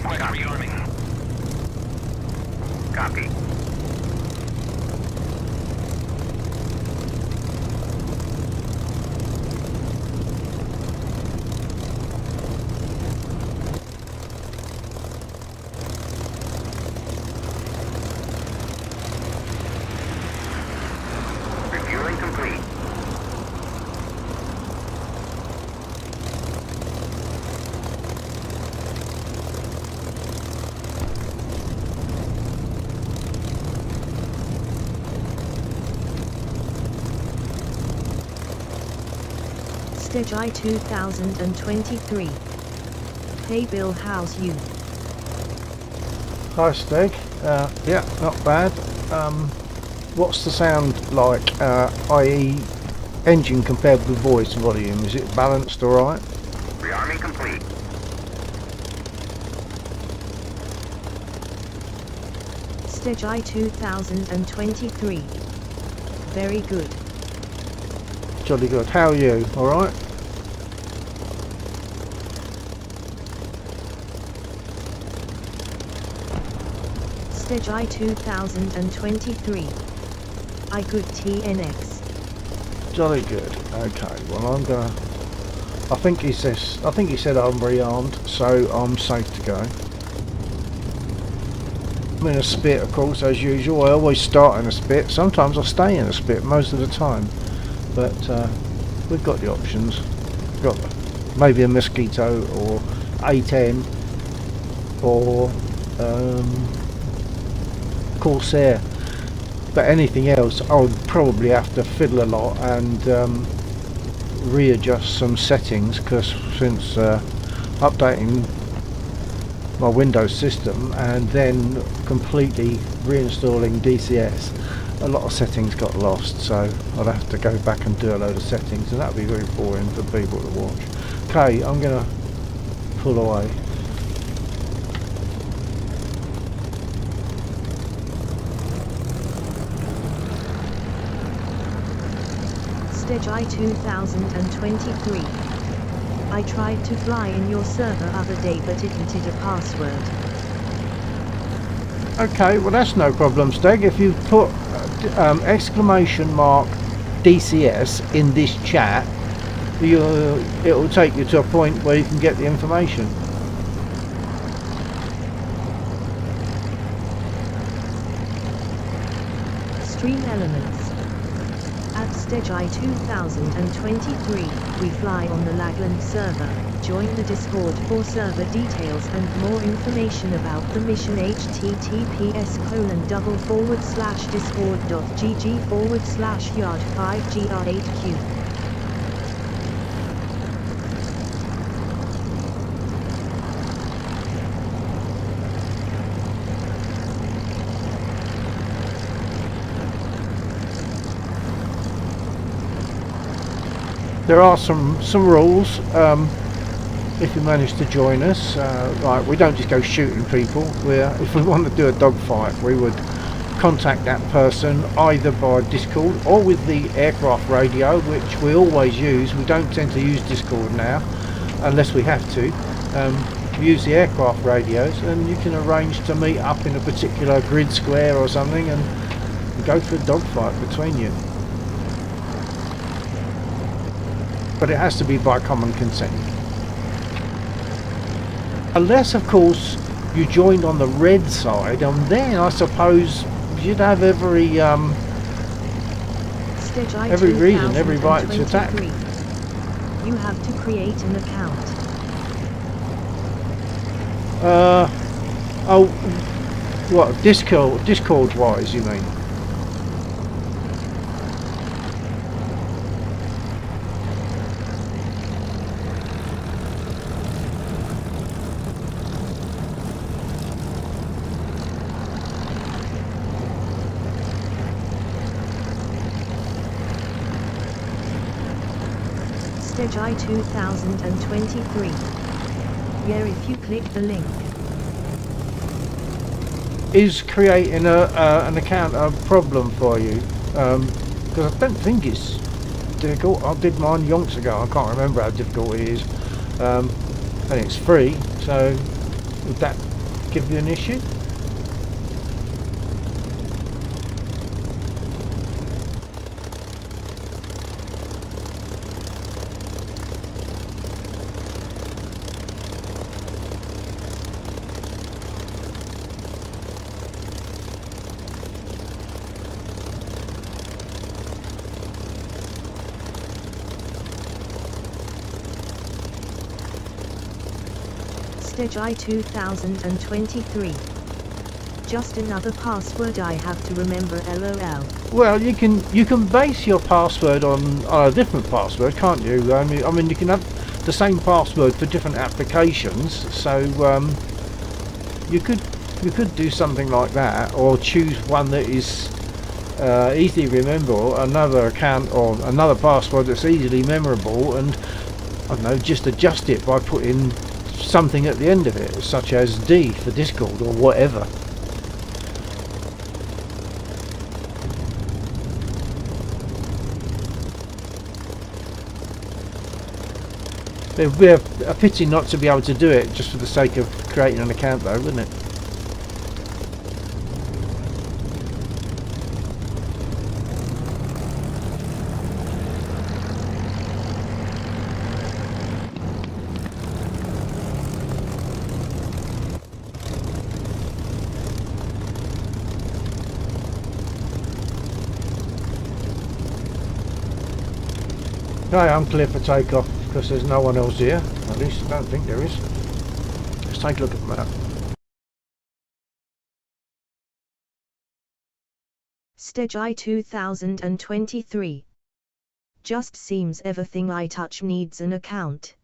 Request rearming. Copy. Refueling complete. Stage I 2023. Hey Bill, how's you? Hi Steg. Yeah, not bad. What's the sound like, i.e. engine compared with voice volume? Is it balanced alright? Rearming complete. Stage I 2023. Very good. Jolly good. How are you? Alright? Stage I 2023. I good TNX. Jolly good. Okay, well I'm gonna... I think he said I'm rearmed, so I'm safe to go. I'm in a spit, of course, as usual. I always start in a spit. Sometimes I stay in a spit most of the time. But we've got the options. We've got maybe a Mosquito or A10 or Corsair. But anything else, I would probably have to fiddle a lot and readjust some settings, because since updating my Windows system and then completely reinstalling DCS, a lot of settings got lost, so I'd have to go back and do a load of settings, and that would be very boring for people to watch. Okay, I'm going to pull away. Stage I 2023. I tried to fly in your server other day but it wanted a password. Okay, well that's no problem, Steg. If you put exclamation mark DCS in this chat, it will take you to a point where you can get the information. Stream elements. At Stage I 2023, we fly on the Lagland server. Join the Discord for server details and more information about the mission. https://discord.gg/yard5gr8q. There are some rules if you manage to join us. Like, we don't just go shooting people. If we want to do a dogfight, we would contact that person either by Discord or with the aircraft radio, which we always use. We don't tend to use Discord now unless we have to. We use the aircraft radios, and you can arrange to meet up in a particular grid square or something and go for a dogfight between you. But it has to be by common consent. Unless, of course, you joined on the red side, and then I suppose you'd have every reason, every right to attack. You have to create an account. Oh, what, Discord wise, you mean? Stage I 2023. Yeah, if you click the link. Is creating an account a problem for you? Because I don't think it's difficult. I did mine yonks ago. I can't remember how difficult it is. And it's free, so would that give you an issue? Stage 2023. Just another password I have to remember, lol. Well, you can base your password on a different password, can't you? I mean, you can have the same password for different applications. So you could do something like that, or choose one that is easily rememberable, another account or another password that's easily memorable, and I don't know, just adjust it by putting something at the end of it, such as D for Discord or whatever. It would be a pity not to be able to do it just for the sake of creating an account though, wouldn't it? Right, I'm clear for takeoff because there's no one else here. At least I don't think there is. Let's take a look at the map. Stage 2023. Just seems everything I touch needs an account.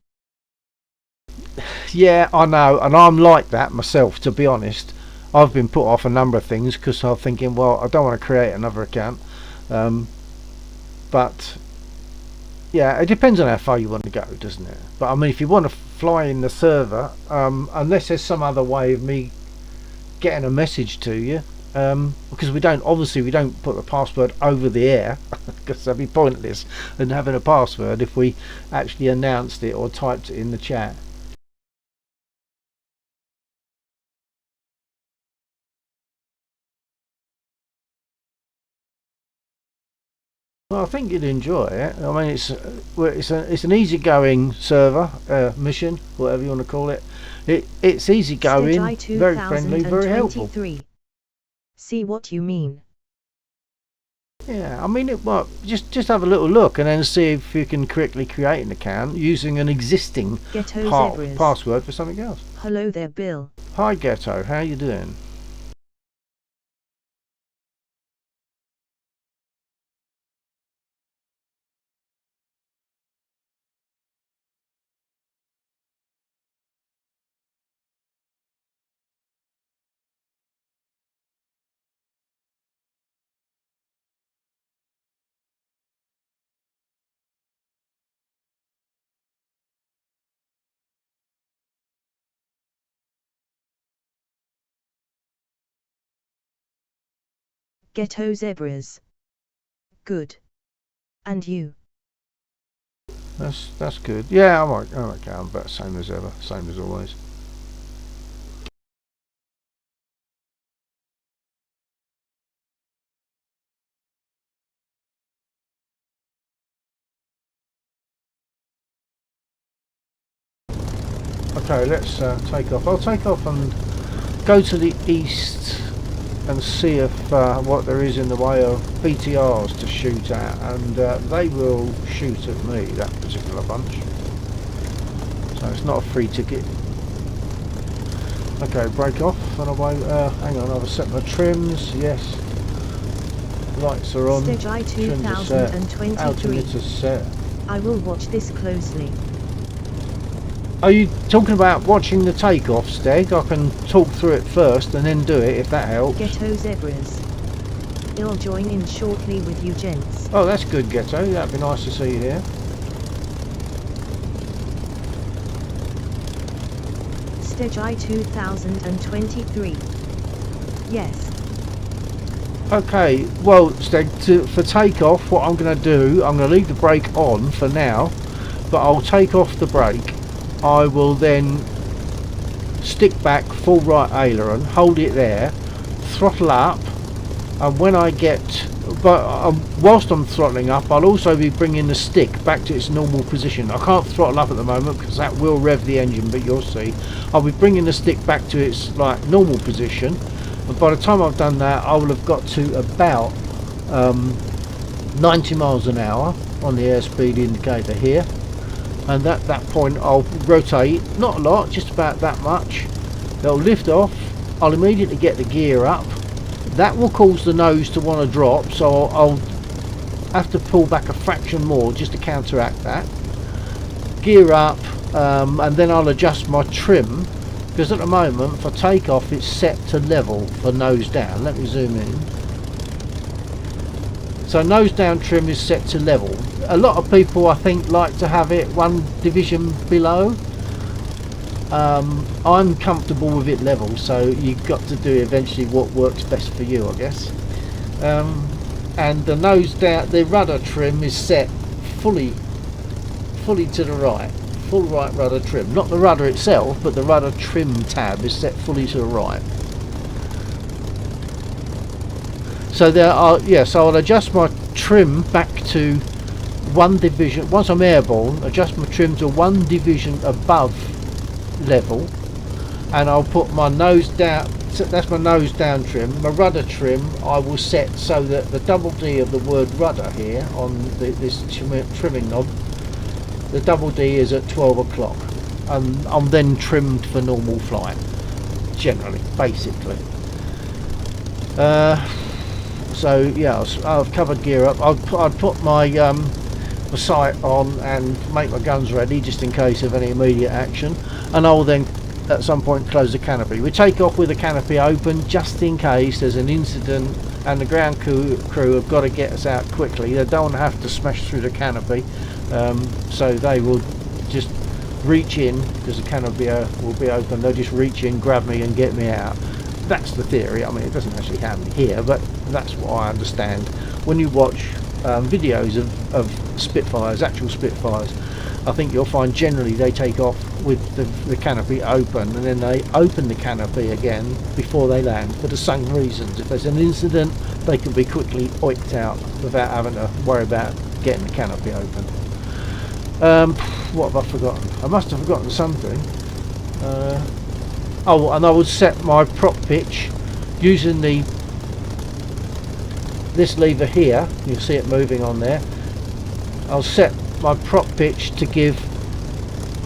Yeah, I know, and I'm like that myself, to be honest. I've been put off a number of things because I'm thinking, well, I don't want to create another account. But yeah, it depends on how far you want to go, doesn't it? But I mean, if you want to fly in the server, unless there's some other way of me getting a message to you, because we don't put the password over the air, because that'd be pointless, and having a password if we actually announced it or typed it in the chat. Well, I think you'd enjoy it. I mean, it's an easygoing server, mission, whatever you want to call it. It's easygoing, very friendly, very helpful. See what you mean. Yeah, I mean, just have a little look and then see if you can correctly create an account using an existing password for something else. Hello there, Bill. Hi, Ghetto. How you doing? Ghetto zebras. Good. And you? That's good. Yeah, I'm okay, but same as ever, same as always. Okay, let's take off. I'll take off and go to the east and see if what there is in the way of BTRs to shoot at, and they will shoot at me, that particular bunch. So it's not a free ticket. Okay, break off and away. Hang on, I've set my trims. Yes, lights are on. Stage 2023. Altimeter's set. I will watch this closely. Are you talking about watching the takeoff, Steg? I can talk through it first and then do it if that helps. Ghetto zebras. I'll join in shortly with you gents. Oh, that's good, Ghetto. That'd be nice to see you here. Stage 2023. Yes. Okay, well, Steg, for takeoff, what I'm going to do, I'm going to leave the brake on for now, but I'll take off the brake. I will then stick back, full right aileron, hold it there, throttle up, and when I get, whilst I'm throttling up, I'll also be bringing the stick back to its normal position. I can't throttle up at the moment because that will rev the engine, but you'll see. I'll be bringing the stick back to its like normal position, and by the time I've done that, I will have got to about 90 miles an hour on the airspeed indicator here, and at that point I'll rotate, not a lot, just about that much. It'll lift off, I'll immediately get the gear up. That will cause the nose to want to drop, so I'll have to pull back a fraction more just to counteract that. Gear up, and then I'll adjust my trim, because at the moment for takeoff it's set to level for nose down. Let me zoom in. So nose down trim is set to level. A lot of people, I think, like to have it one division below. I'm comfortable with it level, so you've got to do eventually what works best for you, I guess. And the nose down, the rudder trim is set fully to the right, full right rudder trim. Not the rudder itself, but the rudder trim tab is set fully to the right. So there are, so I'll adjust my trim back to one division. Once I'm airborne, adjust my trim to one division above level, and I'll put my nose down. That's my nose down trim. My rudder trim I will set so that the double D of the word rudder here on this trimming knob, the double D is at 12 o'clock, and I'm then trimmed for normal flight, generally, basically. So yeah, I've covered gear up. I'd put my sight on and make my guns ready just in case of any immediate action, and I will then at some point close the canopy. We take off with the canopy open just in case there's an incident and the ground crew have got to get us out quickly. They don't want to have to smash through the canopy, so they will just reach in, because the canopy will be open. They'll just reach in, grab me and get me out. That's the theory. I mean, it doesn't actually happen here, but that's what I understand. When you watch videos of Spitfires, actual Spitfires, I think you'll find generally they take off with the canopy open, and then they open the canopy again before they land for the same reasons. If there's an incident, they can be quickly oiked out without having to worry about getting the canopy open. What have I forgotten? I must have forgotten something. Oh, and I would set my prop pitch using this lever here. You'll see it moving on there. I'll set my prop pitch to give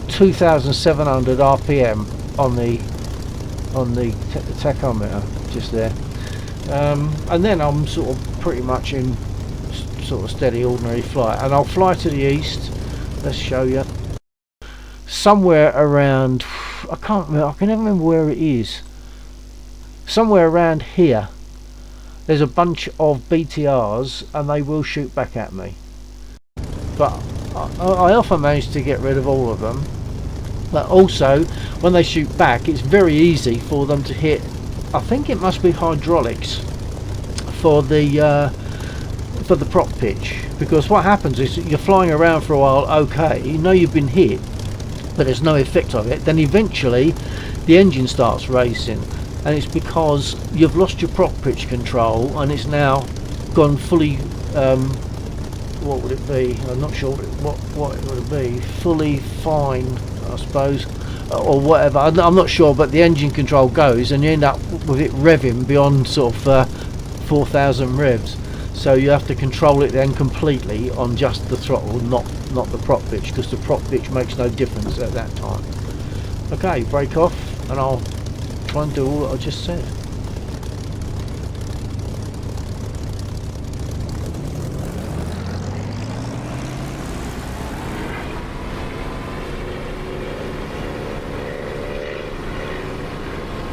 2,700 RPM on the tachometer just there, and then I'm sort of pretty much in sort of steady ordinary flight, and I'll fly to the east. Let's show you. Somewhere around, I can never remember where it is. Somewhere around here there's a bunch of BTRs, and they will shoot back at me, but I often manage to get rid of all of them. But also when they shoot back, it's very easy for them to hit, I think it must be hydraulics for the prop pitch, because what happens is you're flying around for a while, okay, you know you've been hit, but there's no effect of it. Then eventually the engine starts racing, and it's because you've lost your prop pitch control, and it's now gone fully what would it be? I'm not sure what it would be. Fully fine, I suppose, or whatever. I'm not sure, but the engine control goes, and you end up with it revving beyond sort of 4,000 revs. So you have to control it then completely on just the throttle, not the prop pitch, because the prop pitch makes no difference at that time. Okay, brake off, and I'll try and do all that I just said.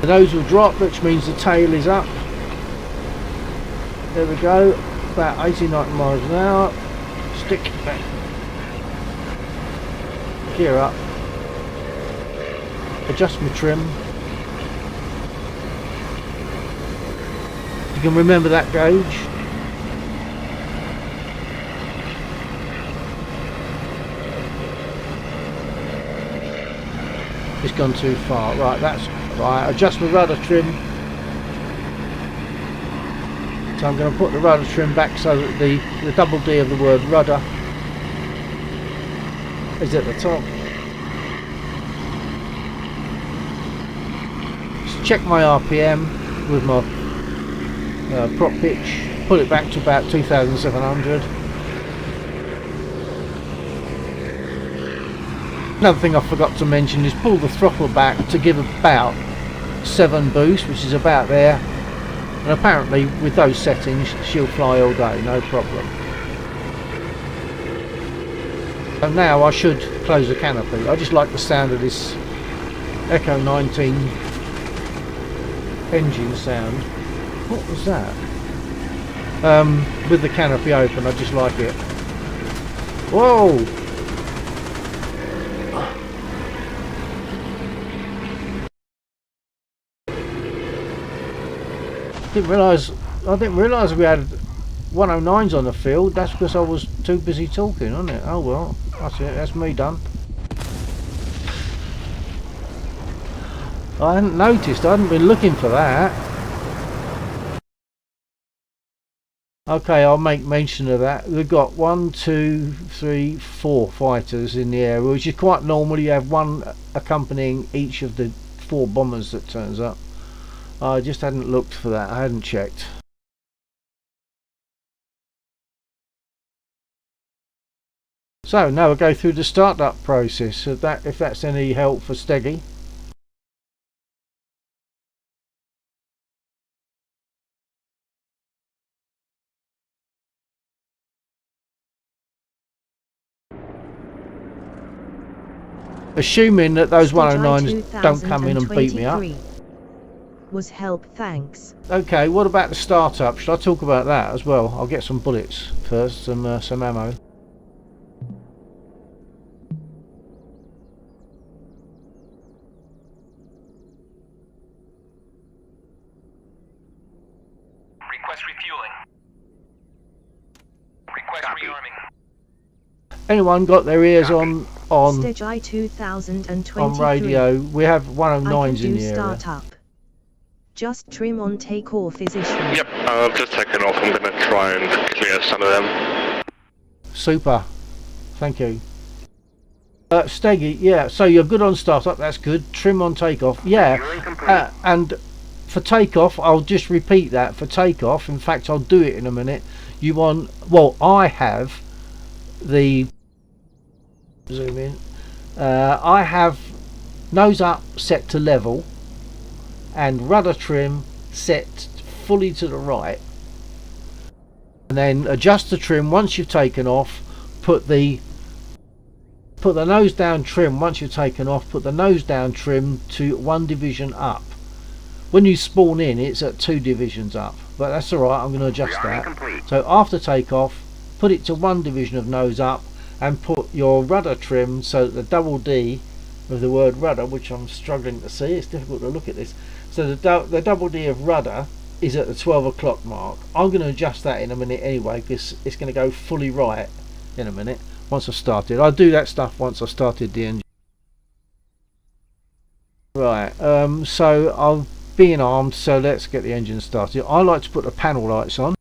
The nose will drop, which means the tail is up. There we go, about 80-90 miles an hour. Stick back, gear up, adjust my trim. You can remember that gauge. It's gone too far. Right, that's right. Adjust the rudder trim. So I'm going to put the rudder trim back so that the double D of the word rudder is at the top. Just check my RPM with my prop pitch. Put it back to about 2,700. Another thing I forgot to mention is pull the throttle back to give about 7 boost, which is about there. And apparently with those settings she'll fly all day, no problem. And now I should close the canopy. I just like the sound of this Echo 19 engine sound. What was that? With the canopy open, I just like it. Whoa! I didn't realise we had 109s on the field. That's because I was too busy talking, wasn't it? Oh well, that's it. That's me done. I hadn't noticed. I hadn't been looking for that. Okay, I'll make mention of that. We've got 1, 2, 3, 4 fighters in the air, which is quite normal. You have one accompanying each of the 4 bombers that turns up. I just hadn't looked for that. I hadn't checked. So now we'll go through the startup process. If that's any help for Steggy. Assuming that those 109s don't come in and beat me up. Was help, thanks. Okay, what about the startup? Should I talk about that as well? I'll get some bullets first, some ammo. Request refueling. Request rearming. Anyone got their ears on Stage I 2023. on radio? We have 109s in the area. Startup. Just trim on takeoff is issued. Yep, I've just taken off. I'm going to try and clear some of them. Super, thank you. Steggy, yeah, so you're good on startup, that's good. Trim on takeoff, yeah. And for takeoff, I'll just repeat that. For takeoff, in fact, I'll do it in a minute. You want, well, I have the, zoom in, I have nose up set to level and rudder trim set fully to the right, and then adjust the trim once you've taken off. Put the nose down trim once you've taken off. Put the nose down trim to 1 division up. When you spawn in, it's at 2 divisions up, but that's alright, I'm going to adjust that. So after takeoff, put it to 1 division of nose up and put your rudder trim so that the double D of the word rudder, which I'm struggling to see, it's difficult to look at this, so the double D of rudder is at the 12 o'clock mark. I'm going to adjust that in a minute anyway, because it's going to go fully right in a minute once I've started. I'll do that stuff once I've started the engine. Right, so I'm being armed, so let's get the engine started. I like to put the panel lights on.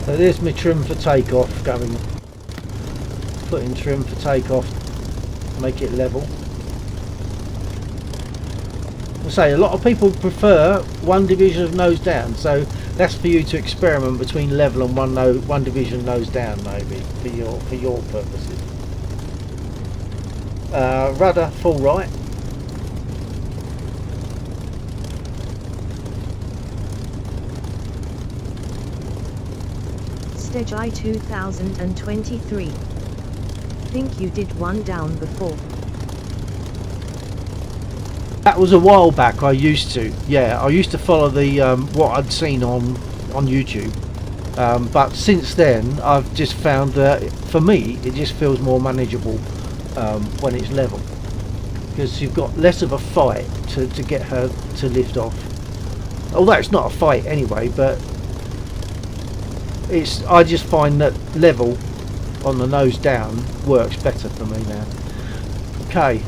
So there's my trim for takeoff going. Put in trim for takeoff, make it level. I say a lot of people prefer one division of nose down, so that's for you to experiment between level and one division nose down, maybe for your purposes. Rudder full right. Stage I 2023. Think you did one down before. That was a while back. I used to, yeah, I used to follow the what I'd seen on YouTube, but since then I've just found that for me it just feels more manageable when it's level, because you've got less of a fight to get her to lift off. Although it's not a fight anyway, but I just find that level on the nose down works better for me now. Okay,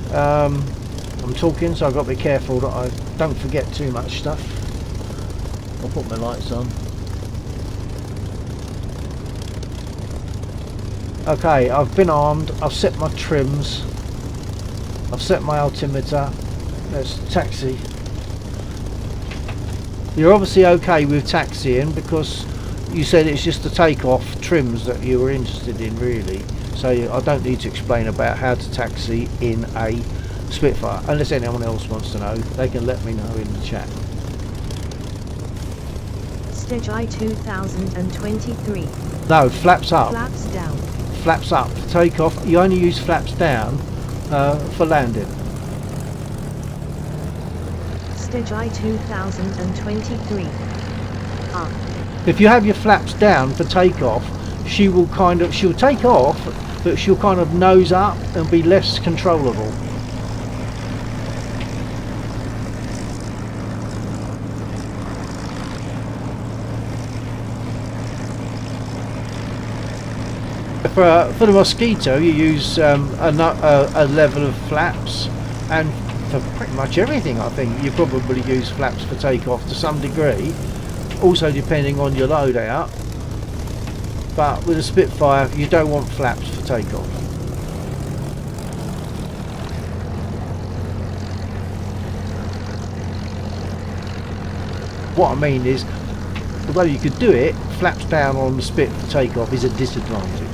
I'm talking, so I've got to be careful that I don't forget too much stuff. I'll put my lights on. Okay, I've been armed, I've set my trims, I've set my altimeter. Let's taxi. You're obviously okay with taxiing because you said it's just the takeoff trims that you were interested in, really. So I don't need to explain about how to taxi in a Spitfire. Unless anyone else wants to know, they can let me know in the chat. Stage I 2023. No, flaps up. Flaps down. Flaps up. For takeoff, you only use flaps down for landing. Stage I 2023. Up. If you have your flaps down for takeoff, she'll take off, but she'll kind of nose up and be less controllable. For the Mosquito, you use a level of flaps, and for pretty much everything I think you probably use flaps for takeoff to some degree, also depending on your loadout. But with a Spitfire you don't want flaps for takeoff. What I mean is, although you could do it, flaps down on the Spit for takeoff is a disadvantage.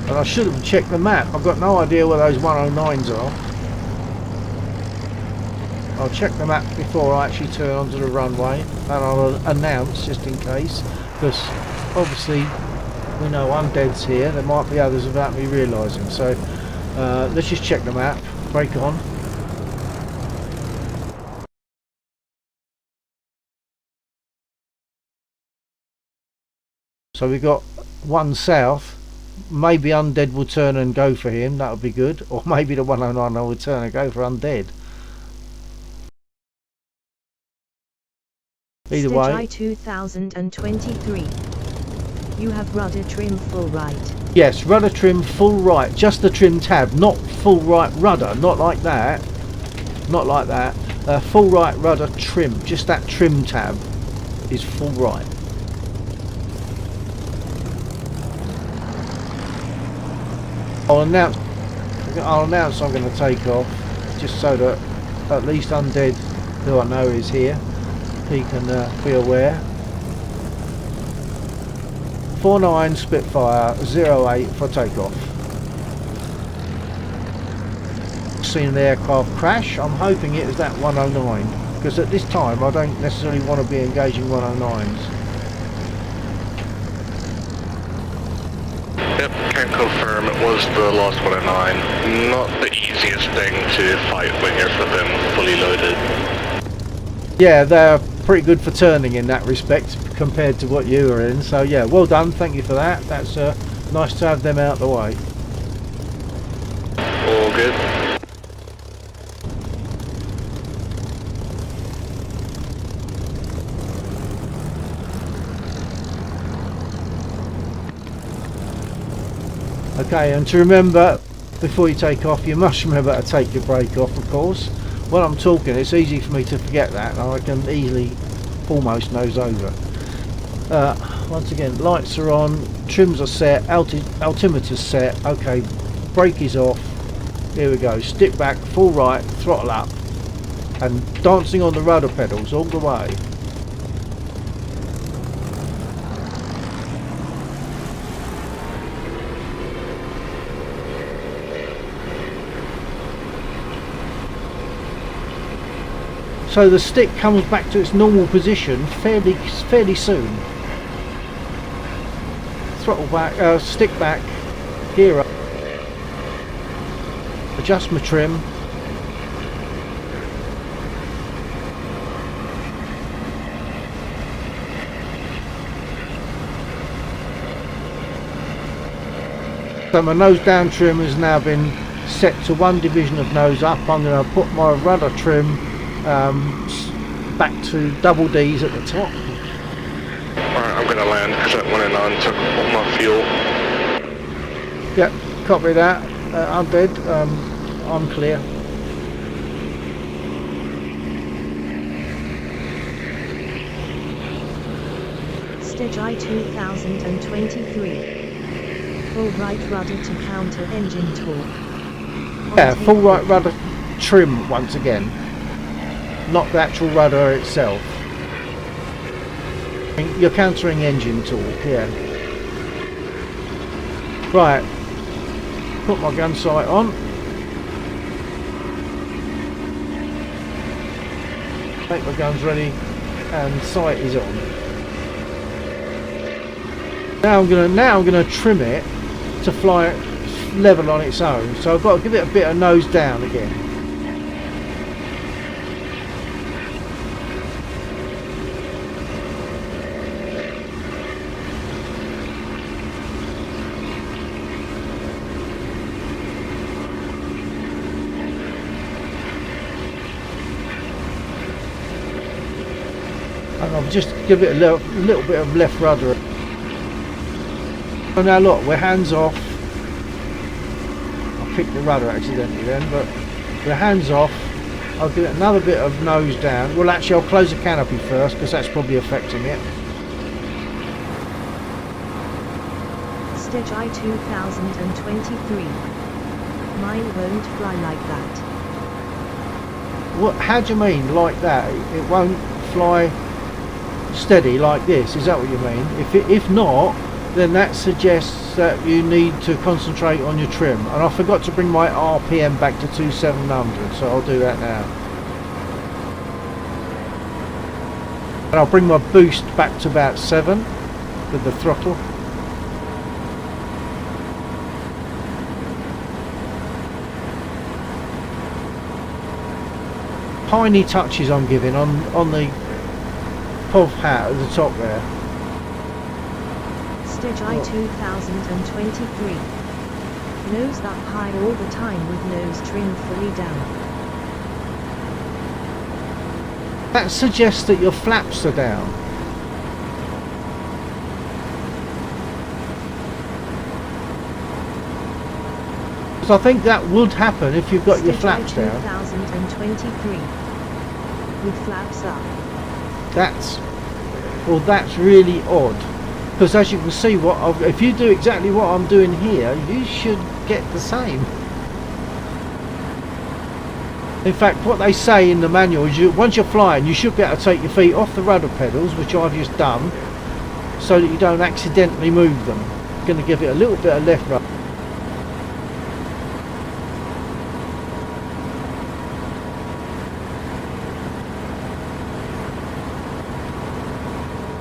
And I should have checked the map. I've got no idea where those 109s are. I'll check the map before I actually turn onto the runway, and I'll announce just in case, because obviously we know Undead's here. There might be others without me realising. So let's just check the map. Break on. So we've got one south. Maybe Undead will turn and go for him, that would be good. Or maybe the 109 will turn and go for Undead. Either way. Stage I 2023. You have rudder trim full right. Yes, rudder trim full right. Just the trim tab, not full right rudder. Not like that. Not like that. Full right rudder trim. Just that trim tab is full right. I'll announce I'm going to take off, just so that at least Undead, who I know is here, he can be aware. 49 Spitfire 08 for takeoff. Seen the aircraft crash. I'm hoping it is that 109, because at this time I don't necessarily want to be engaging 109s. Yep, can confirm it was the last 109. Not the easiest thing to fight when you're flipping fully loaded. Yeah, they're pretty good for turning in that respect compared to what you were in. So yeah, well done. Thank you for that. That's nice to have them out of the way. All good. Okay, and to remember, before you take off, you must remember to take your brake off, of course. When I'm talking, it's easy for me to forget that, and I can easily almost nose over. Once again, lights are on, trims are set, altimeter's set. Okay, brake is off. Here we go, stick back, full right, throttle up, and dancing on the rudder pedals all the way. So the stick comes back to its normal position fairly soon. Throttle back, stick back, gear up, adjust my trim. So my nose down trim has now been set to one division of nose up. I'm going to put my rudder trim back to double D's at the top. Alright, I'm gonna land because that 109 took all my fuel. Yep, copy that. I'm dead. I'm clear. Stage I 2023. Full right rudder to counter engine torque. Yeah, full right rudder trim once again. Not the actual rudder itself. You're countering engine torque, yeah. Right, put my gun sight on. Make my guns ready, and sight is on. Now I'm gonna trim it to fly level on its own. So I've got to give it a bit of nose down again. And I'll just give it a little bit of left rudder. And now look, we're hands off. I picked the rudder accidentally then, but we're hands off. I'll give it another bit of nose down. Well, actually, I'll close the canopy first because that's probably affecting it. Stage I 2023. Mine won't fly like that. What? How do you mean like that? It won't fly steady like this? Is that what you mean? If not, then that suggests that you need to concentrate on your trim. And I forgot to bring my RPM back to 2700, so I'll do that now. And I'll bring my boost back to about 7 with the throttle. Tiny touches I'm giving on the POV hat at the top there. Stage I 2023. Nose up high all the time with nose trimmed fully down. That suggests that your flaps are down. So I think that would happen if you've got your flaps Stage I down. 2023. With flaps up. That's really odd. Because as you can see, if you do exactly what I'm doing here, you should get the same. In fact, what they say in the manual is once you're flying, you should be able to take your feet off the rudder pedals, which I've just done, so that you don't accidentally move them. I'm going to give it a little bit of left rudder.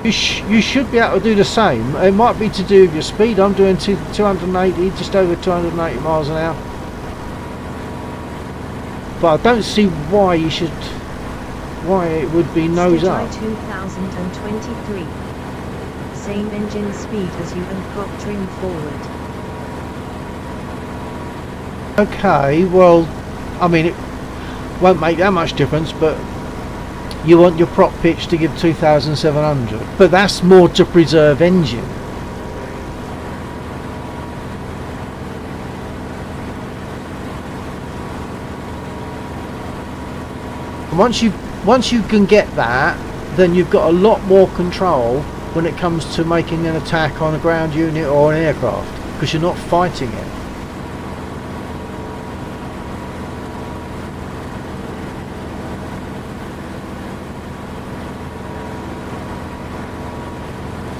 You should be able to do the same. It might be to do with your speed. I'm doing 280, just over 280 miles an hour. But I don't see why it would be nose up. Stage I 2023. Same engine speed as you and prop trim forward. Okay, well, I mean, it won't make that much difference, but you want your prop pitch to give 2,700, but that's more to preserve engine. Once you can get that, then you've got a lot more control when it comes to making an attack on a ground unit or an aircraft, because you're not fighting it.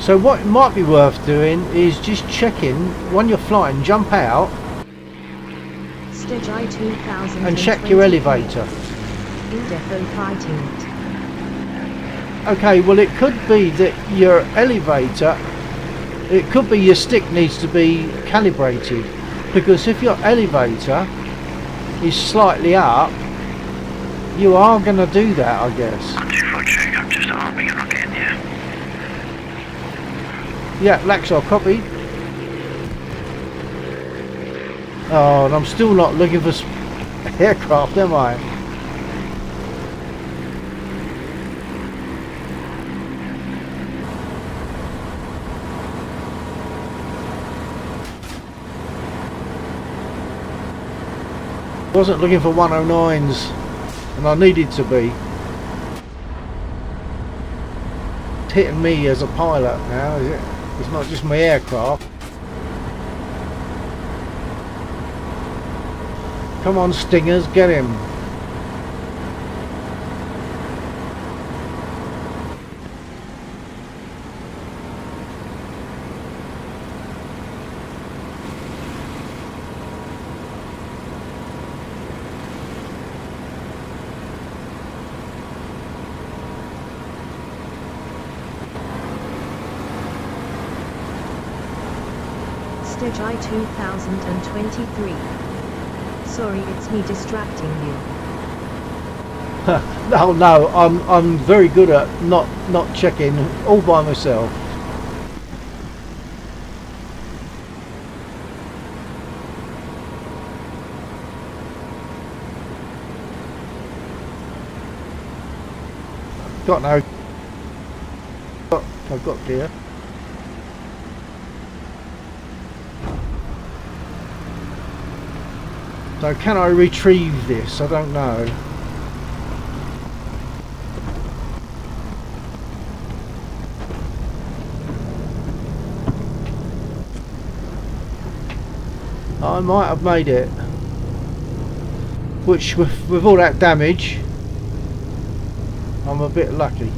So what might be worth doing is just checking when you're flying, jump out Stage I-2000 and check your elevator. In depot fighting it. Okay, well it could be that your elevator, it could be your stick needs to be calibrated, because if your elevator is slightly up, you are going to do that, I guess. I'm 242, I'm just arming and I'm getting you. Yeah, Laxar, copy. Oh, and I'm still not looking for aircraft, am I? Wasn't looking for 109s, and I needed to be. It's hitting me as a pilot now, is it? It's not just my aircraft. Come on, Stingers, get him. Stage I-2023. Sorry, it's me distracting you. Oh no, I'm very good at not checking all by myself. Got no. I've got gear. So can I retrieve this? I don't know. I might have made it. Which, with all that damage, I'm a bit lucky.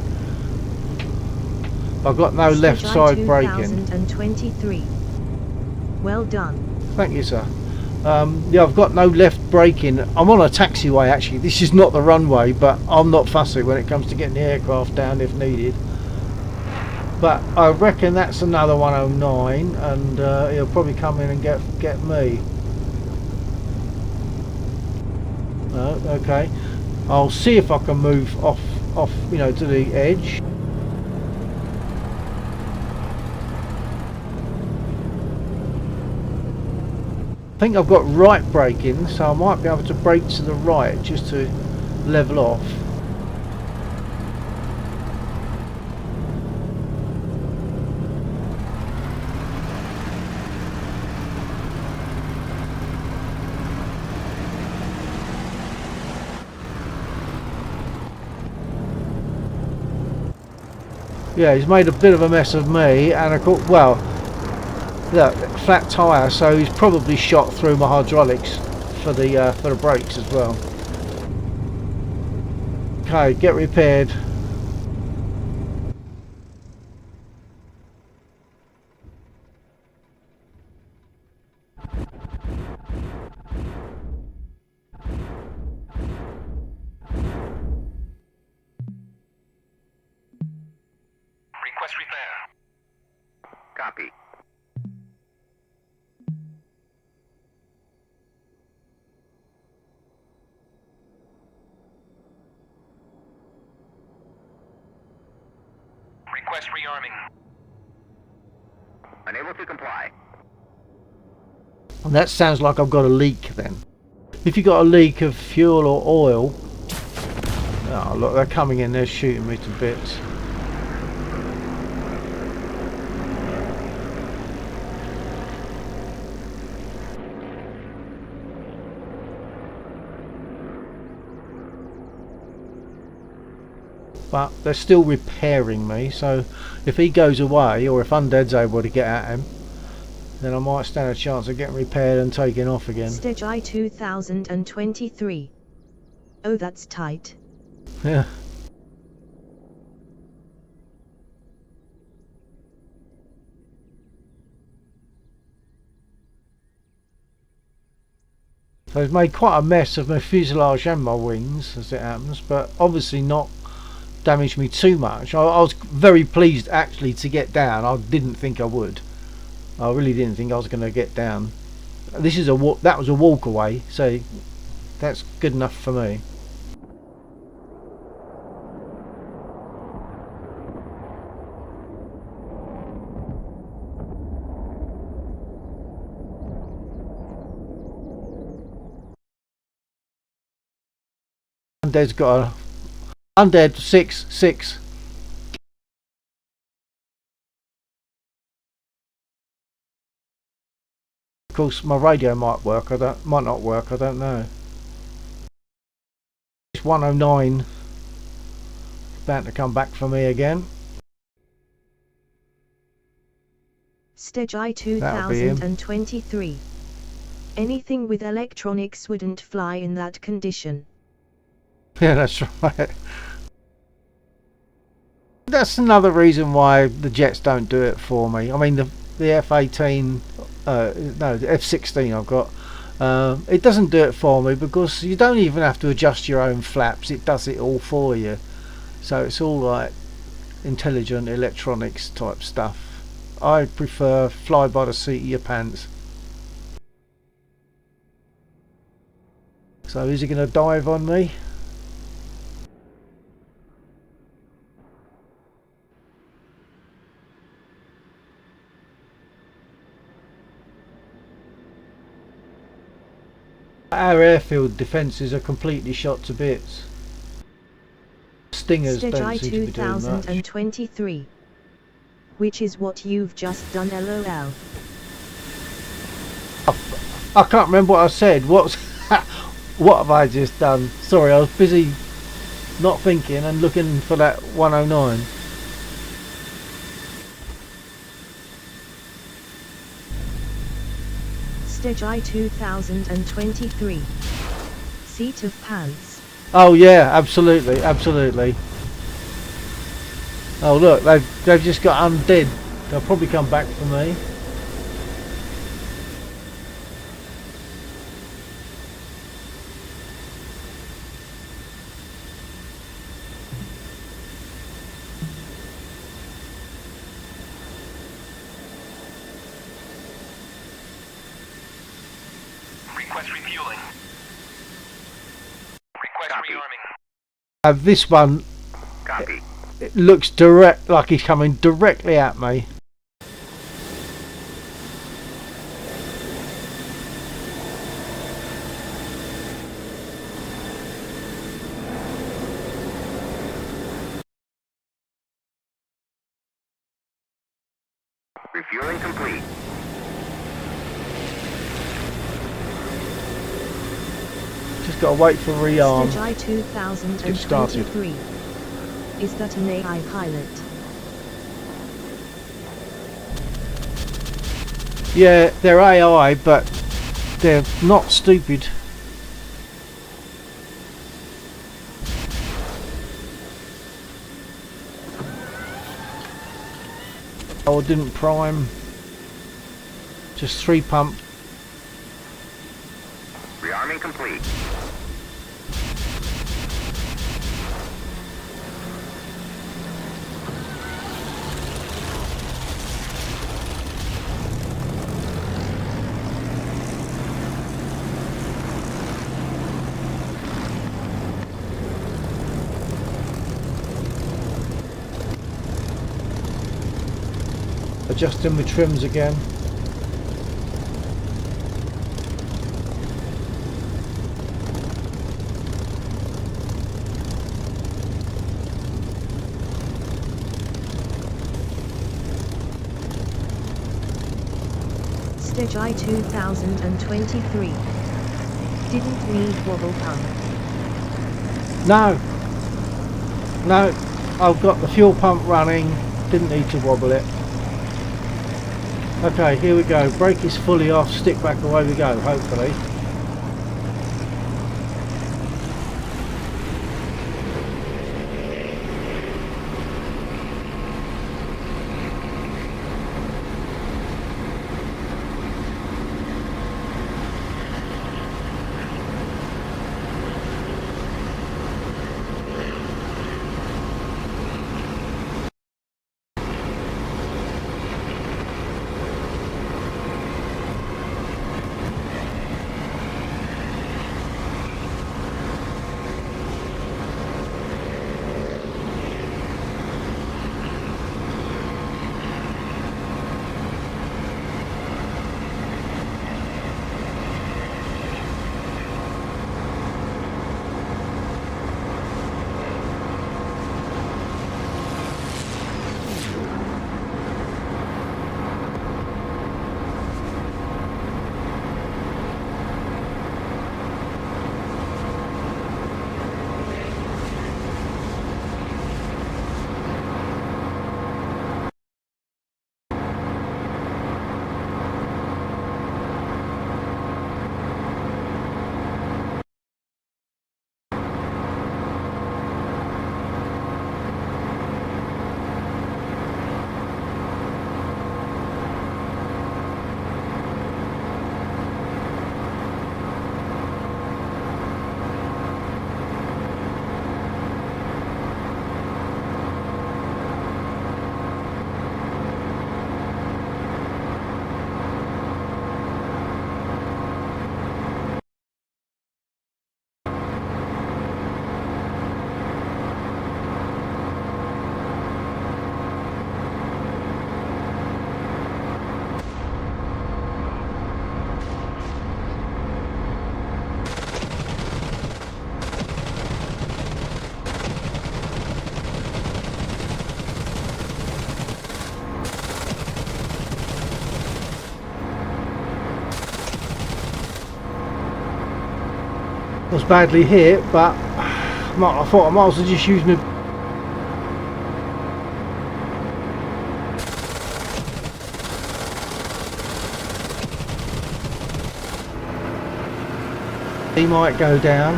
I've got no left side braking. 2023. Well done. Thank you, sir. Yeah, I've got no left braking. I'm on a taxiway actually. This is not the runway, but I'm not fussy when it comes to getting the aircraft down if needed. But I reckon that's another 109, and he'll probably come in and get me. Okay. I'll see if I can move off, you know, to the edge. I think I've got right braking, so I might be able to brake to the right just to level off. Yeah, he's made a bit of a mess of me, and of course, well, look, flat tyre, so he's probably shot through my hydraulics for the brakes as well. Okay, get repaired. Request repair. Copy. Request rearming. Unable to comply. And that sounds like I've got a leak then. If you've got a leak of fuel or oil, oh look, they're coming in, they're shooting me to bits. but they're still repairing me, so if he goes away or if Undead's able to get at him, then I might stand a chance of getting repaired and taken off again. Stage I 2023. Oh, that's tight. Yeah. So it's made quite a mess of my fuselage and my wings as it happens, but obviously not damaged me too much. I was very pleased actually to get down. I didn't think I would. I really didn't think I was going to get down. This is that was a walk away, so that's good enough for me. Undead's got a Undead 6-6. Of course, my radio might work. Might not work. I don't know. It's 109. About to come back for me again. Stage I 2023. Anything with electronics wouldn't fly in that condition. Yeah, that's right. That's another reason why the jets don't do it for me. I mean, the F-18, no, the F-16 I've got, it doesn't do it for me because you don't even have to adjust your own flaps. It does it all for you. So it's all like intelligent electronics type stuff. I prefer fly by the seat of your pants. So is he going to dive on me? Our airfield defences are completely shot to bits. Stingers Stage don't I seem to be doing much. 2023. Which is what you've just done, LOL. I can't remember what I said. What have I just done? Sorry, I was busy not thinking and looking for that 109. Stage I 2023. Seat of pants. Oh yeah, absolutely, absolutely. Oh look, they've just got undead. They'll probably come back for me. Request refueling. Request Copy. rearming. This one, Copy. it looks direct, like he's coming directly at me. Refueling complete. Just got to wait for rearm. Stage I Get started. 2023. Is that an AI pilot? Yeah, they're AI, but they're not stupid. Oh, I didn't prime. Just 3 pump. Rearming complete. Adjusting my trims again. Stage I 2023. Didn't need wobble pump. No. No. I've got the fuel pump running, didn't need to wobble it. Okay, here we go. Brake is fully off, stick back, away we go, hopefully. Was badly hit, but I thought I might as well just use my... He might go down.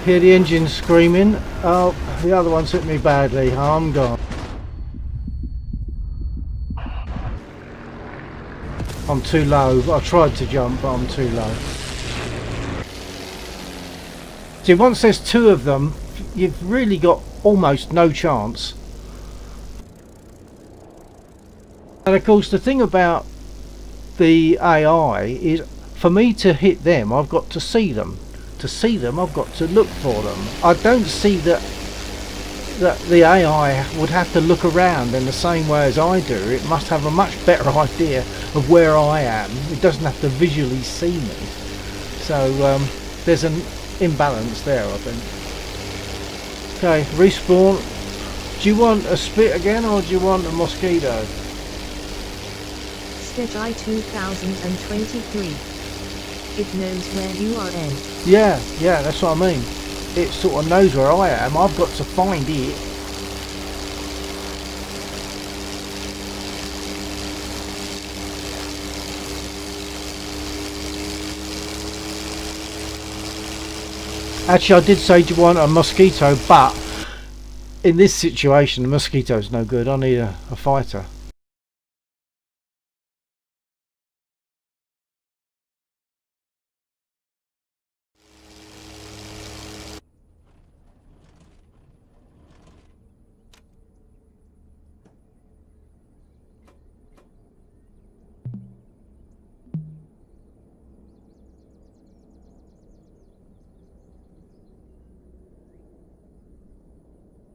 Hear the engine screaming. Oh, the other one's hit me badly. I'm gone. I'm too low. I tried to jump, but I'm too low. See, once there's two of them, you've really got almost no chance. And of course, the thing about the AI is, for me to hit them, I've got to see them. To see them, I've got to look for them. I don't see that the AI would have to look around in the same way as I do. It must have a much better idea of where I am. It doesn't have to visually see me. So there's an imbalance there, I think. Okay, respawn. Do you want a spit again, or do you want a mosquito? Stage I 2023. It knows where you are in. Yeah, that's what I mean. It sort of knows where I am. I've got to find it. Actually, I did say, do you want a mosquito? But in this situation, the mosquito's no good. I need a fighter.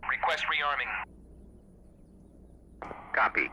Request rearming. Copy.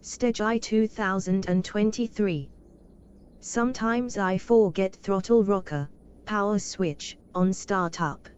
Stage I 2023. Sometimes I forget throttle rocker, power switch, on startup.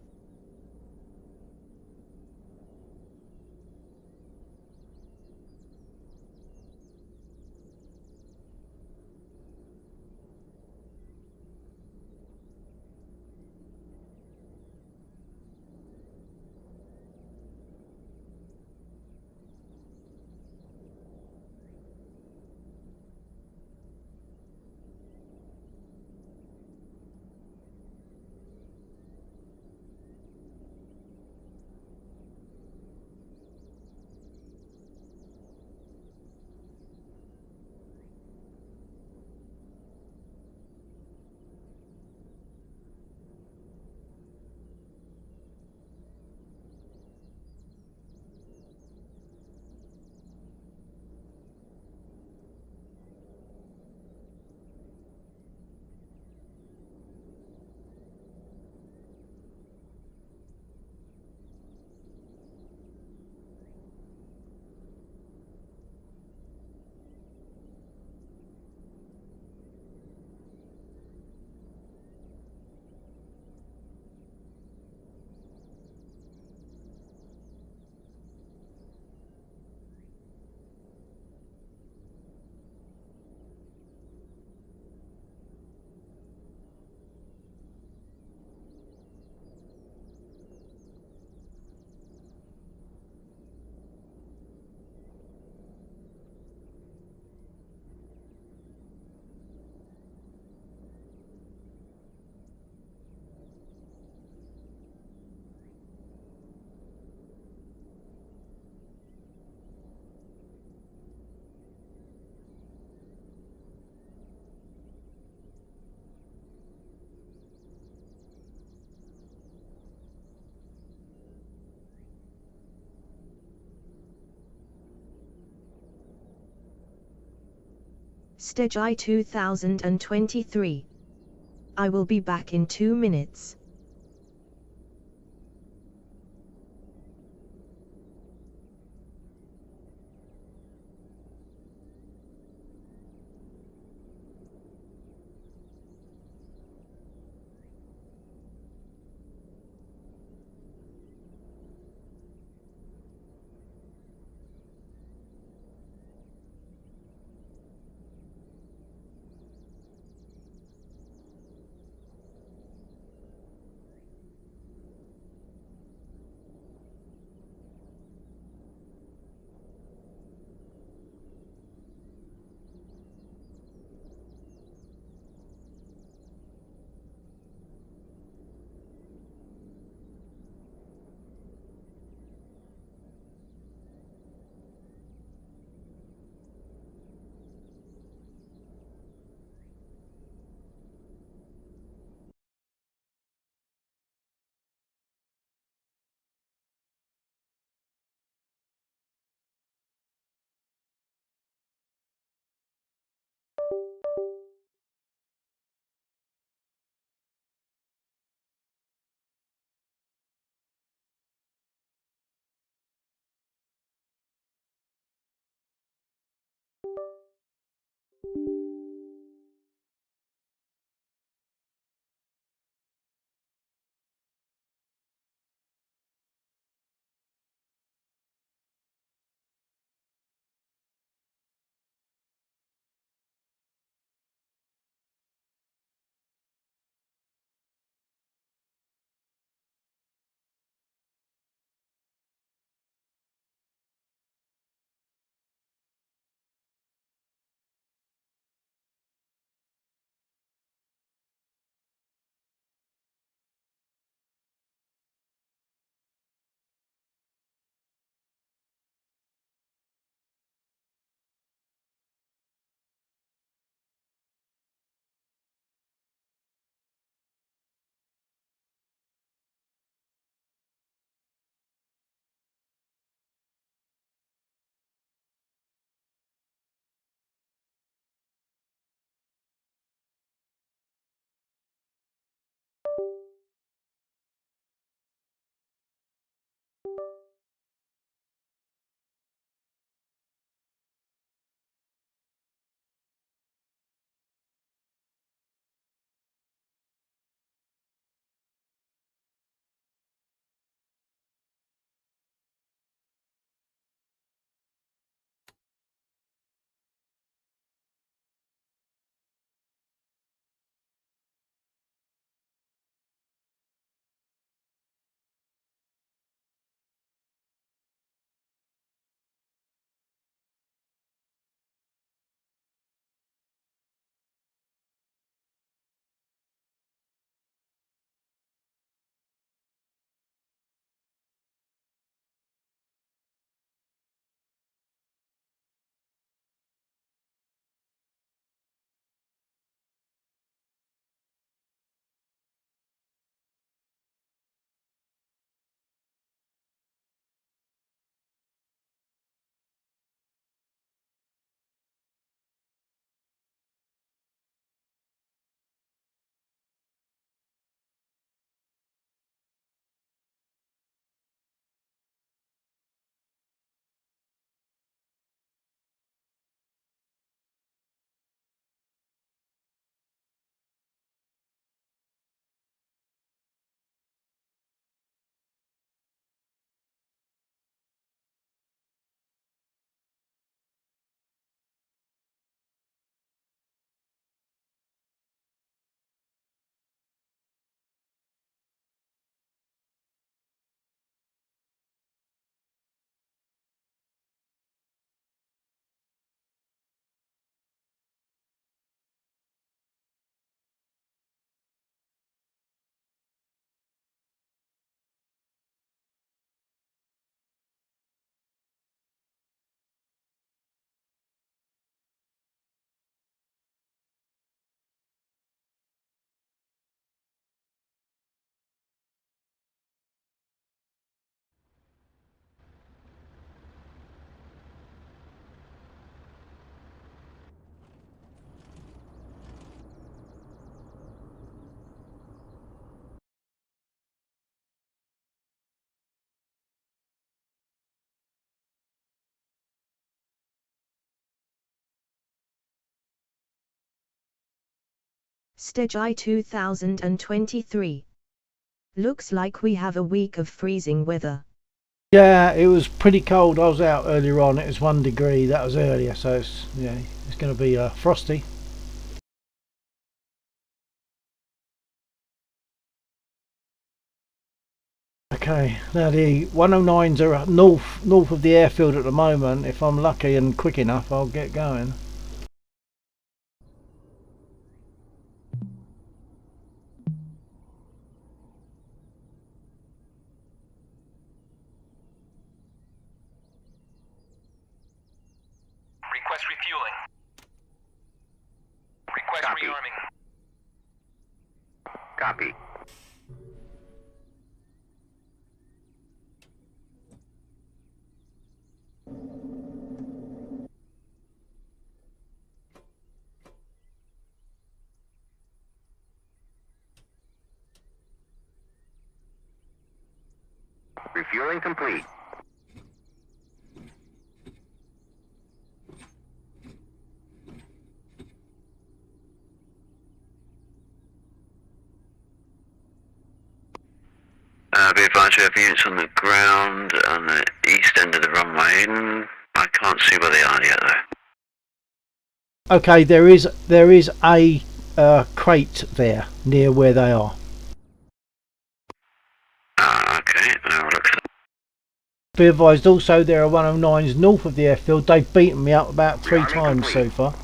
Stage I 2023. I will be back in 2 minutes. Stage I 2023. Looks like we have a week of freezing weather. Yeah, it was pretty cold. I was out earlier on. It was 1 degree. That was earlier, so it's going to be frosty. Okay, now the 109s are north of the airfield at the moment. If I'm lucky and quick enough, I'll get going. Request refueling. Request Copy. rearming. Copy. Refueling complete. Be advised we have units on the ground on the east end of the runway. I can't see where they are yet though. Okay, there is a crate there near where they are. Okay, I'll look for that. Be advised also there are 109s north of the airfield. They've beaten me up about 3 Rearming times so complete. far.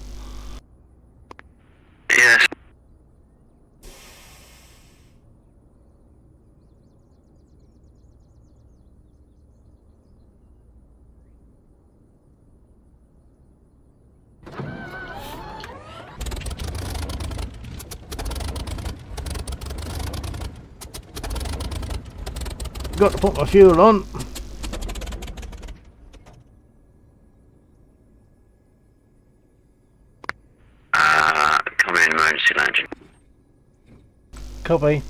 Yes. Got to put my fuel on. Come in, emergency landing. Copy.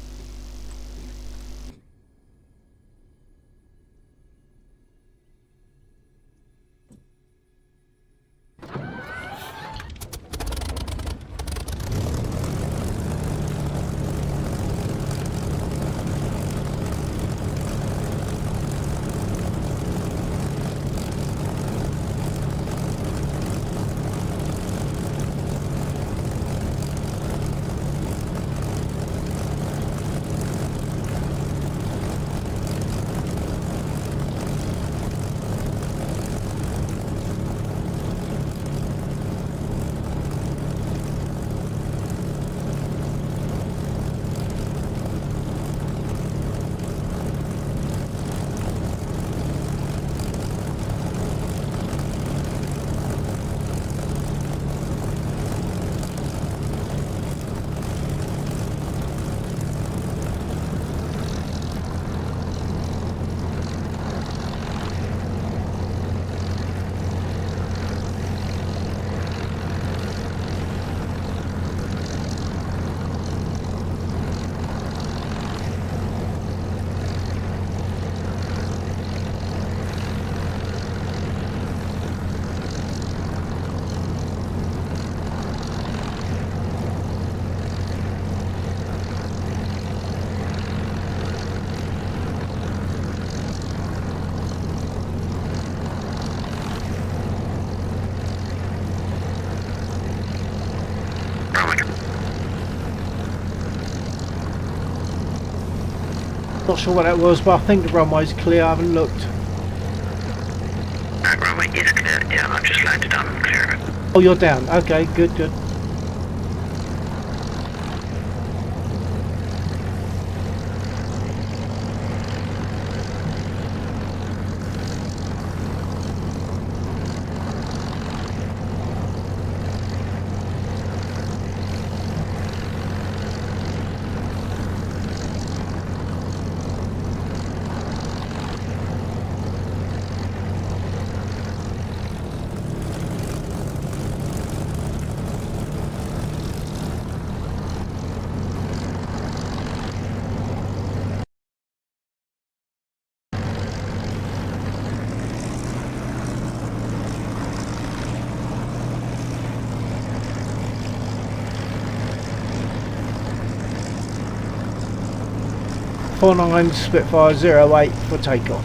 Not sure what that was, but I think the runway's clear. I haven't looked. That runway is clear. Yeah, I've just landed on and clear it. Oh, you're down. Okay, good, good. 49 Spitfire 08 for takeoff.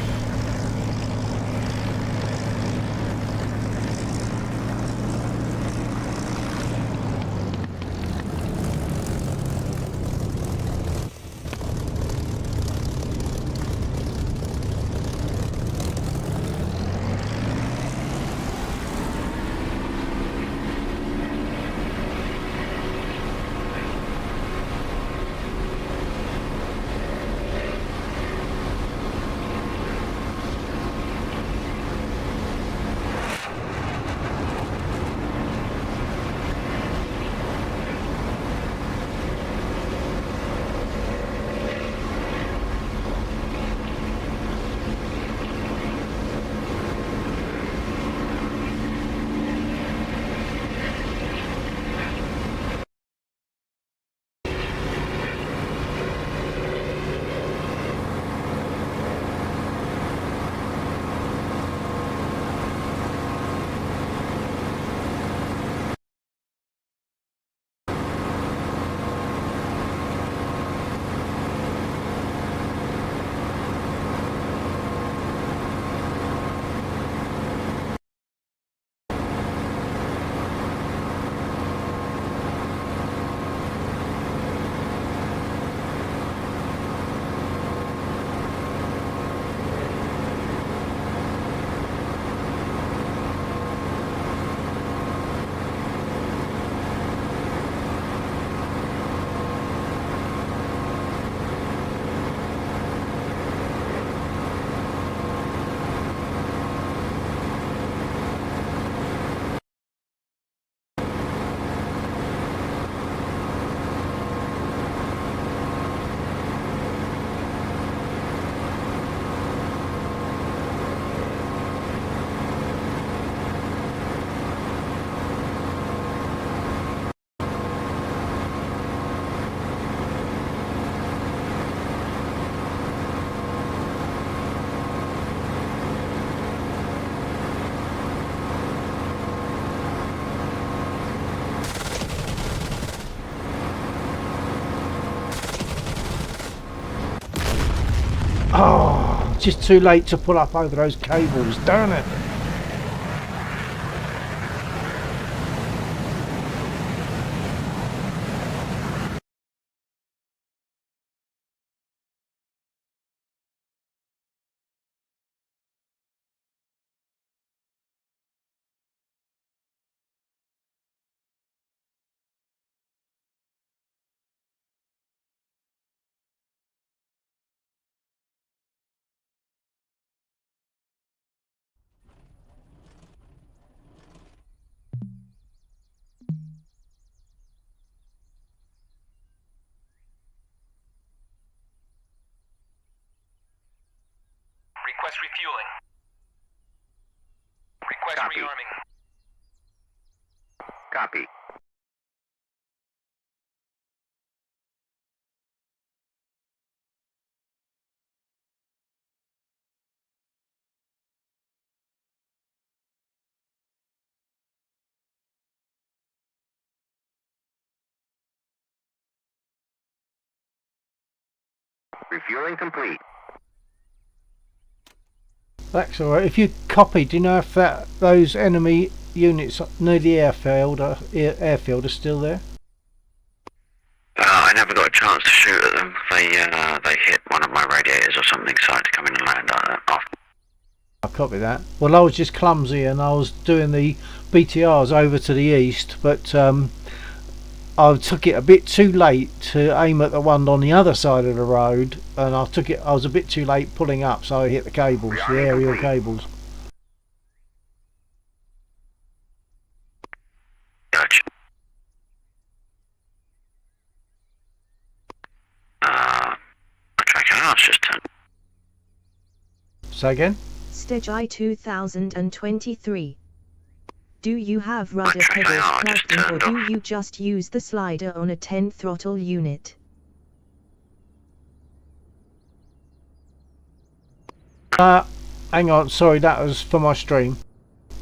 Oh, just too late to pull up over those cables, darn it. Request refueling. Request Copy. rearming. Copy. Refueling complete. That's alright. If you copy, do you know if those enemy units near the airfield are still there? I never got a chance to shoot at them. They hit one of my radiators or something, so I had to come in and land off. I copy that. Well, I was just clumsy and I was doing the BTRs over to the east, but I took it a bit too late to aim at the one on the other side of the road, and I was a bit too late pulling up, so I hit the cables, the aerial cables. Gotcha. My tracker house just turned. Say again? Stage 2023. Do you have rudder Okay, pedals I plugged just in, or turned do you just use the slider on a 10 throttle unit? Hang on, sorry, that was for my stream.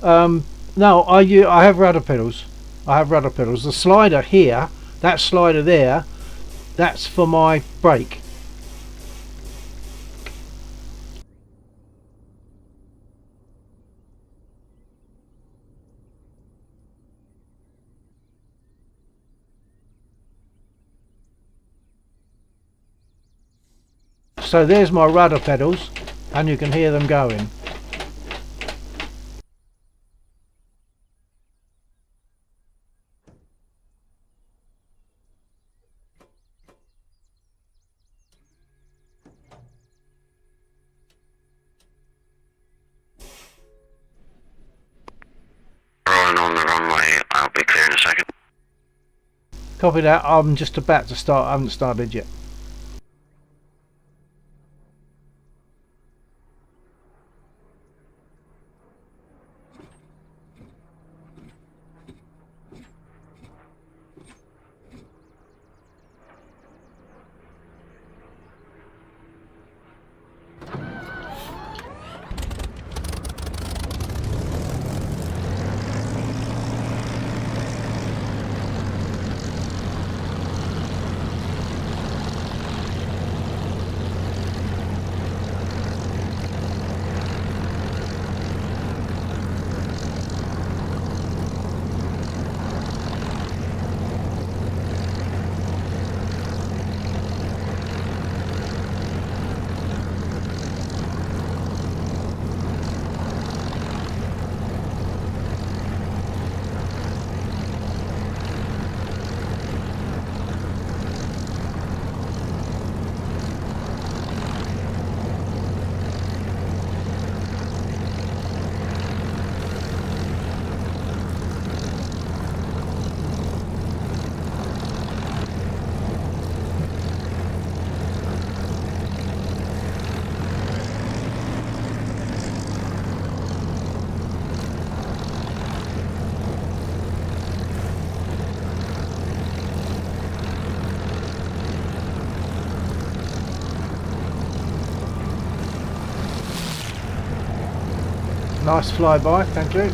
No, I have rudder pedals. I have rudder pedals. The slider here, that slider there, that's for my brake. So there's my rudder pedals, and you can hear them going. Rolling on the runway, I'll be clear in a second. Copy that. I'm just about to start. I haven't started yet. Nice flyby, thank you.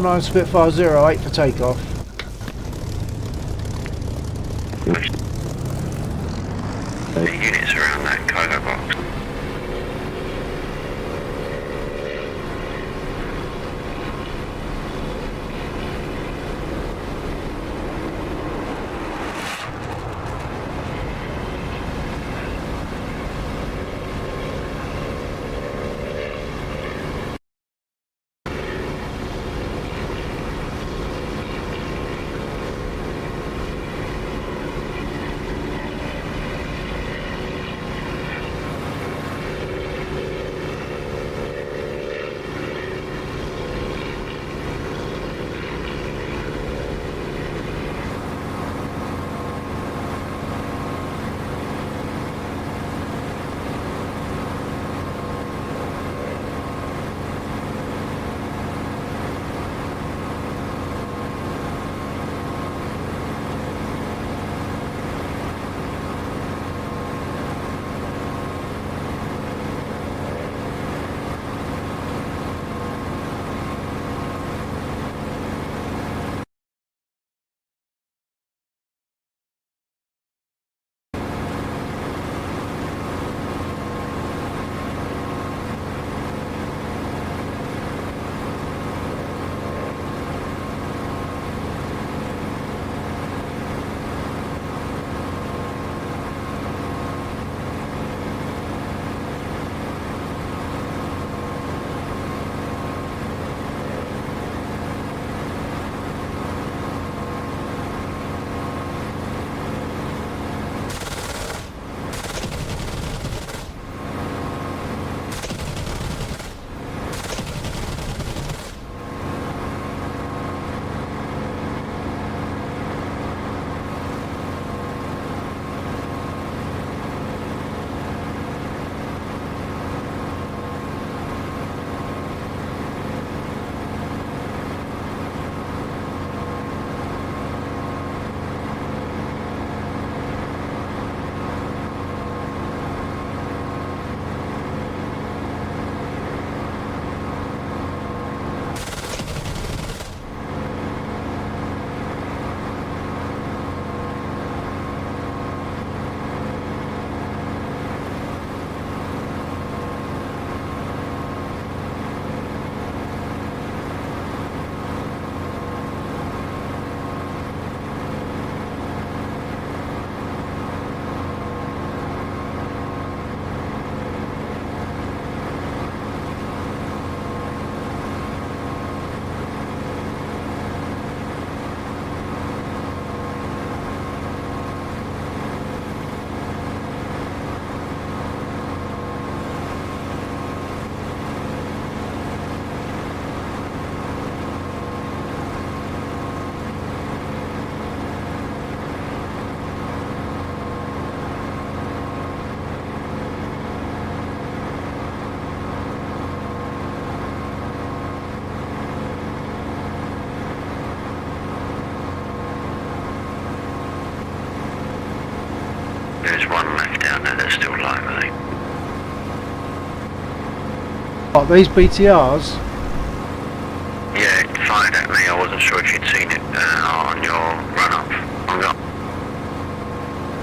Nine Spitfire 08 for takeoff. The units around that cargo box. still live, I think. What, these BTRs? Yeah, it fired at me. I wasn't sure if you'd seen it on your run-up.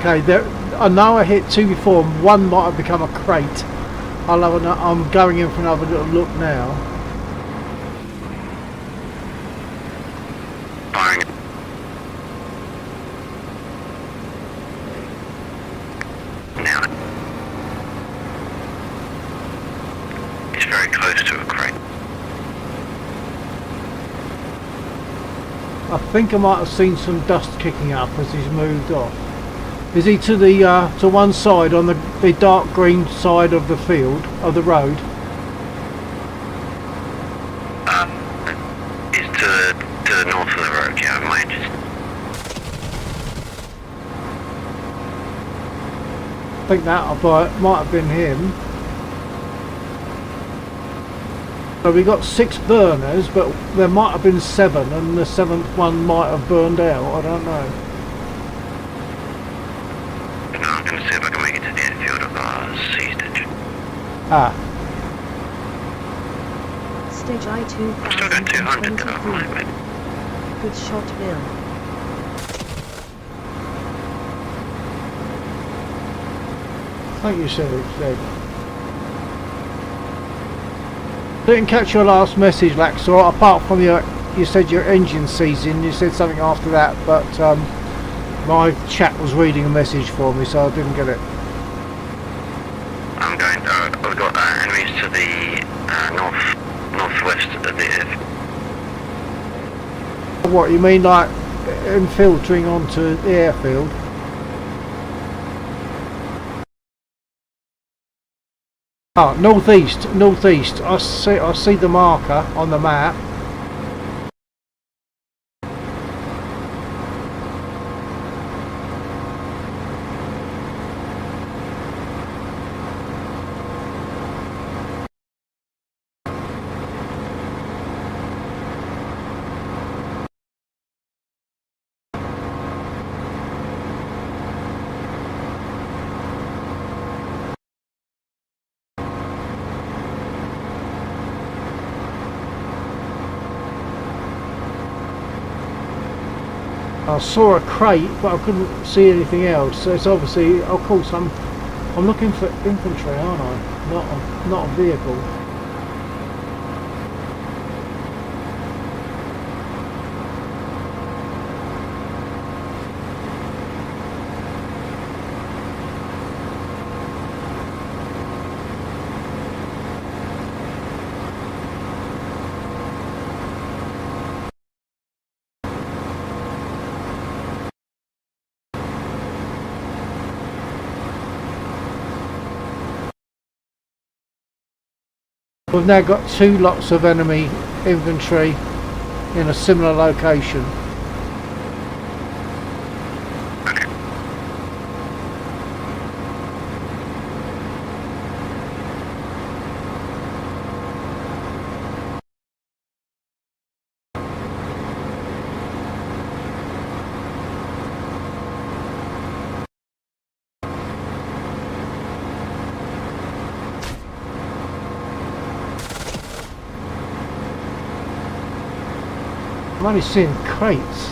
Okay, I know I hit 2 before, and one might have become a crate. I'm going in for another little look now. Firing. Now. It's very close to a crate. I think I might have seen some dust kicking up as he's moved off. Is he to the to one side on the dark green side of the field of the road? It's to the north of the road. Yeah, my engine. I think that might have been him. So we got 6 burners, but there might have been 7, and the 7th one might have burned out. I don't know. No, I'm going to see if I can make it to the airfield of our seized engine. Ah, Stage I'm still going 200 though, right, I-2023. mate? Good shot, Bill. thank you, sir. Didn't catch your last message, Laxor. Apart from you said your engine seizing. You said something after that, but my chat was reading a message for me, so I didn't get it. I'm going. I've got enemies to the northwest of the airfield. What you mean, like infiltrating onto the airfield? Oh, northeast. I see the marker on the map. I saw a crate, but I couldn't see anything else. So it's obviously, of course, I'm looking for infantry, aren't I? Not a vehicle. We've now got 2 lots of enemy infantry in a similar location. I'm only seeing crates.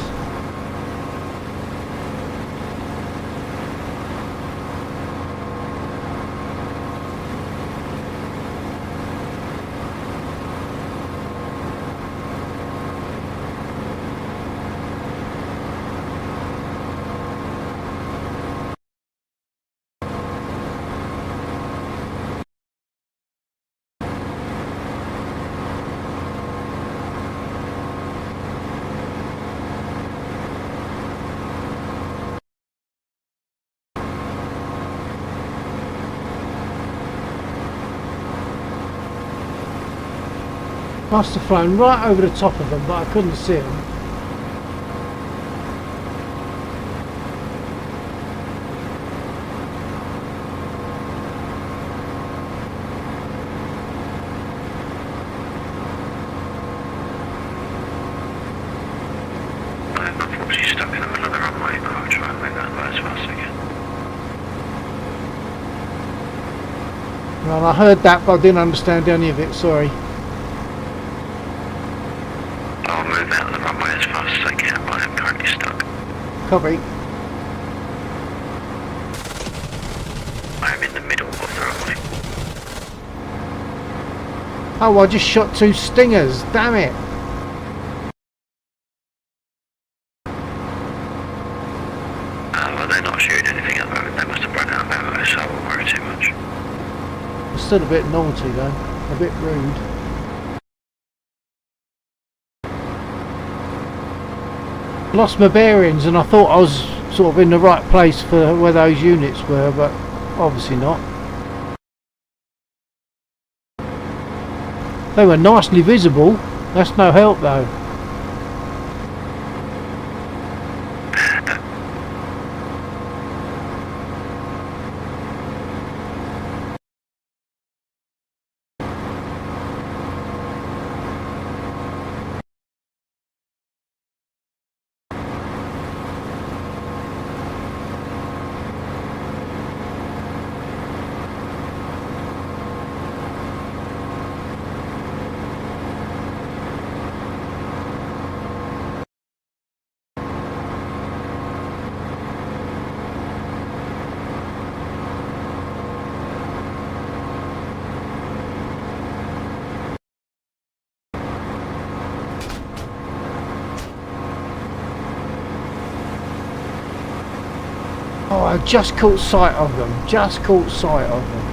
Must have flown right over the top of them, but I couldn't see them. I'm unfortunately stuck in the middle of the runway, but I'll try and make that as fast as I can. Well, I heard that, but I didn't understand any of it, sorry. I'll move out of the runway as fast as I can, but I'm currently stuck. Copy. I am in the middle of the runway. Oh, I just shot 2 stingers, damn it. Well, they're not shooting anything at the moment. They must have run out of ammo, so I won't worry too much. It's still a bit naughty though, a bit rude. Lost my bearings and I thought I was sort of in the right place for where those units were, but obviously not. They were nicely visible, that's no help though. Oh, I just caught sight of them, just caught sight of them.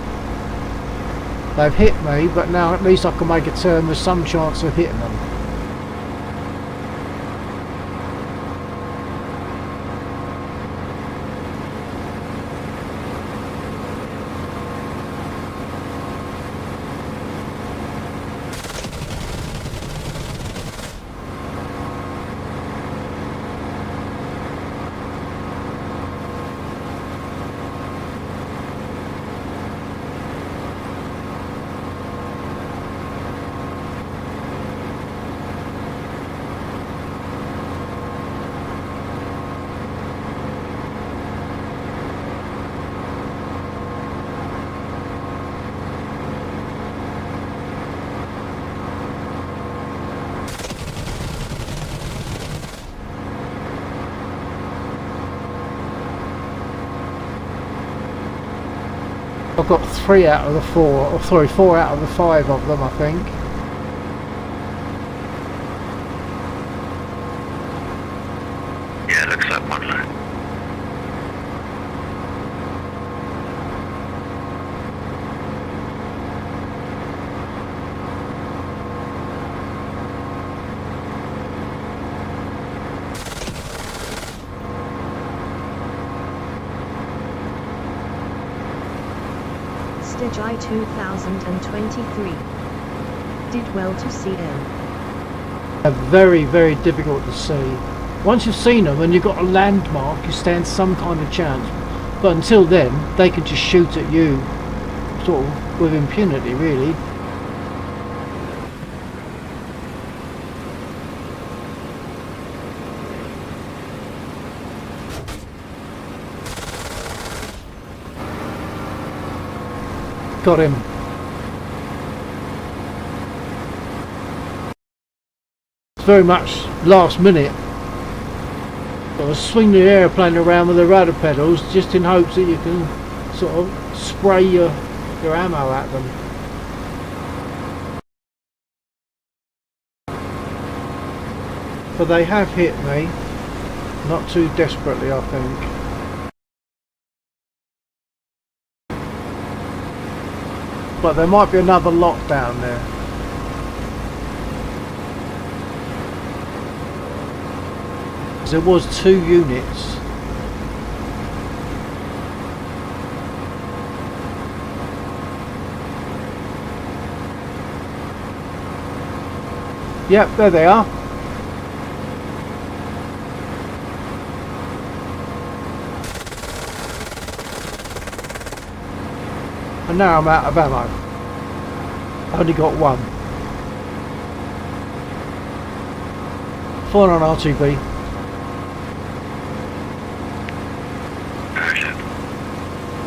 They've hit me, but now at least I can make a turn with some chance of hitting them. I've got 3 out of the 4, or sorry, 4 out of the 5 of them, I think. Yeah, it looks like one left. Stage I 2023. Did well to see them. They're very, very difficult to see. Once you've seen them and you've got a landmark, you stand some kind of chance. But until then, they can just shoot at you, sort of with impunity, really. Got him. It's very much last minute. Got to swing the airplane around with the rudder pedals just in hopes that you can sort of spray your ammo at them. But they have hit me. Not too desperately, I think. But there might be another lot down there. There was 2 units. Yep, there they are. And now I'm out of ammo. I only got 1. Fine on RTB.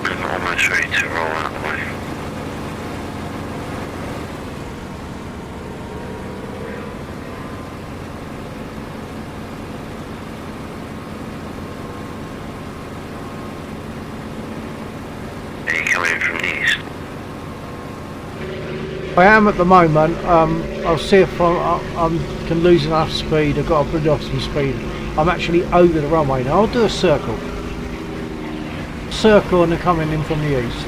I'm almost ready to roll out of the way. I am at the moment. I'll see if I can lose enough speed. I've got to bring off some speed. I'm actually over the runway now. I'll do a circle. Circle, and they're coming in from the east.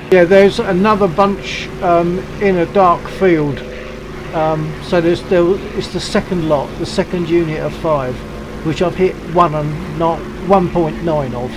Yeah, there's another bunch in a dark field. So it's the second lot, the second unit of 5, which I've hit 1.9 of.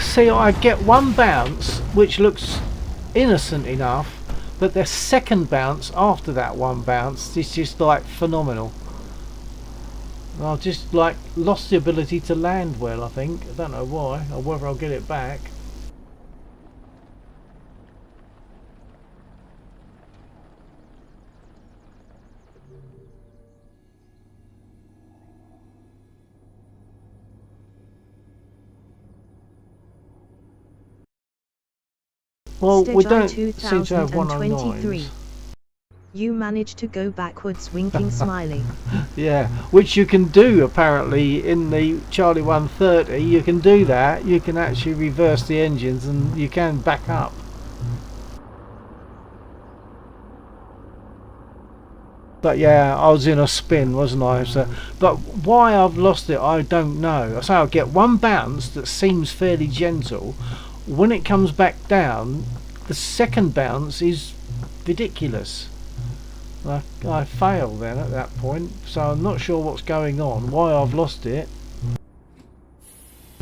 See, I get one bounce which looks innocent enough, but the second bounce after that one bounce is just like phenomenal. I've just like lost the ability to land well, I think. I don't know why, or whether I'll get it back. Well, we don't seem to have 109s. You managed to go backwards, winking smiley. Yeah, which you can do apparently in the Charlie 130. You can do that. You can actually reverse the engines and you can back up. But yeah, I was in a spin, wasn't I? So, but why I've lost it, I don't know. So I'll get one bounce that seems fairly gentle. When it comes back down, the second bounce is ridiculous. I fail then at that point, so I'm not sure what's going on, why I've lost it.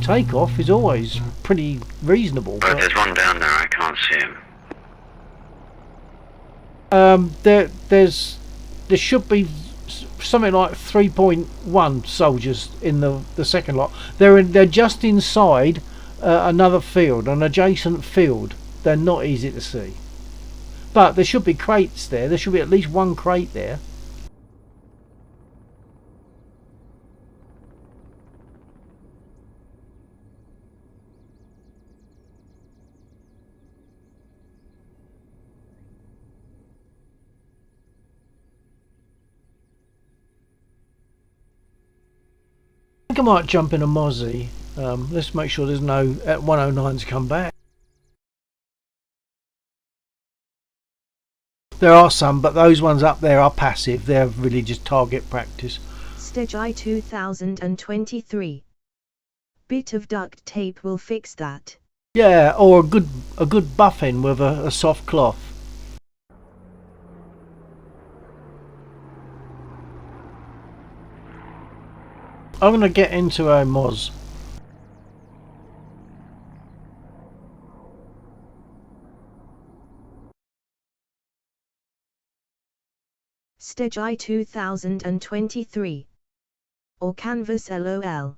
Takeoff is always pretty reasonable. But there's one down there, I can't see him. There should be something like 3.1 soldiers in the second lot. They're just inside another field, an adjacent field. They're not easy to see, but there should be crates there. There should be at least one crate there. I think I might jump in a Mozzie. Let's make sure there's no 109s come back. There are some, but those ones up there are passive. They're really just target practice. Stage I 2023. Bit of duct tape will fix that. Yeah, or a good buffing with a soft cloth. I'm going to get into a Moz. Stage I 2023. Or canvas LOL.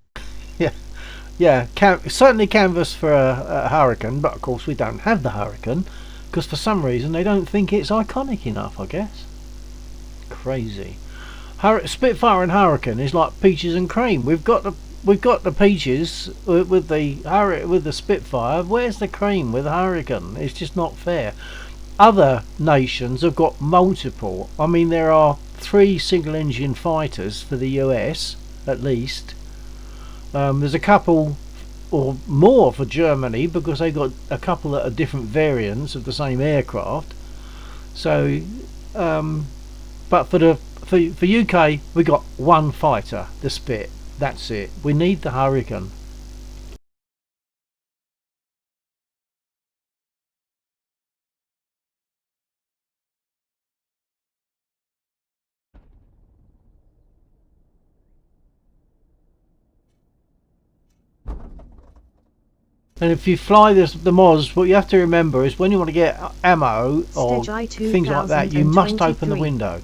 Yeah, certainly canvas for a Hurricane, but of course we don't have the Hurricane because for some reason they don't think it's iconic enough, I guess. Crazy. Spitfire and Hurricane is like peaches and cream. We've got the peaches with the Spitfire. Where's the cream with the Hurricane? It's just not fair. Other nations have got multiple. I mean, there are 3 single engine fighters for the US at least. There's a couple or more for Germany because they got a couple that are different variants of the same aircraft. So but for UK we got one fighter, the Spit. That's it. We need the Hurricane. And if you fly the Moz, what you have to remember is when you want to get ammo or Stage things like that, you must open the 2023. window.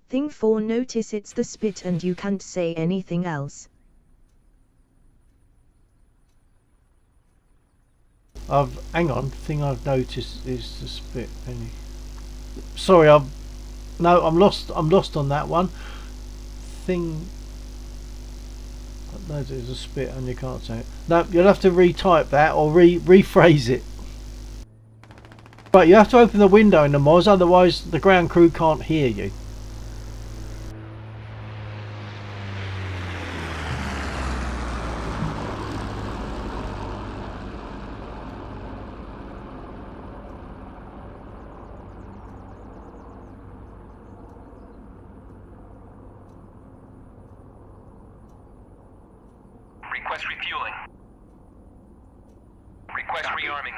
Thing 4, notice it's the spit and you can't say anything else. Hang on. Thing I've noticed is the spit. Sorry, I'm lost. I'm lost on that one. Thing. No, there's a spit and you can't say it. No, you'll have to retype that or rephrase it. But you have to open the window in the Moz, otherwise the ground crew can't hear you. Request refueling. Request rearming.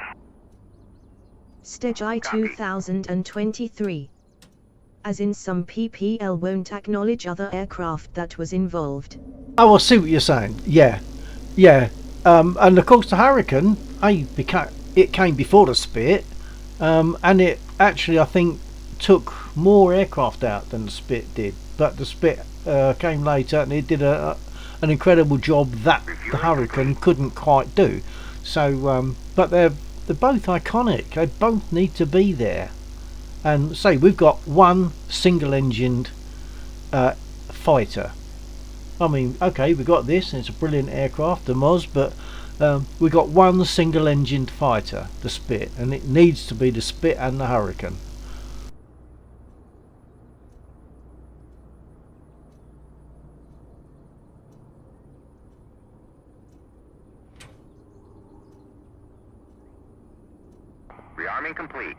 Stage I 2023. As in some PPL won't acknowledge other aircraft that was involved. Oh, I see what you're saying. Yeah. And of course the Hurricane, it came before the Spit, and it actually I think took more aircraft out than the Spit did. But the Spit came later and it did an incredible job that the Hurricane couldn't quite do. So, but they're both iconic. They both need to be there. And say we've got one single-engined fighter. I mean, okay, we got this, and it's a brilliant aircraft, the Moz, but we got one single-engined fighter, the Spit, and it needs to be the Spit and the Hurricane. Rearming complete.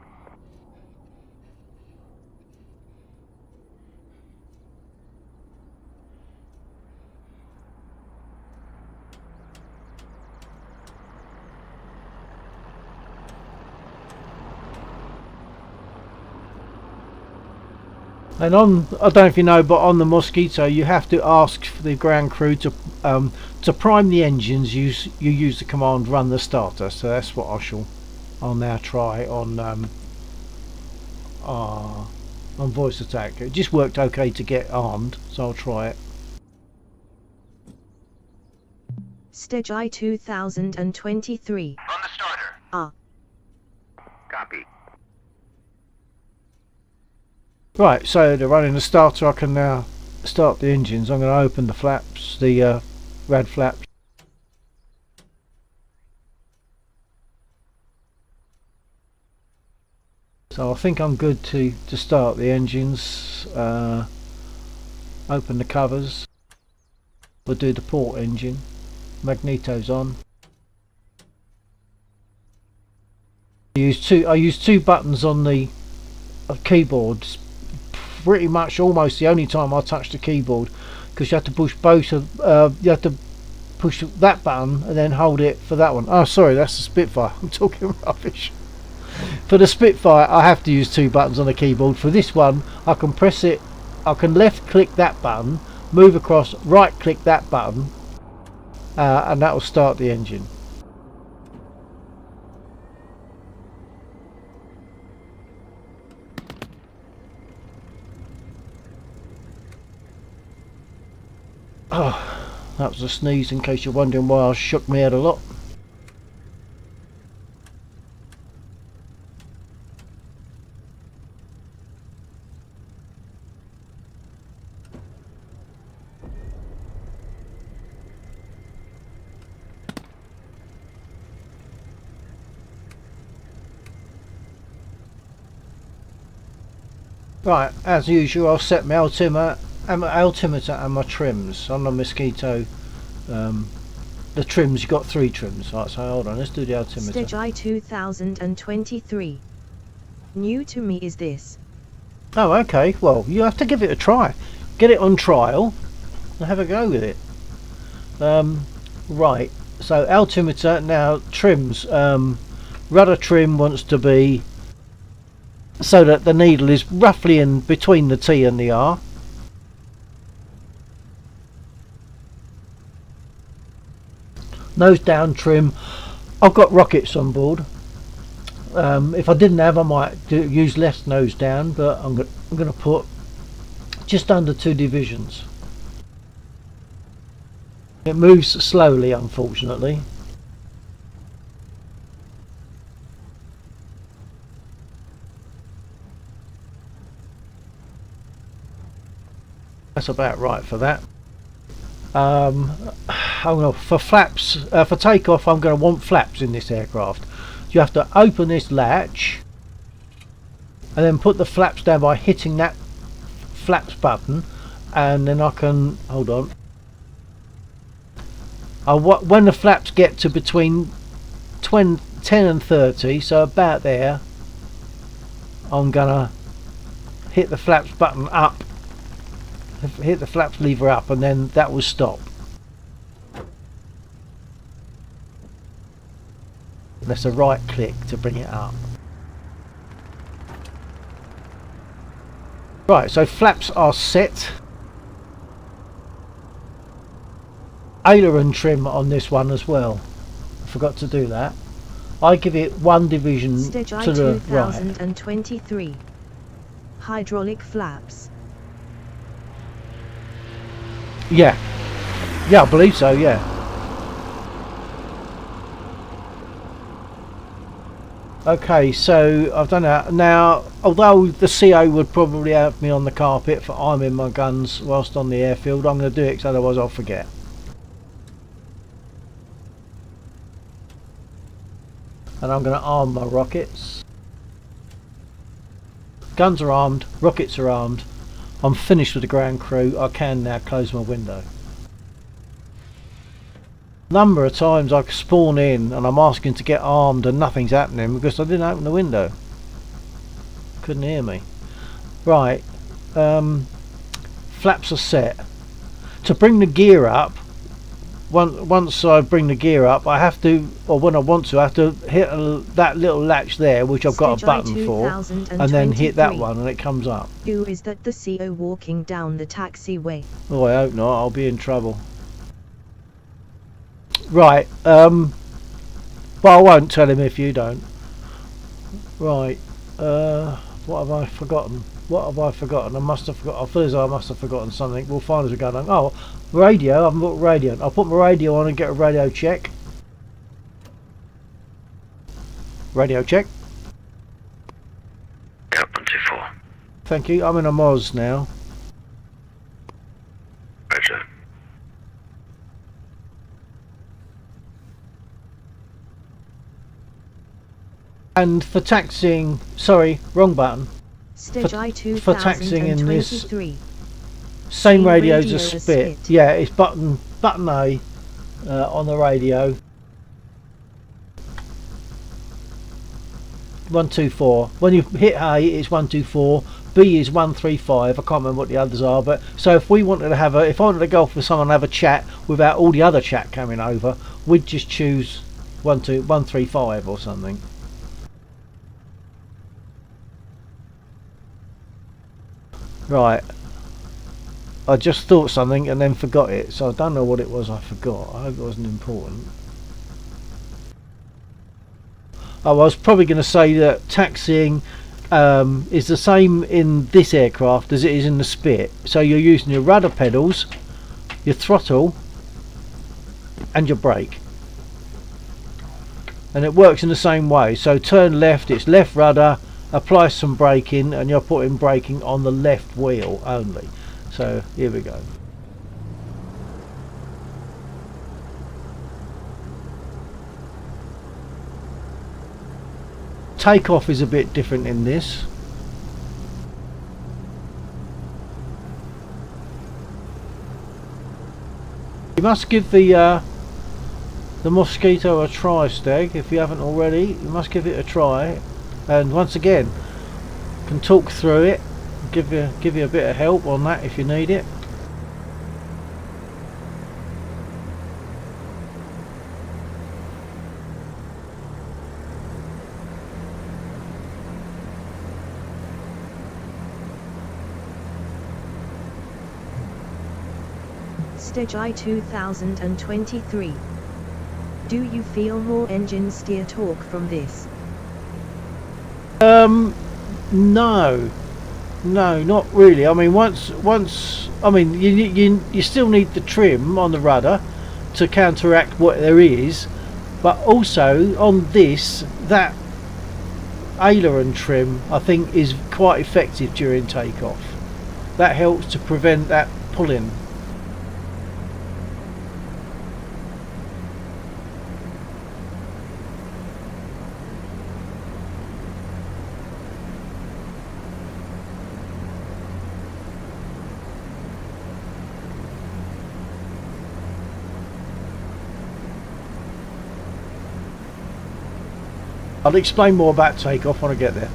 And on, I don't know if you know, but on the Mosquito you have to ask for the ground crew to prime the engines. You use the command run the starter. So that's what I'll now try on voice attack. It just worked okay to get armed, so I'll try it. Stage I 2023. On the starter. Copy. Right, so they're running the starter. I can now start the engines. I'm going to open the flaps, the rad flaps. So I think I'm good to start the engines. Open the covers. We'll do the port engine. Magneto's on. I use two buttons on the keyboard. Pretty much almost the only time I touch the keyboard, because you have to push both of you have to push that button and then hold it for that one. Oh sorry, that's the Spitfire. I'm talking rubbish. For the Spitfire I have to use two buttons on the keyboard. For this one I can press it, I can left click that button, move across, right click that button, and that will start the engine. Oh, that was a sneeze, in case you're wondering why I shook my head a lot. Right, as usual I'll set my altimeter and my trims on the Mosquito. The trims, you've got 3 trims. Right, so hold on, let's do the altimeter. Stage I 2023. New to me is this. Oh okay, well you have to give it a try. Get it on trial and have a go with it. Right, so altimeter, now trims. Rudder trim wants to be so that the needle is roughly in between the T and the R. Nose down trim, I've got rockets on board. If I didn't have, I might use less nose down, but I'm going to put just under 2 divisions. It moves slowly, unfortunately. That's about right for that. For flaps, for takeoff, I'm going to want flaps in this aircraft. You have to open this latch and then put the flaps down by hitting that flaps button, and then I can hold on. When the flaps get to between 10 and 30, so about there, I'm gonna hit the flaps button up, hit the flaps lever up, and then that will stop. That's a right click to bring it up. Right, so flaps are set. Aileron trim on this one as well. I forgot to do that. I give it 1 division Stage to the right. 2023. Hydraulic flaps. Yeah. Yeah, I believe so, yeah. Okay, so I've done that. Now, although the CO would probably have me on the carpet for arming my guns whilst on the airfield, I'm going to do it because otherwise I'll forget. And I'm going to arm my rockets. Guns are armed, rockets are armed. I'm finished with the ground crew. I can now close my window. Number of times I spawn in and I'm asking to get armed and nothing's happening because I didn't open the window. Couldn't hear me. Right, flaps are set. To bring the gear up, once I bring the gear up, I have to, or when I want to, I have to hit that little latch there, which I've got a button for, and then hit that one and it comes up. Who is that the CO walking down the taxiway? Oh, I hope not, I'll be in trouble. Right, but I won't tell him if you don't. Right, what have I forgotten? What have I forgotten? I must have forgotten. I feel as though I must have forgotten something. We'll find as we go along. Oh, radio. I haven't put radio. I'll put my radio on and get a radio check. Radio check. Yep, 124. Thank you. I'm in a Moz now. Roger. And for taxiing, sorry, wrong button. Stage I for taxiing in this 2023. same radio as radio a as spit. spit. Yeah, it's button A on the radio. 124. When you hit A, it's 124. B is 135. I can't remember what the others are, but so if we wanted to have if I wanted to go off with someone and have a chat without all the other chat coming over, we'd just choose 135 or something. Right, I just thought something and then forgot it, so I don't know what it was I forgot. I hope it wasn't important. Oh, I was probably going to say that taxiing is the same in this aircraft as it is in the Spit. So you're using your rudder pedals, your throttle and your brake. And it works in the same way. So turn left, it's left rudder, apply some braking, and you're putting braking on the left wheel only. So here we go. Takeoff is a bit different in this. You must give the Mosquito a try, Stag, if you haven't already. You must give it a try. And once again, can talk through it, give you a bit of help on that if you need it. Stage I 2023. Do you feel more engine steer torque from this? No, not really. I mean, once, I mean, you still need the trim on the rudder to counteract what there is, but also on this, that aileron trim I think is quite effective during takeoff. That helps to prevent that pulling. I'll explain more about takeoff when I get there.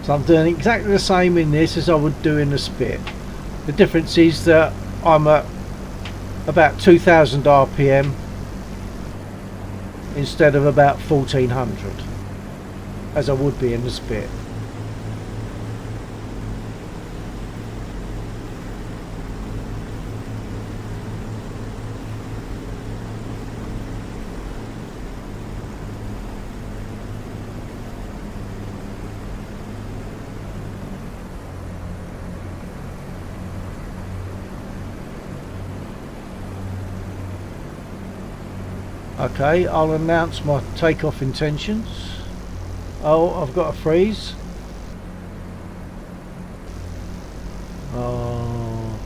So I'm doing exactly the same in this as I would do in the Spit. The difference is that I'm at about 2000 RPM instead of about 1400 as I would be in the Spit. Okay, I'll announce my takeoff intentions. Oh, I've got a freeze. Oh,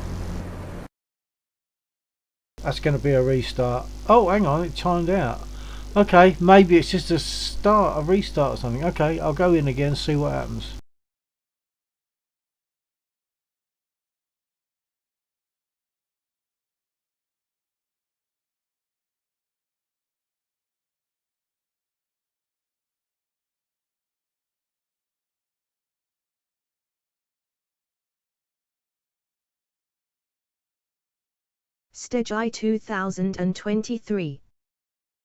that's going to be a restart. Oh, hang on, it timed out. Okay, maybe it's just a restart or something. Okay, I'll go in again and see what happens. Stage I 2023.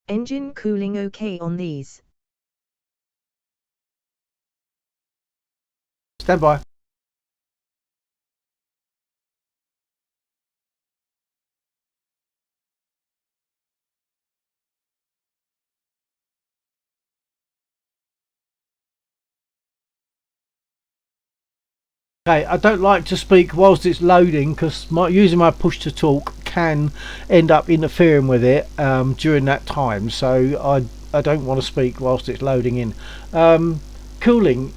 Engine cooling okay on these. Stand by. Okay, I don't like to speak whilst it's loading because using my push to talk can end up interfering with it during that time, so I don't want to speak whilst it's loading in. Cooling,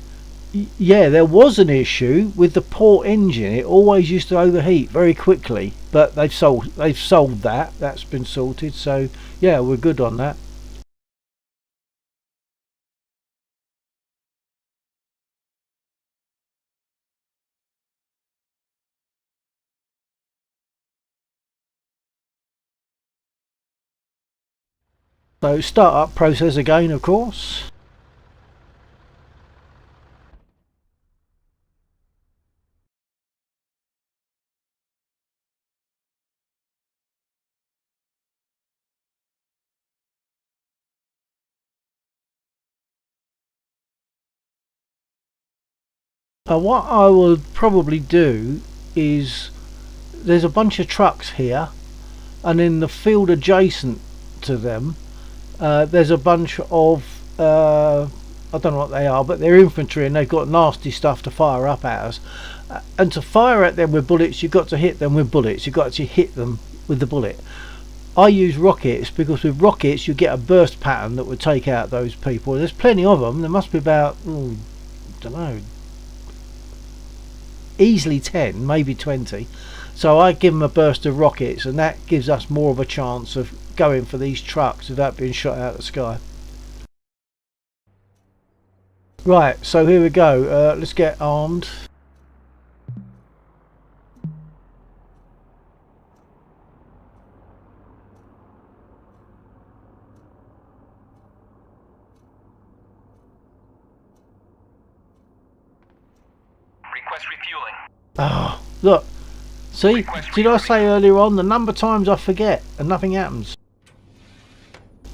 yeah, there was an issue with the port engine. It always used to overheat very quickly, but they've solved that. That's been sorted, so yeah, we're good on that. So start up process again, of course. What I would probably do is, there's a bunch of trucks here, and in the field adjacent to them there's a bunch of I don't know what they are, but they're infantry and they've got nasty stuff to fire up at us, and to fire at them with bullets you've got to hit them with bullets. You've got to hit them with the bullet. I use rockets because with rockets you get a burst pattern that would take out those people. There's plenty of them. There must be about, I don't know, easily 10, maybe 20. So I give them a burst of rockets, and that gives us more of a chance of going for these trucks without being shot out of the sky. Right, so here we go. Let's get armed. Request refueling. Ah, look. See, did I say earlier on, the number of times I forget and nothing happens?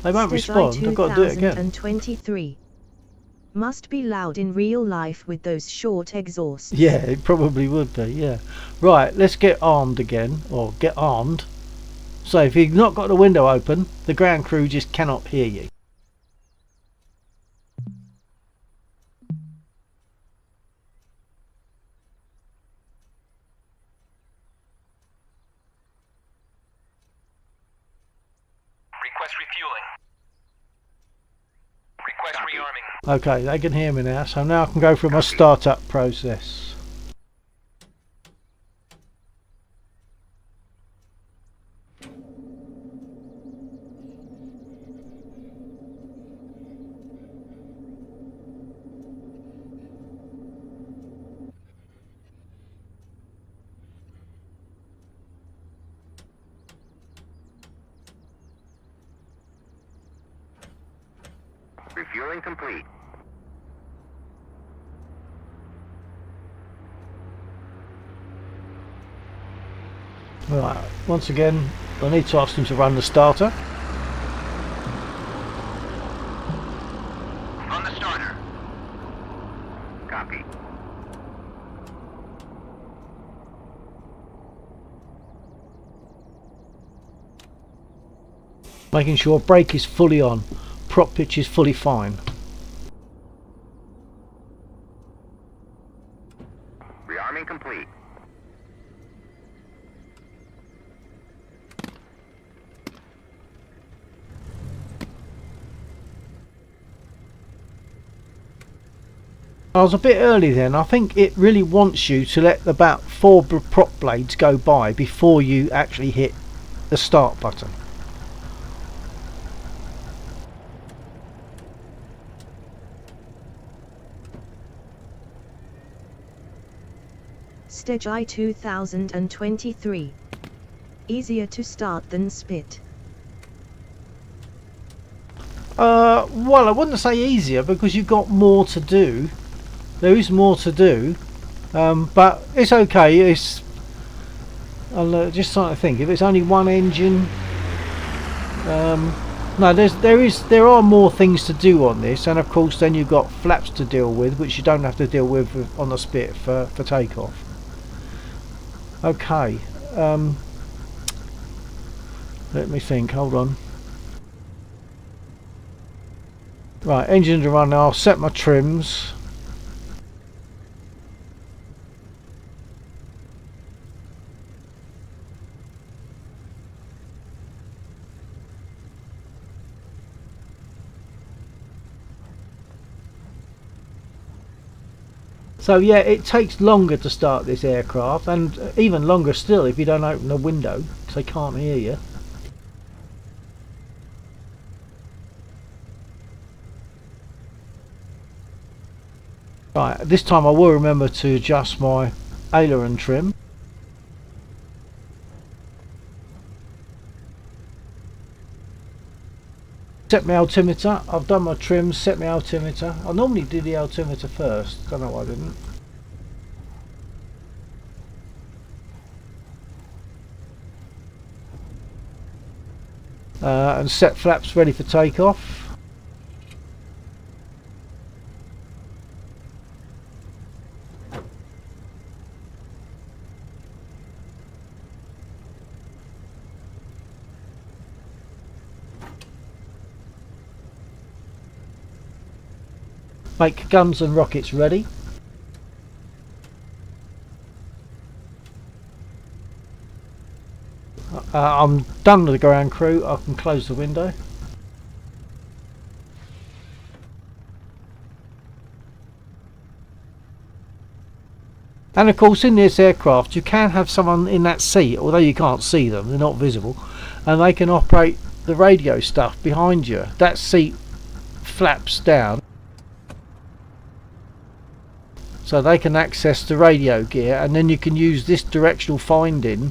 They won't respond. I've got to do it again. 2023. Must be loud in real life with those short exhausts. Yeah, it probably would be, yeah. Right, let's get armed again, or get armed. So if you've not got the window open, the ground crew just cannot hear you. Request refueling. Request rearming. Okay, they can hear me now, so now I can go through my startup process. Refueling complete. Right, once again, I need to ask them to run the starter. On the starter. Copy. Making sure brake is fully on, prop pitch is fully fine. Rearming complete. I was a bit early then. I think it really wants you to let about 4 prop blades go by before you actually hit the start button. Stage I 2023. Easier to start than spit. Well, I wouldn't say easier because you've got more to do. There is more to do, but it's okay. It's just trying to think. If it's only one engine, no, there are more things to do on this, and of course then you've got flaps to deal with, which you don't have to deal with on the spit for takeoff. Okay, let me think. Hold on. Right, engines are running. I'll set my trims. So yeah, it takes longer to start this aircraft, and even longer still if you don't open the window, because they can't hear you. Right, this time I will remember to adjust my aileron trim. Set my altimeter. I've done my trims, set my altimeter. I normally do the altimeter first, don't know why I didn't. And set flaps ready for takeoff. Make guns and rockets ready. I'm done with the ground crew. I can close the window. And of course in this aircraft you can have someone in that seat, although you can't see them, they're not visible, and they can operate the radio stuff behind you. That seat flaps down so they can access the radio gear, and then you can use this directional finding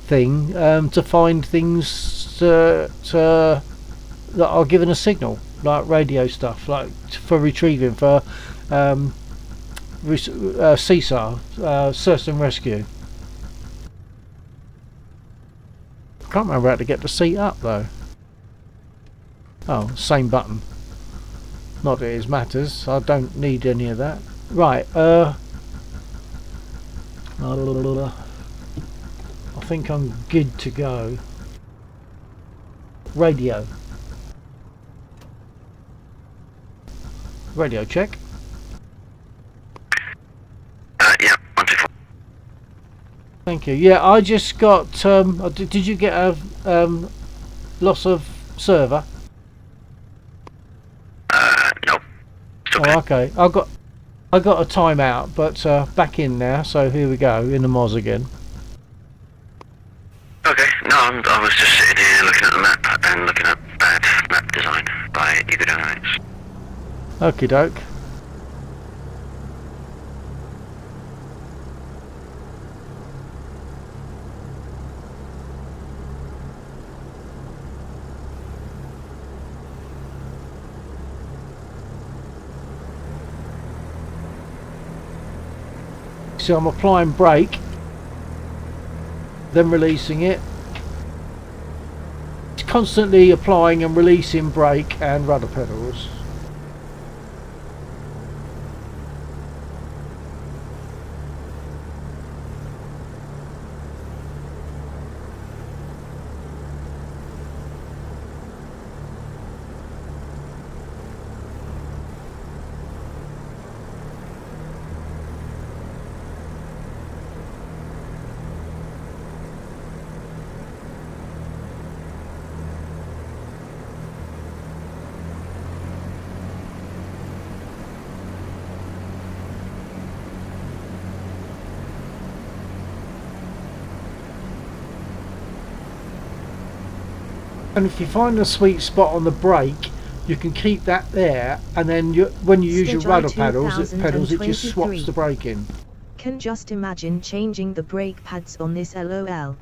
thing to find things that are given a signal, like radio stuff, like for retrieving, for CSAR, search and rescue. Can't remember how to get the seat up though. Oh, same button. Not that it matters. I don't need any of that. Right. I think I'm good to go. Radio. Radio check. Yeah, 124. Thank you. Yeah, I just got. Did you get a loss of server? Nope. Still Oh, okay. I got a timeout, but back in now. So here we go in the Moz again. Okay, no, I was just sitting here looking at the map and looking at bad map design by Ego Dynamics. Okie doke. So I'm applying brake, then releasing it. It's constantly applying and releasing brake and rudder pedals. And if you find a sweet spot on the brake, you can keep that there, and then when you use your rudder pedals, it just swaps the brake in. Can just imagine changing the brake pads on this LOL.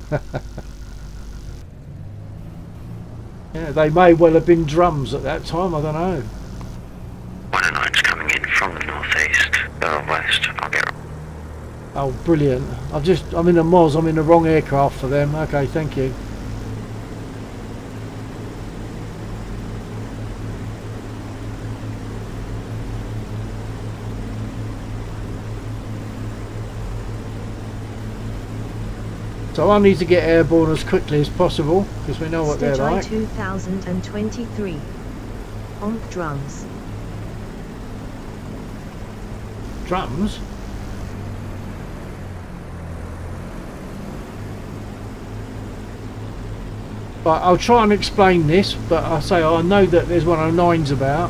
Yeah, they may well have been drums at that time, I don't know. 109's coming in from the northeast, west. I'll get. Oh, brilliant. I'm in a Moz, I'm in the wrong aircraft for them. Okay, thank you. So I need to get airborne as quickly as possible because we know what they're like. 2023. On drums. Drums? But I'll try and explain this, but I say I know that there's 109s about.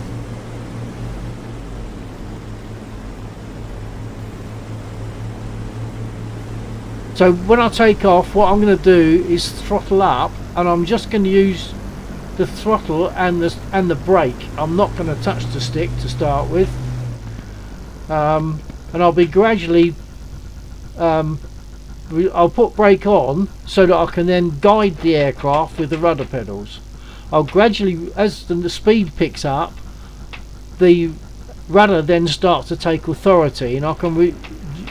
So when I take off, what I'm going to do is throttle up, and I'm just going to use the throttle and the brake. I'm not going to touch the stick to start with, and I'll be gradually. I'll put brake on so that I can then guide the aircraft with the rudder pedals. I'll gradually, as the speed picks up, the rudder then starts to take authority, and I can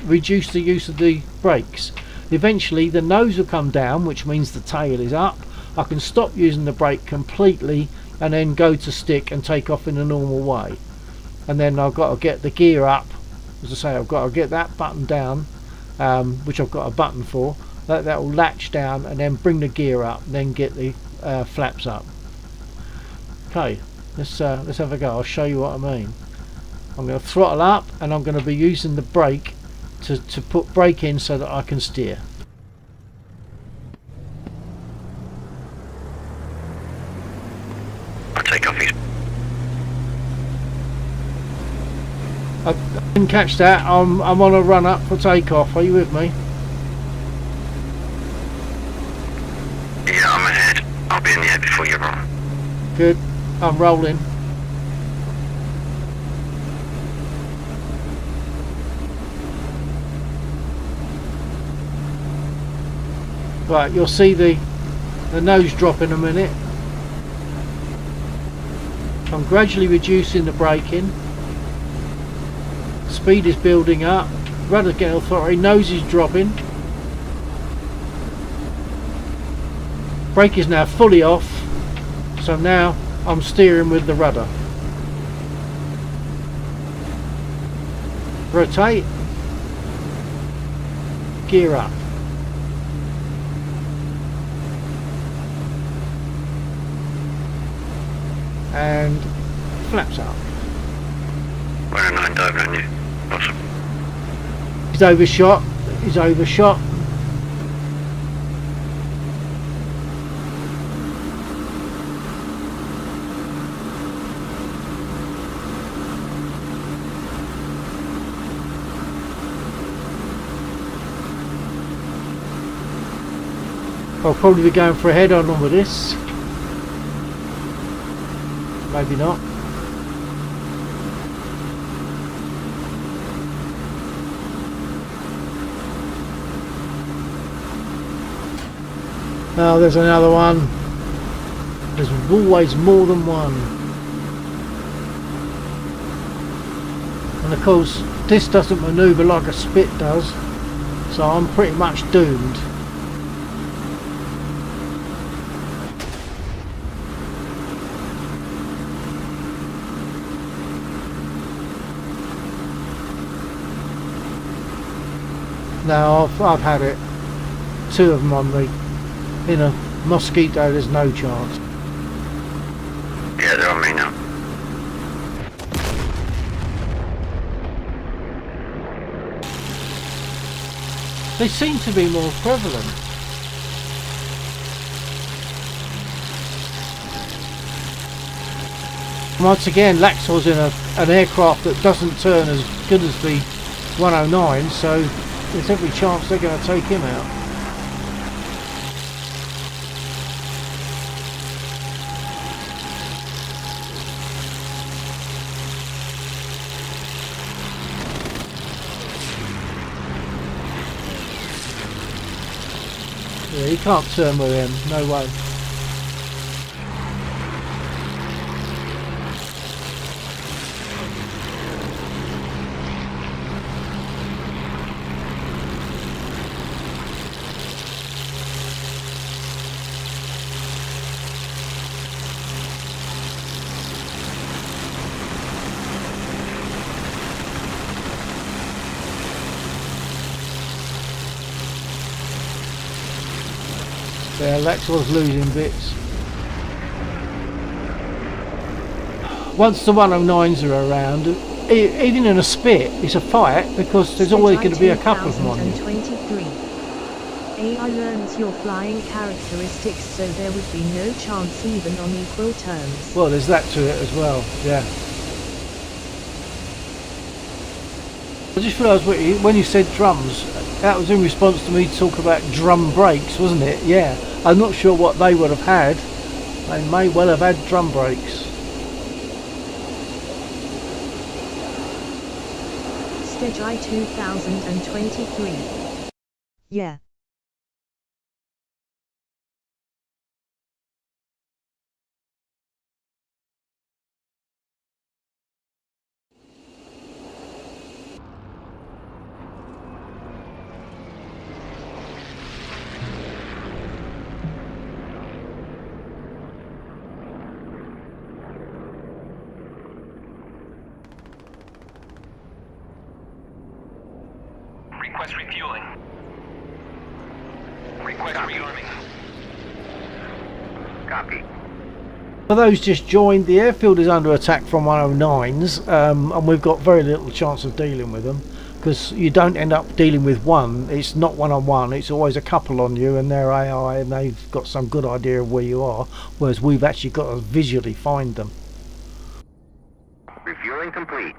reduce the use of the brakes. Eventually the nose will come down, which means the tail is up. I can stop using the brake completely and then go to stick and take off in a normal way. And then I've got to get the gear up. As I say, I've got to get that button down, which I've got a button for. That will latch down and then bring the gear up, and then get the flaps up. Okay, let's have a go. I'll show you what I mean. I'm going to throttle up, and I'm going to be using the brake to put brake in so that I can steer. I'll take off his. I didn't catch that. I'm on a run up for takeoff. Are you with me? Yeah, I'm ahead. I'll be in the air before you roll. Good. I'm rolling. Right, you'll see the nose drop in a minute. I'm gradually reducing the braking. Speed is building up. Rudder getting authority. Nose is dropping. Brake is now fully off. So now I'm steering with the rudder. Rotate. Gear up. And flaps up. 109 diving on you. Awesome. He's overshot. He's overshot. I'll probably be going for a head on with this. Maybe not. Oh, there's another one. There's always more than one. And of course, this doesn't maneuver like a Spit does, so I'm pretty much doomed. Now I've had it. 2 of them on me. In a Mosquito there's no chance. Yeah, they're on me now. They seem to be more prevalent. Once again, Laxor's in an aircraft that doesn't turn as good as the 109, so there's every chance they're going to take him out. Yeah, he can't turn with him, no way. Yeah, Lex was losing bits. Once the 109s are around, even in a Spit, it's a fight because there's always going to be a couple of them on you. 2023. AI learns your flying characteristics, so there would be no chance even on equal terms. Well, there's that to it as well, yeah. I just realised when you said drums, that was in response to me talking about drum brakes, wasn't it? Yeah. I'm not sure what they would have had. They may well have had drum brakes. Stage I 2023. Yeah. Request refueling. Request rearming. Copy. For those just joined, the airfield is under attack from 109s, and we've got very little chance of dealing with them because you don't end up dealing with one. It's not one-on-one, it's always a couple on you, and they're AI and they've got some good idea of where you are, whereas we've actually got to visually find them. Refueling complete.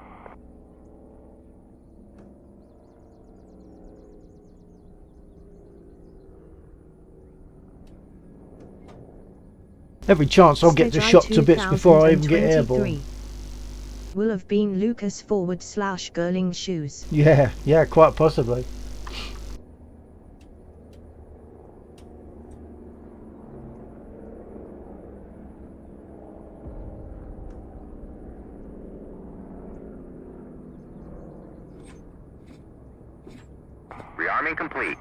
Every chance I'll get to shot to bits before I even get airborne. Will have been Lucas /Girling shoes. Yeah, quite possibly. Rearming complete.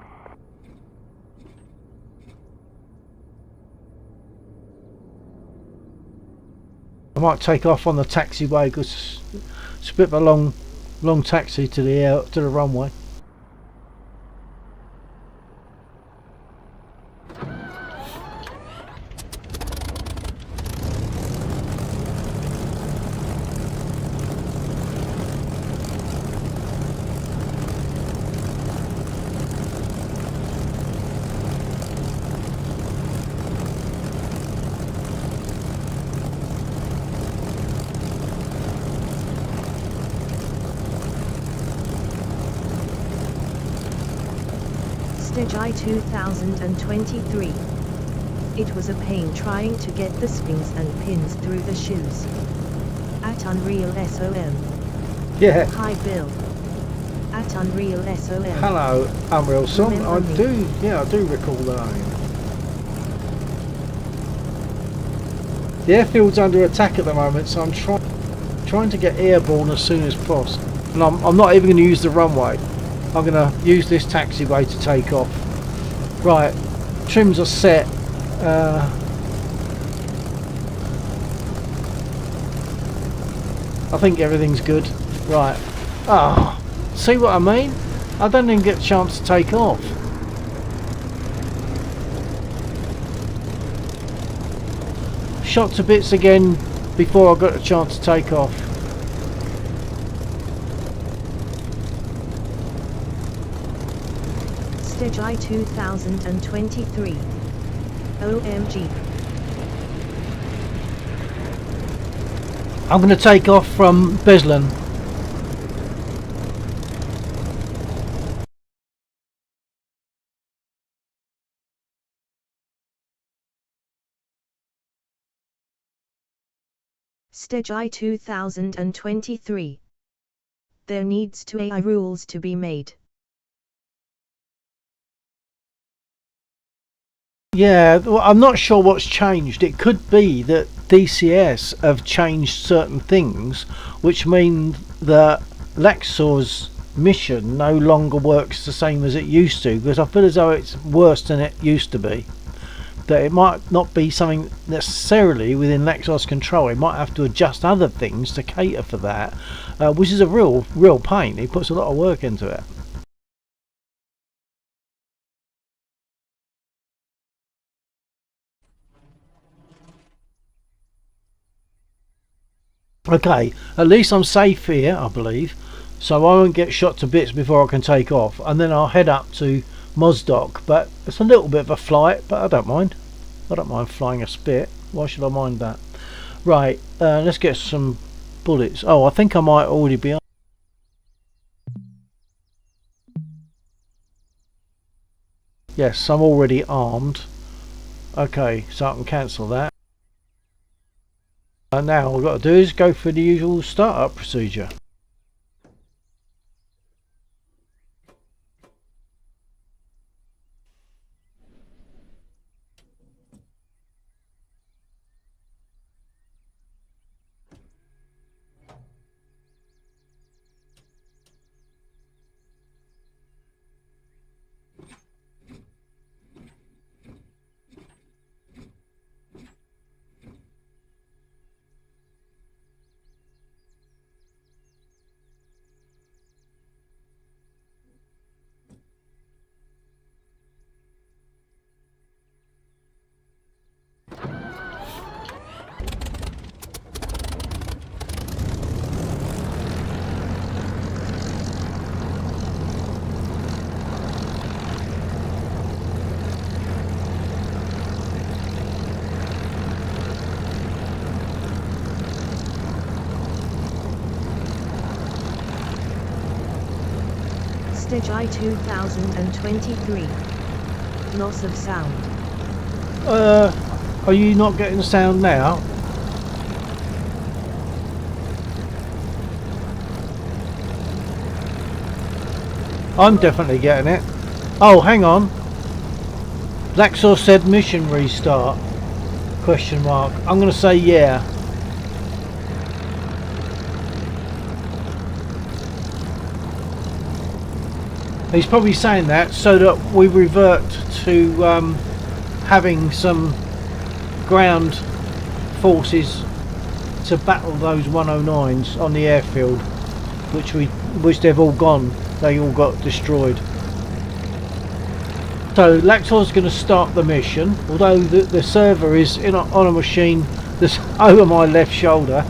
I might take off on the taxiway because it's a bit of a long Long taxi to the runway. Stage I 2023. It was a pain trying to get the springs and pins through the shoes. At Unreal SOM. Yeah. Hi Bill. At Unreal SOM. Hello, Unreal Son. I Remember me? do recall the name. The airfield's under attack at the moment, so I'm trying to get airborne as soon as possible. And I'm not even going to use the runway. I'm going to use this taxiway to take off. Right, trims are set. I think everything's good. Right. See what I mean? I don't even get a chance to take off. Shot to bits again before I got a chance to take off. Stage I 2023. OMG. I'm going to take off from Beslan. Stage I 2023. There needs to AI rules to be made. Yeah, well, I'm not sure what's changed. It could be that DCS have changed certain things, which mean that Lexor's mission no longer works the same as it used to, because I feel as though it's worse than it used to be. That it might not be something necessarily within Lexor's control. It might have to adjust other things to cater for that, which is a real pain. He puts a lot of work into it. Okay, at least I'm safe here, I believe, so I won't get shot to bits before I can take off, and then I'll head up to Mozdok. But it's a little bit of a flight, but I don't mind. I don't mind flying a Spit. Why should I mind that? Right, let's get some bullets. Oh, I think I might already be on. Yes, I'm already armed. Okay, so I can cancel that. And now all I've got to do is go through the usual startup procedure. Stage I 2023. Loss of sound. Are you not getting the sound now? I'm definitely getting it. Oh, hang on. Laxor said mission restart? Question mark. I'm going to say yeah. He's probably saying that so that we revert to having some ground forces to battle those 109s on the airfield, which we which they've all gone. They all got destroyed. So Laxor's going to start the mission, although the server is on a machine that's over my left shoulder.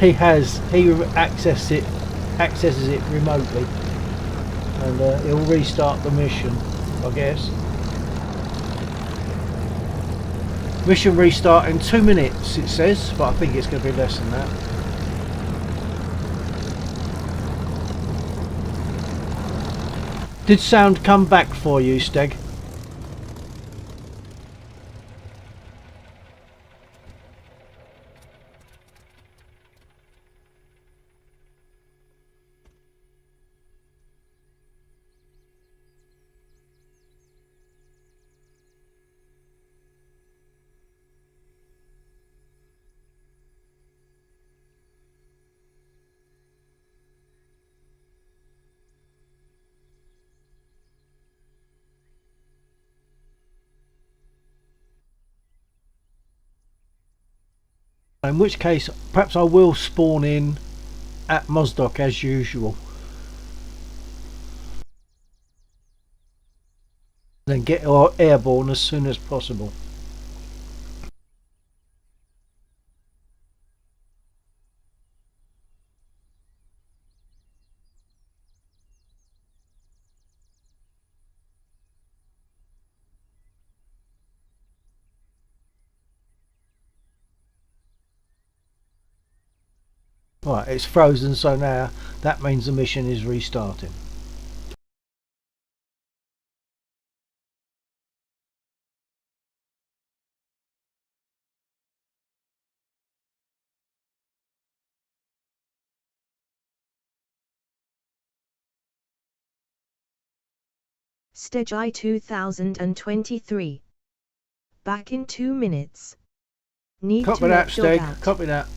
He accesses it remotely, and he'll restart the mission, I guess. Mission restart in 2 minutes, it says, but I think it's going to be less than that. Did sound come back for you, Steg? In which case, perhaps I will spawn in at Mozdok as usual. Then get airborne as soon as possible. Right, it's frozen, so now that means the mission is restarting. Stage I 2023. Back in 2 minutes. Need Copy to that, let dog Steg. out. Copy that.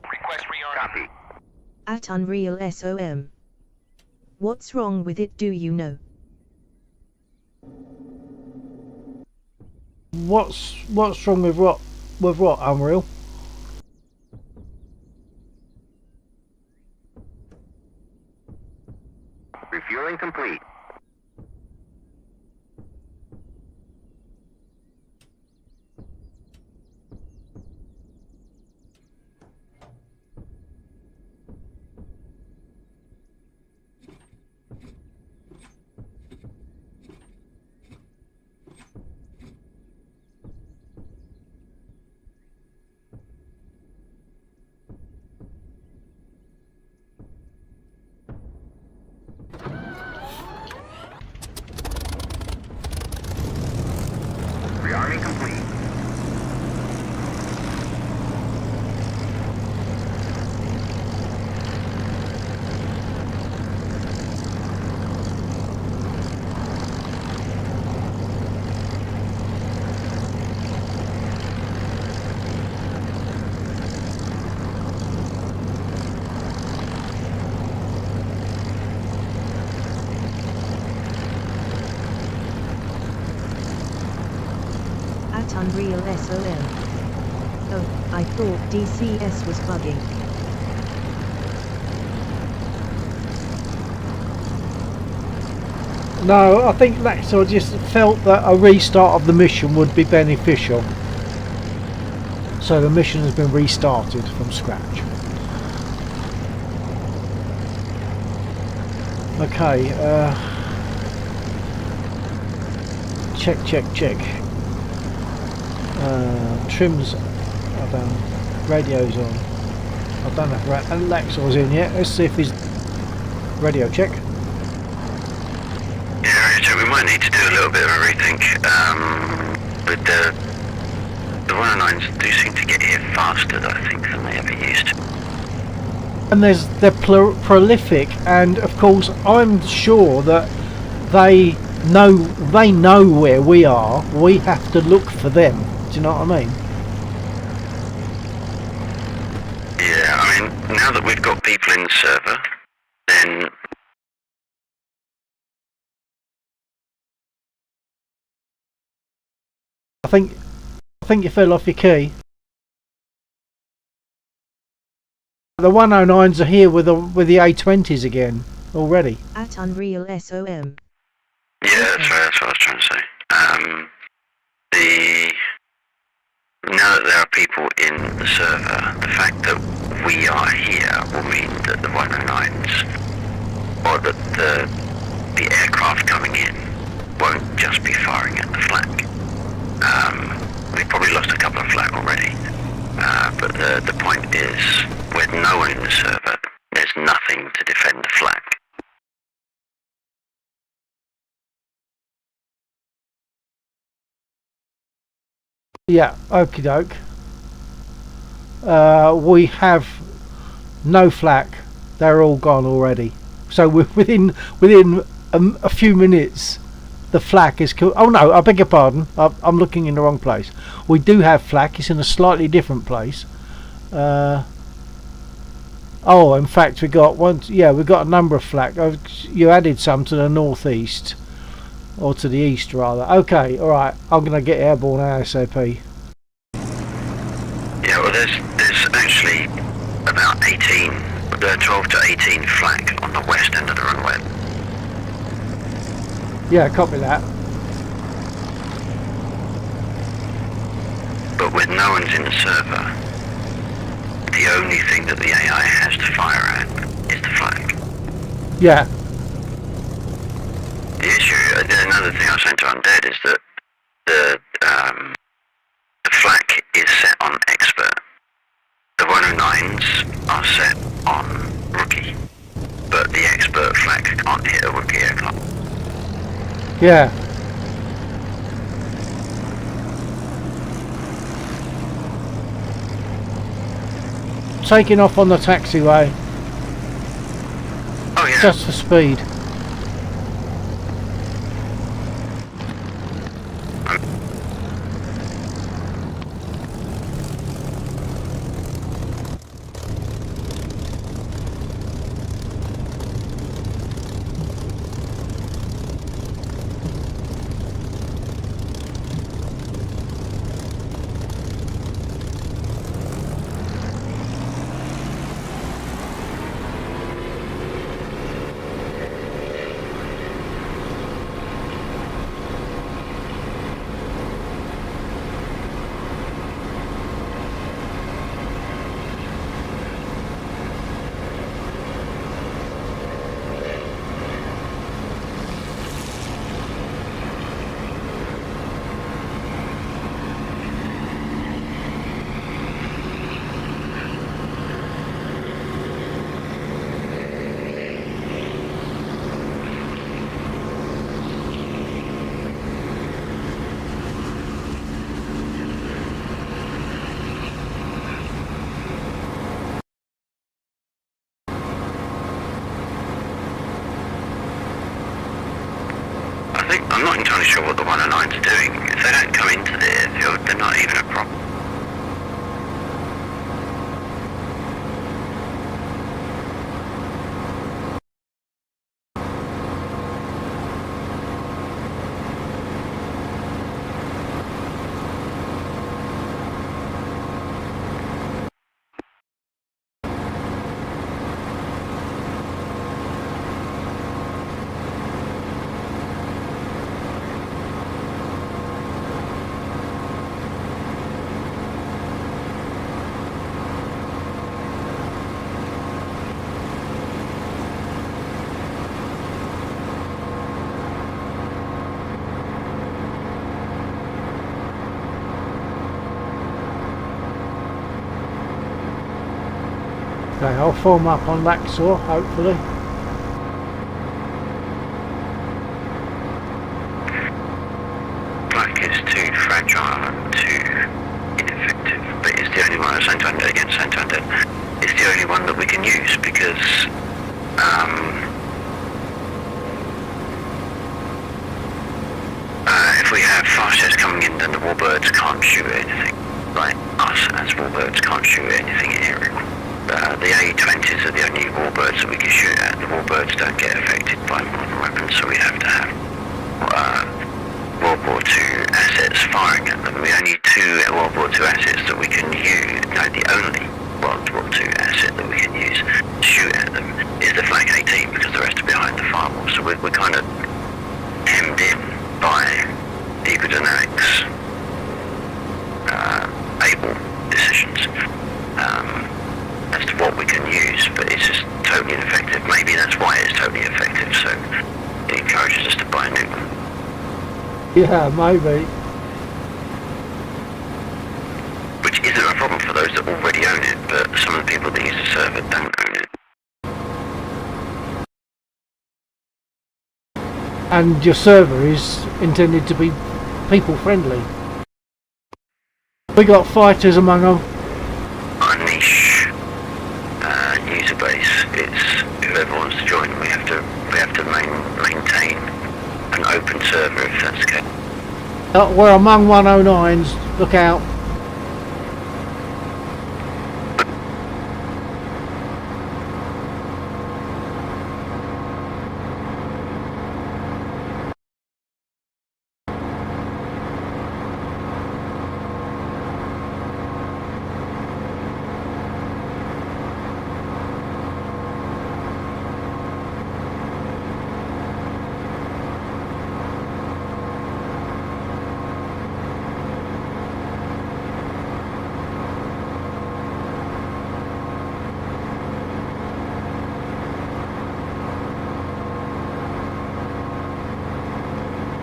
Request rearming. Copy. At Unreal SOM. What's wrong with it, do you know? What's wrong with what, Unreal? Refueling complete. Rearming complete. At Unreal SOM. Oh, I thought DCS was bugging. No, I think Laxor just felt that a restart of the mission would be beneficial. So the mission has been restarted from scratch. Okay, check. Trims are done. Radio's on. I don't know if Laxor's in yet. Let's see if he's... Radio check. Yeah, radio check. We might need to do a little bit of a rethink. But the 109s do seem to get here faster, I think, than they ever used to. And they're prolific, and of course I'm sure that they know where we are. We have to look for them. Do you know what I mean? Yeah, I mean, now that we've got people in the server, then I think you fell off your key. The 109s are here with the A20s again already. At Unreal SOM. yeah, that's right, that's what I was trying to say. Now that there are people in the server, the fact that we are here will mean that the 109s, or that the aircraft coming in, won't just be firing at the flak. We've probably lost a couple of flak already, but the point is, with no one in the server, there's nothing to defend the flak. Yeah, okie doke. We have no flak. They're all gone already. So we're within a few minutes. The flak is cool. Oh no, I beg your pardon. I'm looking in the wrong place. We do have flak. It's in a slightly different place. Oh, in fact, we got one. Yeah, we got a number of flak. You added some to the northeast, or to the east rather. Okay, all right. I'm gonna get airborne ASAP. Yeah, well, there's actually about 12 to 18 flak on the west end of the runway. Yeah, copy that. But with no one's in the server, the only thing that the AI has to fire at is the flag. Yeah. The issue, another thing I was saying to Undead is that the flak is set on expert. The 109s are set on rookie, but the expert flak can't hit a rookie aircraft. Yeah. Taking off on the taxiway. Oh yeah. Just for speed. I'm not entirely sure what the 109s are doing. If they don't come into the airfield, they're not even a problem. Okay, I'll form up on Laxor, hopefully. Black is too fragile and too ineffective, but it's the only one, Santander against Santander, it's the only one that we can use because if we have fast jets coming in, then the warbirds can't shoot anything. Like us as warbirds can't shoot anything aerial. The A-20s are the only warbirds that we can shoot at. The warbirds don't get affected by modern weapons, so we have to have World War II assets firing at them. We only need 2 World War II assets that we can use. No, the only World War II asset that we can use to shoot at them is the Flak 18 because the rest are behind the firewall. So we're kind of hemmed in by eco-dynamics able decisions as to what we can use, but it's just totally ineffective. Maybe that's why it's totally effective, so it encourages us to buy a new one. Yeah, maybe. Which isn't a problem for those that already own it, but some of the people that use the server don't own it. And your server is intended to be people friendly. We got fighters among them. Our niche user base, it's whoever wants to join. We have to maintain an open server if that's the case. We're among 109s. Look out.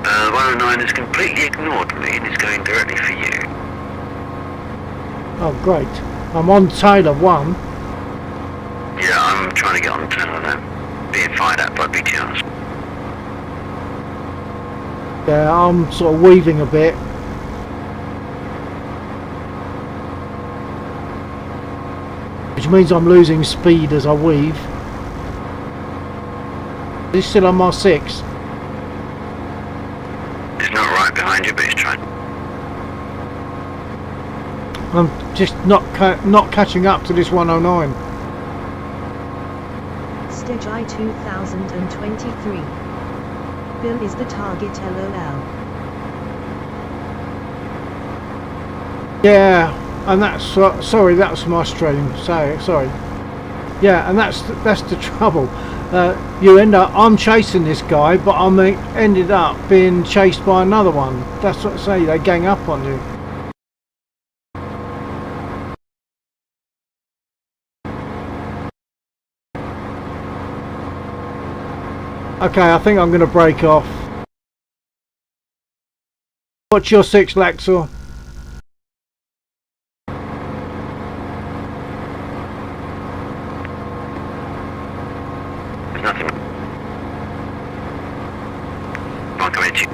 The 109 has completely ignored me and is going directly for you. Oh, great. I'm on Taylor 1. Yeah, I'm trying to get on the tunnel now. Being fired at by BTRs. Yeah, I'm sort of weaving a bit. Which means I'm losing speed as I weave. He's still on my 6. It's not right behind you, but he's trying. I'm just not catching up to this 109. Stage I 2023. Bill is the target, LOL. Yeah, and that's sorry, that was my stream. Sorry. Yeah, and that's the trouble. You end up, I'm chasing this guy, but I ended up being chased by another one. That's what I say. They gang up on you. Okay, I think I'm going to break off. What's your 6, Laxor? There's nothing. Can't come into you.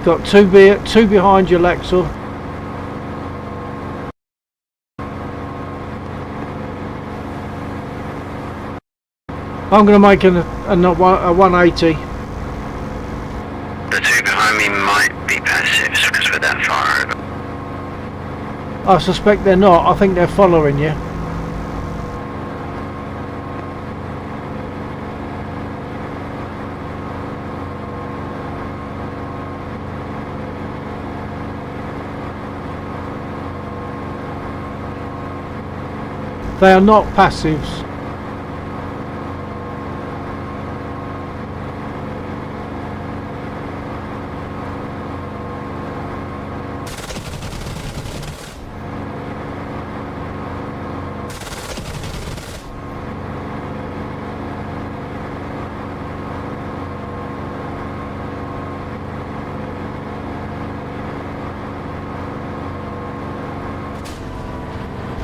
Got two behind you, Laxor. I'm going to make a 180. The 2 behind me might be passives because we're that far over. I suspect they're not. I think they're following you. They are not passives.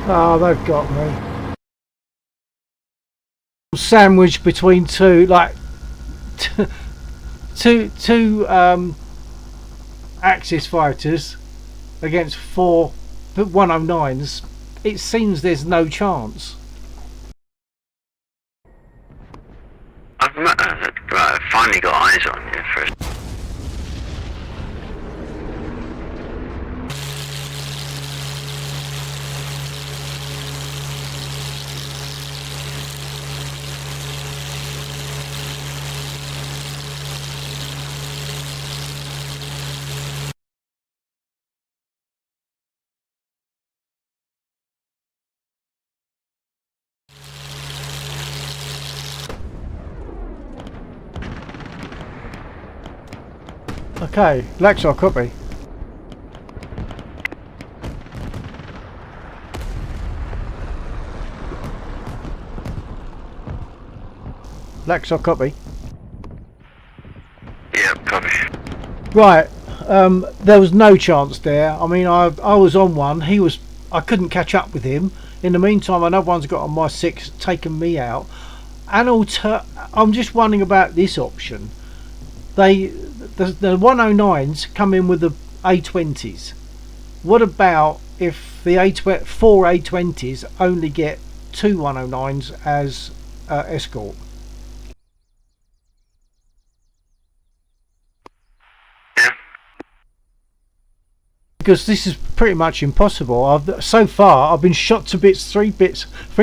Oh, they've got me. Sandwiched between two, like two Axis fighters against 4 109s. It seems there's no chance. I've finally got eyes on you for a Okay, Lexar, copy. Lexar, copy. Yeah, copy. Right, there was no chance there. I mean, I was on one. I couldn't catch up with him. In the meantime, another one's got on my 6, taken me out. And I'm just wondering about this option. The 109s come in with the A20s. What about if the 4 A20s only get 2 109s as escort? Yeah. Because this is pretty much impossible. So far I've been shot to bits three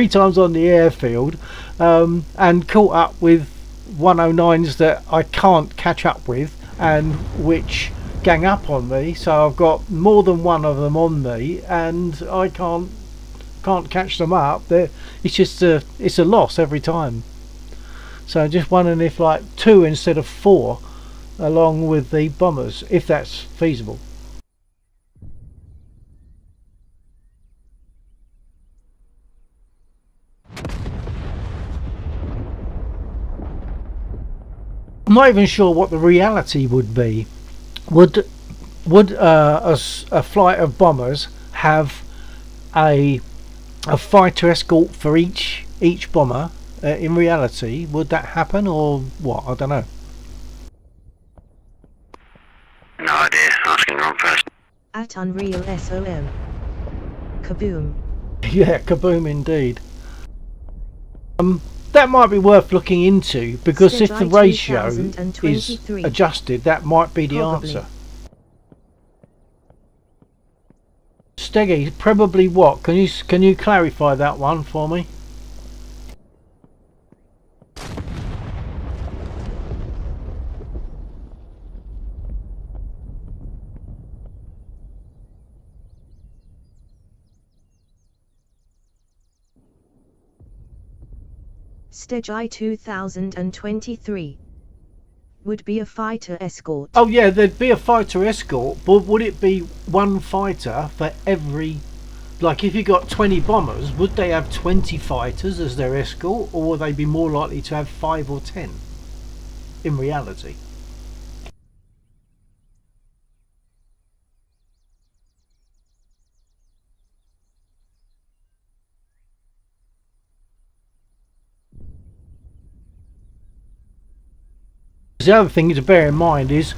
times on the airfield, and caught up with 109s that I can't catch up with, and which gang up on me. So I've got more than one of them on me, and I can't catch them up. It's a loss every time. So just wondering if like 2 instead of 4 along with the bombers, if that's feasible. I'm not even sure what the reality would be. Would a flight of bombers have a fighter escort for each bomber? In reality, would that happen or what? I don't know. No idea. Asking the wrong person. At Unreal SOM. Kaboom. Yeah, kaboom indeed. That might be worth looking into, because if the ratio is adjusted, that might be the answer. Steggy, probably what? Can you clarify that one for me? Stegi 2023 would be a fighter escort. Oh yeah, there'd be a fighter escort, but would it be one fighter for every... Like if you got 20 bombers, would they have 20 fighters as their escort, or would they be more likely to have 5 or 10 in reality? The other thing to bear in mind is,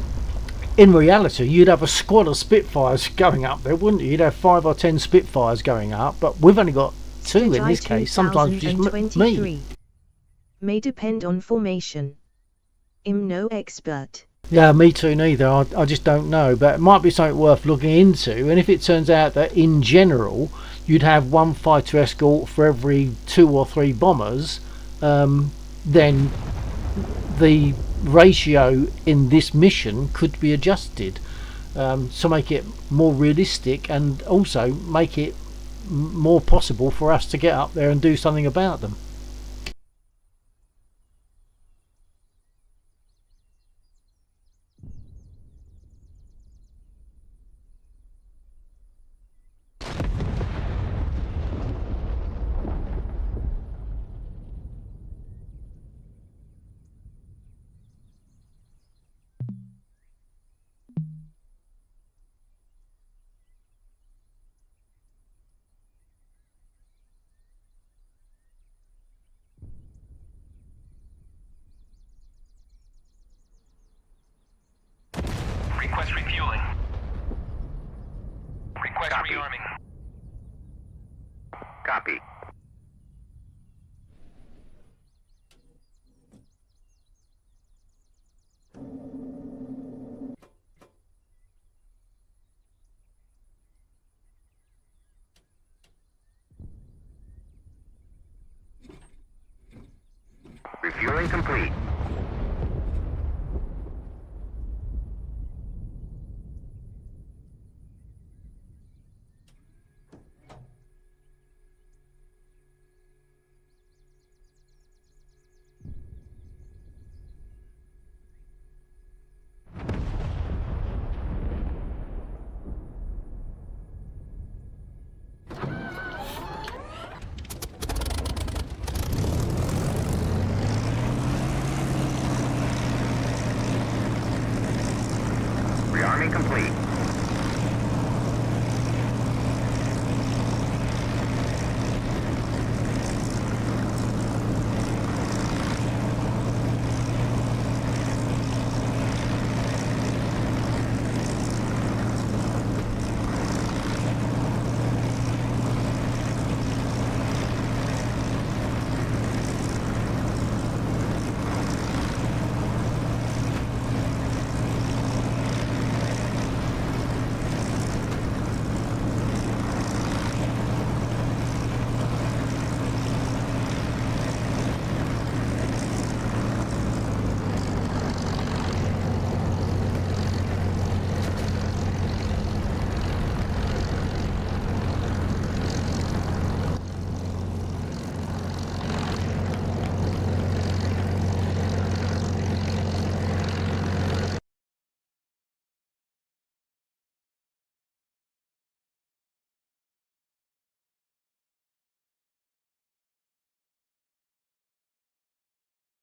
in reality, you'd have a squad of Spitfires going up there, wouldn't you? You'd have 5 or 10 Spitfires going up, but we've only got 2 in this case, sometimes just me. May depend on formation. I'm no expert. Yeah, me too neither. I just don't know, but it might be something worth looking into. And if it turns out that in general you'd have one fighter escort for every 2 or 3 bombers, then the ratio in this mission could be adjusted to make it more realistic, and also make it more possible for us to get up there and do something about them. Refueling complete. Rearming complete.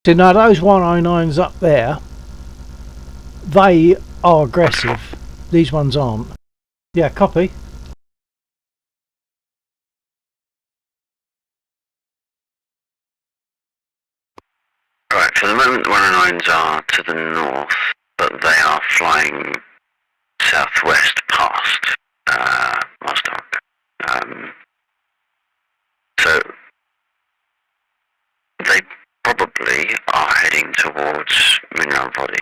So now those 109s up there, they are aggressive. These ones aren't. Yeah, copy. Right, for the moment the 109s are to the north, but they are flying southwest past Moscow. So they probably are heading towards Mineral Body.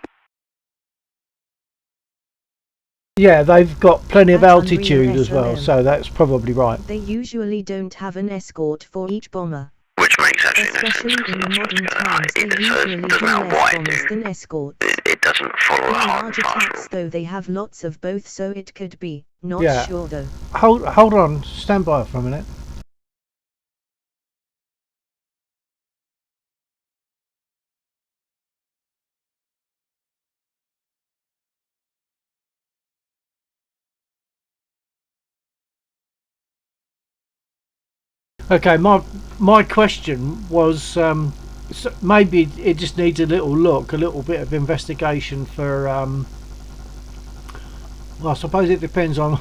Yeah, they've got plenty of At altitude Unreal as well, SLM. so that's probably right. They usually don't have an escort for each bomber. Which makes absolutely no sense Especially because in they're the not supposed to modern go that high times, they either, so usually it do doesn't matter less what I bombers do, than escorts. it doesn't follow a In hard and large fast attacks rule. though they have lots of both, so it could be. Not Yeah. sure though. Hold on, stand by for a minute. Okay, my question was so maybe it just needs a little look, a little bit of investigation for. Well, I suppose it depends on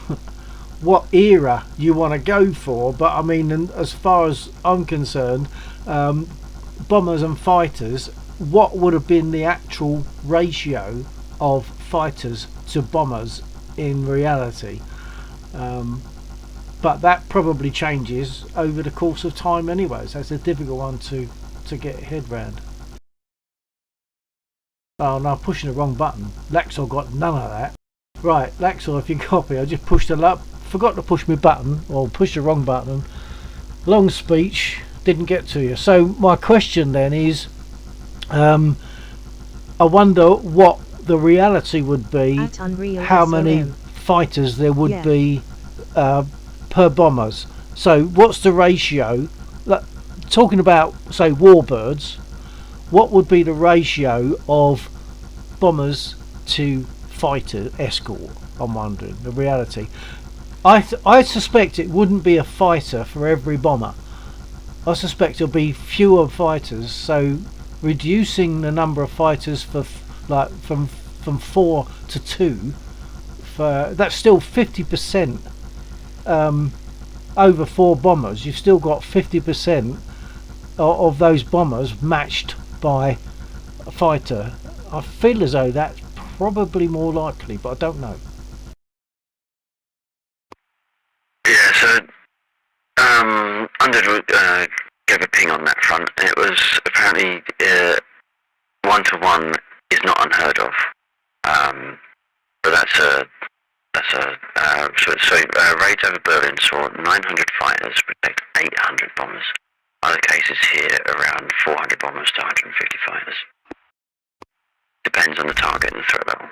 what era you want to go for, but I mean, as far as I'm concerned, bombers and fighters, what would have been the actual ratio of fighters to bombers in reality? But that probably changes over the course of time anyway, so it's a difficult one to get your head round. Oh no, I'm pushing the wrong button. Laxor got none of that. Right, Laxor, if you copy, I just pushed forgot to push my button, or push the wrong button. Long speech, didn't get to you. So my question then is, I wonder what the reality would be, At Unreal how many SLM. fighters there would Yeah. be per bombers. So what's the ratio? Like, talking about, say, warbirds, what would be the ratio of bombers to fighter escort? I'm wondering the reality. I suspect it wouldn't be a fighter for every bomber. I suspect it'll be fewer fighters, so reducing the number of fighters for like from 4 to 2, for that's still 50%. Over 4 bombers, you've still got 50% of those bombers matched by a fighter. I feel as though that's probably more likely, but I don't know. Yeah, so Underwood gave a ping on that front, and it was apparently 1-to-1 is not unheard of. But so raids over Berlin saw 900 fighters protect 800 bombers. Other cases here around 400 bombers to 150 fighters. Depends on the target and the threat level.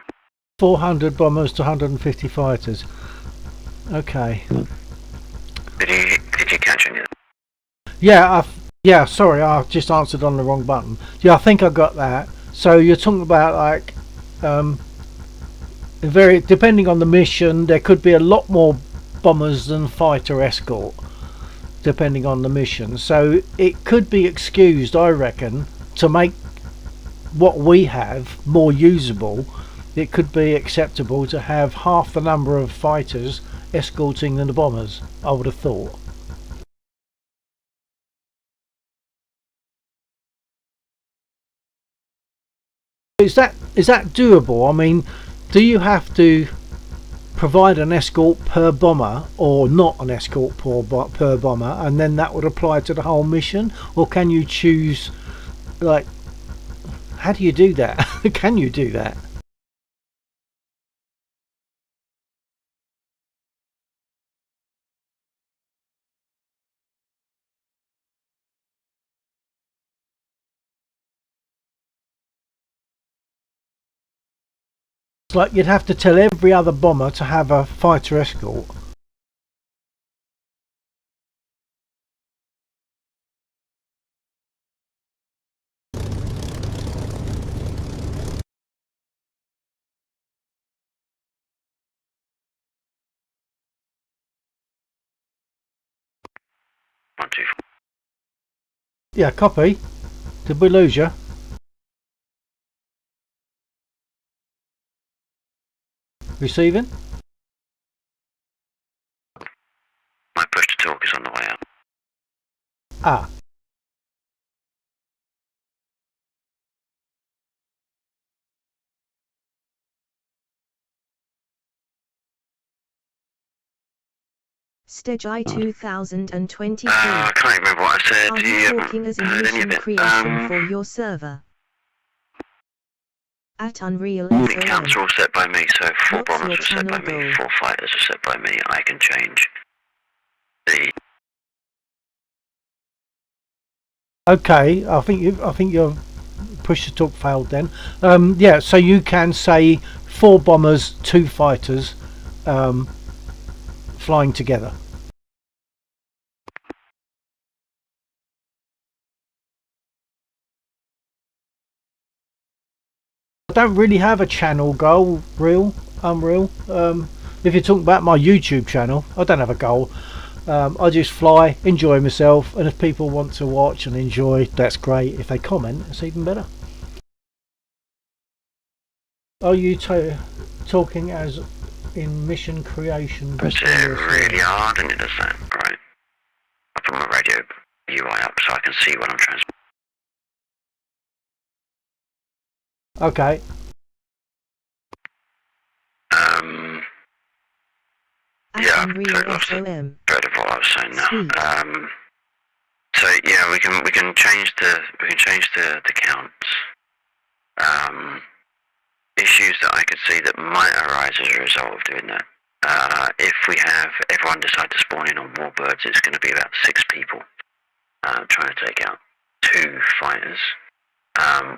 400 bombers to 150 fighters. Okay. Did you catch any of that? Yeah, sorry, I just answered on the wrong button. Yeah, I think I got that. So you're talking about like very depending on the mission, there could be a lot more bombers than fighter escort depending on the mission. So it could be excused, I reckon, to make what we have more usable. It could be acceptable to have half the number of fighters escorting than the bombers, I would have thought. Is that doable? I mean, do you have to provide an escort per bomber or not an escort per bomber, and then that would apply to the whole mission? Or can you choose, like, how do you do that? Can you do that? It's like you'd have to tell every other bomber to have a fighter escort. One, two, four. Yeah, copy. Did we lose you? Receiving? My push to talk is on the way out. Ah. Stage I 2023. I can't remember what I said. Are you talking as a mission creation for your server? At Unreal The SOM. counts are all set by me, so 4 What's bombers your are set by channel me, goal? 4 fighters are set by me. I can change the. Okay, I think your push to talk failed then. Yeah, so you can say 4 bombers, 2 fighters, flying together. I don't really have a channel goal, Unreal. If you're talking about my YouTube channel, I don't have a goal. I just fly, enjoy myself, and if people want to watch and enjoy, that's great. If they comment, it's even better. Are you talking as in mission creation? It's really hard and it does that, right? I put my radio UI up so I can see when I'm transmitting. Okay. At Yeah, Unreal sorry, lost it. SOM. Dread of what I was saying now. Sweet. So yeah, we can change the counts. Issues that I could see that might arise as a result of doing that. If we have everyone decide to spawn in on warbirds, it's going to be about 6 people trying to take out 2 fighters,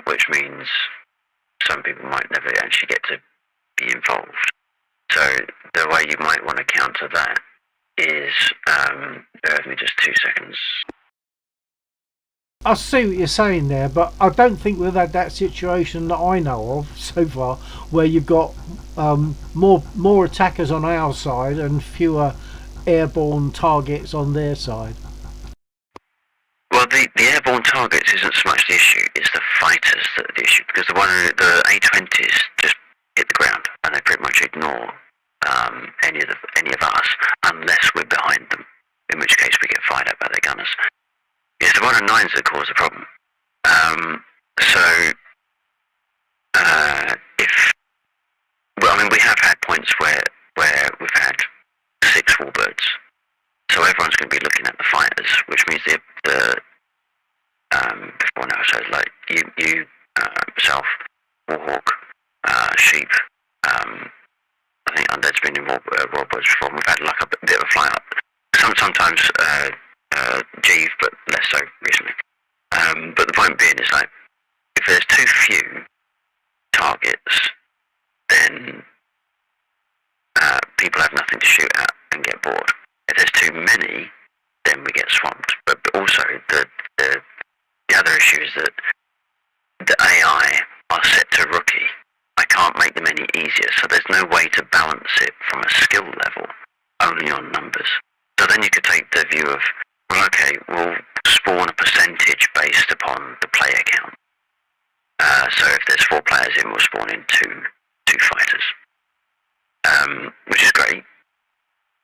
which means some people might never actually get to be involved. So the way you might want to counter that is, bear with me just 2 seconds. I see what you're saying there, but I don't think we've had that situation that I know of so far, where you've got more attackers on our side and fewer airborne targets on their side. Well, the airborne targets isn't so much the issue; it's the fighters that are the issue, because the A-20s just hit the ground and they pretty much ignore any of us unless we're behind them, in which case we get fired at by their gunners. It's the 109s that cause the problem. We have had points where we've had 6 warbirds, so everyone's going to be looking at the fighters, which means before now, so like you, myself, Warhawk, Sheep. I think Undead's been in warbirds before. We've had like a bit of a fly up. Sometimes Jeeve, but less so recently. But the point being is, like, if there's too few targets, then people have nothing to shoot at and get bored. If there's too many, then we get swamped. But also, the other issue is that the AI are set to rookie. I can't make them any easier, so there's no way to balance it from a skill level, only on numbers. So then you could take the view of, well, okay, we'll spawn a percentage based upon the player count. So if there's 4 players in, we'll spawn in two fighters, which is great.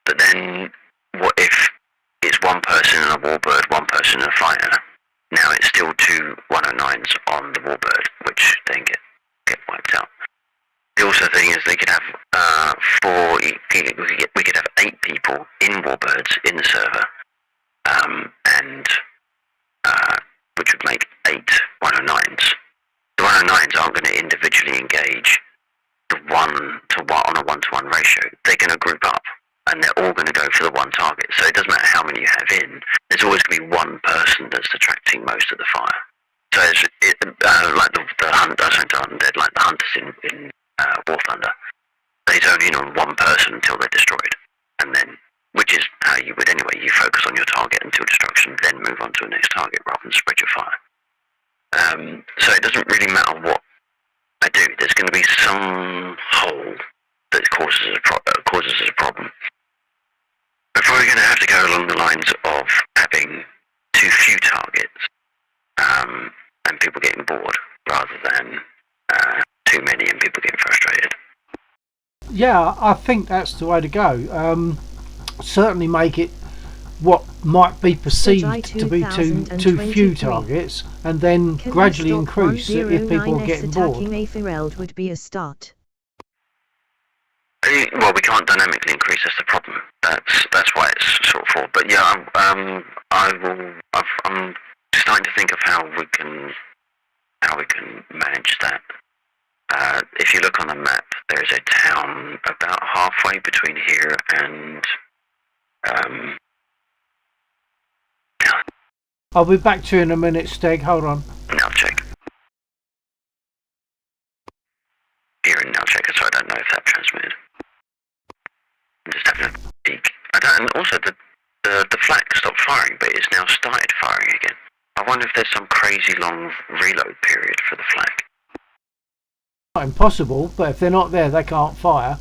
But then, what if it's one person in a warbird, one person in a fighter? Now it's still 2 109s on the warbird, which then get wiped out. The also thing is they could have we could have 8 people in warbirds in the server, and which would make 8 109s. The 109s aren't going to individually engage the 1-to-1 on a 1-to-1 ratio. They're going to group up, and they're all going to go for the one target. So it doesn't matter how many you have in. There's always going to be one person that's attracting most of the fire. So it's like the undead, like the hunters in War Thunder. They zone in on one person until they're destroyed, and then, which is how you would anyway. You focus on your target until destruction, then move on to the next target rather than spread your fire. So it doesn't really matter what I do. There's going to be some hole that causes us a problem. We're probably going to have to go along the lines of having too few targets, and people getting bored, rather than too many and people getting frustrated. Yeah, I think that's the way to go. Certainly make it what might be perceived to be too few targets, and then gradually increase it if people are getting bored. Attacking a Fereld would be a start. Well, we can't dynamically increase. That's the problem. That's why it's sort of for. But yeah, I'm starting to think of how we can manage that. If you look on the map, there is a town about halfway between here and. I'll be back to you in a minute, Steg. Hold on. Now check. Here in now check, so I don't know if that transmitted. I'm just having a peek. And also the flak stopped firing, but it's now started firing again. I wonder if there's some crazy long reload period for the flak. Not impossible, but if they're not there, they can't fire.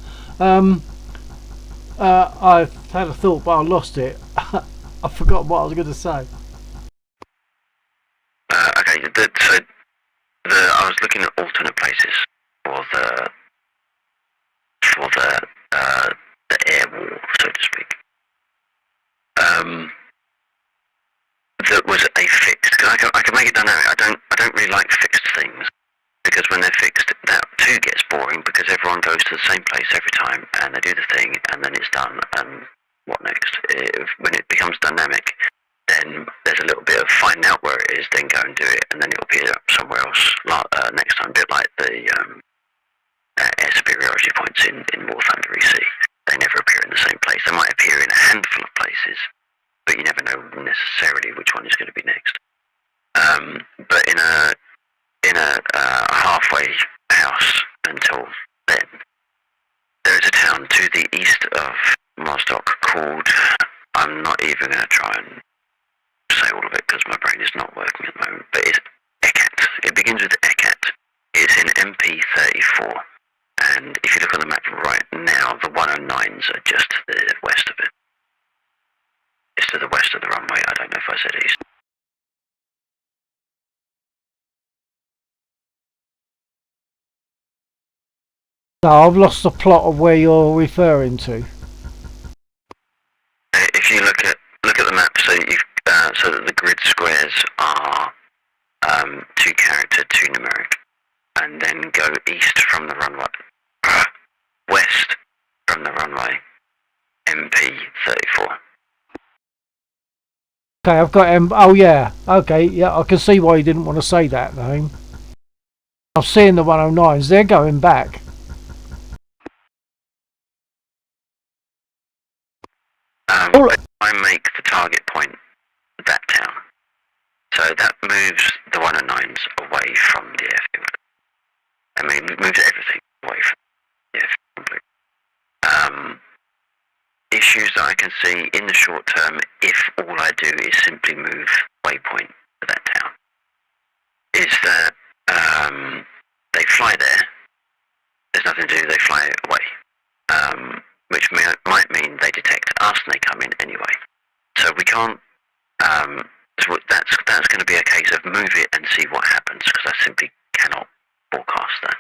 I've had a thought, but I lost it. I forgot what I was going to say. Okay, I was looking at alternate places for the air wall, so to speak. That was a fixed. Cause I can make it dynamic. I don't really like fixed things, because when they're fixed, that too gets boring, because everyone goes to the same place every time and they do the thing and then it's done. And what next? When it becomes dynamic, then there's a little bit of finding out where it is, then go and do it, and then it'll appear somewhere else next time. A bit like the air superiority points in War Thunder EC. They never appear in the same place. They might appear in a handful of places, but you never know necessarily which one is going to be next. But in a halfway house until then, there is a town to the east of Mosdock called, I'm not even going to try and say all of it because my brain is not working at the moment, but it's Ekat. It begins with Ekat. It's in MP34, and if you look on the map right now, the 109s are just to the west of it. It's to the west of the runway. I don't know if I said east. No, I've lost the plot of where you're referring to. If you look at the map, so that the grid squares are 2 character, 2 numeric, and then go east from the runway, west from the runway, MP34. Okay, I've got oh yeah, okay, yeah, I can see why you didn't want to say that name. I'm seeing the 109s, they're going back. I make the target point So that moves the 109s away from the airfield. I mean, it moves everything away from the airfield. Issues that I can see in the short term, if all I do is simply move waypoint to that town, is that they fly there, there's nothing to do, they fly away, which might mean they detect us and they come in anyway. So we can't, so that's going to be a case of move it and see what happens, because I simply cannot forecast that.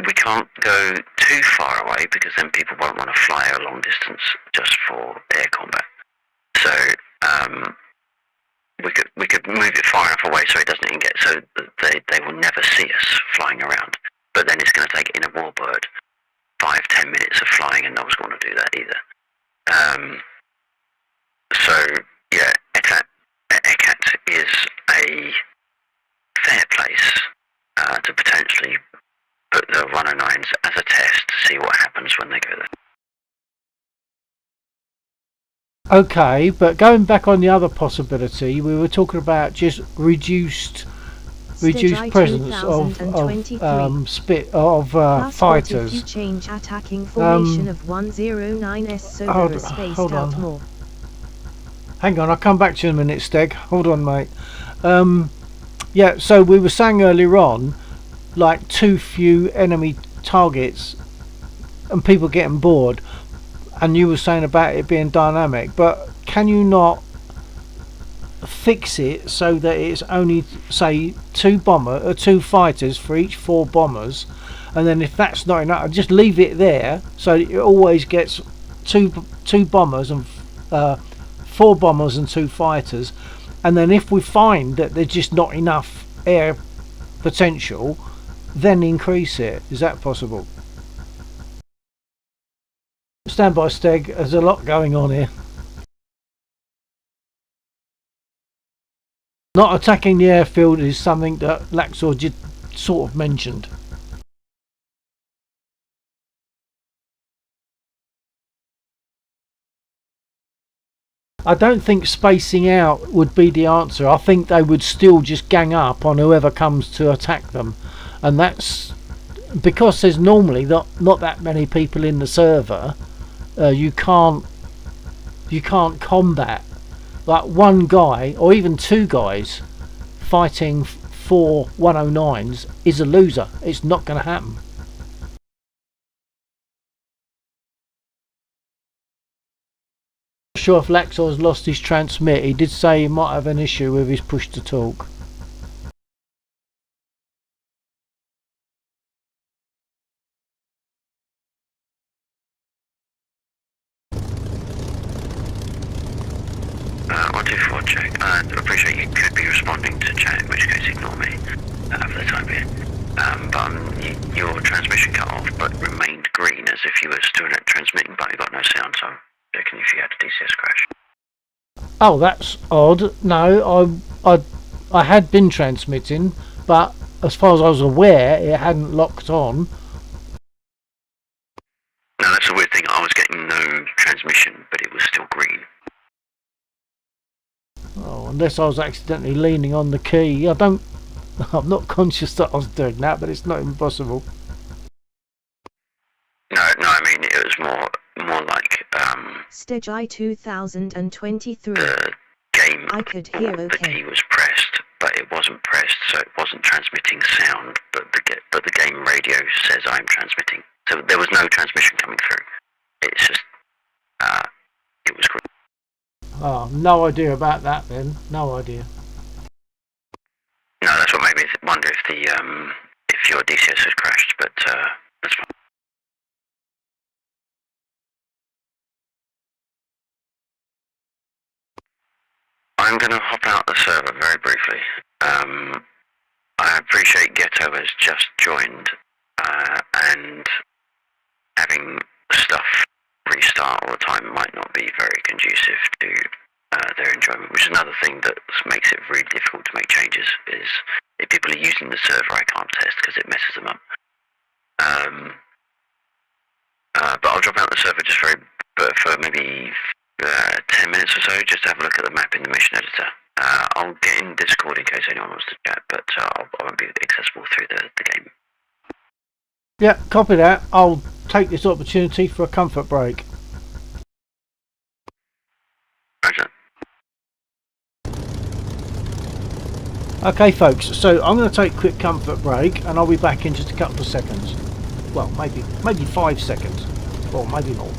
We can't go too far away because then people won't want to fly a long distance just for air combat. So we could move it far enough away so it doesn't even get, so they will never see us flying around. But then it's going to take in a warbird 5-10 minutes of flying, and no one's going to do that either. So yeah, Ekat is a fair place to potentially put the 109s as a test to see what happens when they go there. Okay, but going back on the other possibility, we were talking about just reduced presence of fighters. If you change attacking formation of 109s so there are spaced out more. Hang on, I'll come back to you in a minute, Steg. Hold on, mate. Yeah, so we were saying earlier on, like too few enemy targets and people getting bored, and you were saying about it being dynamic, but can you not fix it so that it's only, say, two fighters for each 4 bombers, and then if that's not enough, just leave it there so it always gets two bombers and 4 bombers and 2 fighters, and then if we find that there's just not enough air potential, then increase it. Is that possible? Stand by, Steg. There's a lot going on here. Not attacking the airfield is something that Laxor just sort of mentioned. I don't think spacing out would be the answer. I think they would still just gang up on whoever comes to attack them, and that's because there's normally not that many people in the server. You can't combat like one guy or even 2 guys fighting 4 109s is a loser. It's not going to happen. Not sure if Laxor's lost his transmit. He did say he might have an issue with his push to talk. Check. I appreciate you could be responding to chat, in which case ignore me for the time being. But your transmission cut off, but remained green as if you were still transmitting, but you got no sound. So I'm checking if you had a DCS crash. Oh, that's odd. No, I had been transmitting, but as far as I was aware, it hadn't locked on. No, that's a weird thing. I was getting no transmission, but it was still green. Oh, unless I was accidentally leaning on the key. I'm not conscious that I was doing that, but it's not impossible. No, I mean it was more like Stage I 2023. The game. I could hear The okay. key was pressed, but it wasn't pressed, so it wasn't transmitting sound. But the game radio says I'm transmitting, so there was no transmission coming through. It's just it was green. Oh, no idea about that then. No idea. No, that's what made me wonder if if your DCS had crashed, but that's fine. I'm going to hop out the server very briefly. I appreciate Ghetto has just joined, and having stuff restart all the time might not be very conducive to their enjoyment, which is another thing that makes it really difficult to make changes, is if people are using the server I can't test because it messes them up. But I'll drop out the server just for maybe 10 minutes or so, just to have a look at the map in the mission editor. I'll get in Discord in case anyone wants to chat, but I won't be accessible through the game. Yeah, copy that. I'll take this opportunity for a comfort break. Roger. Okay folks, so I'm going to take a quick comfort break and I'll be back in just a couple of seconds. Well, maybe 5 seconds, or maybe more.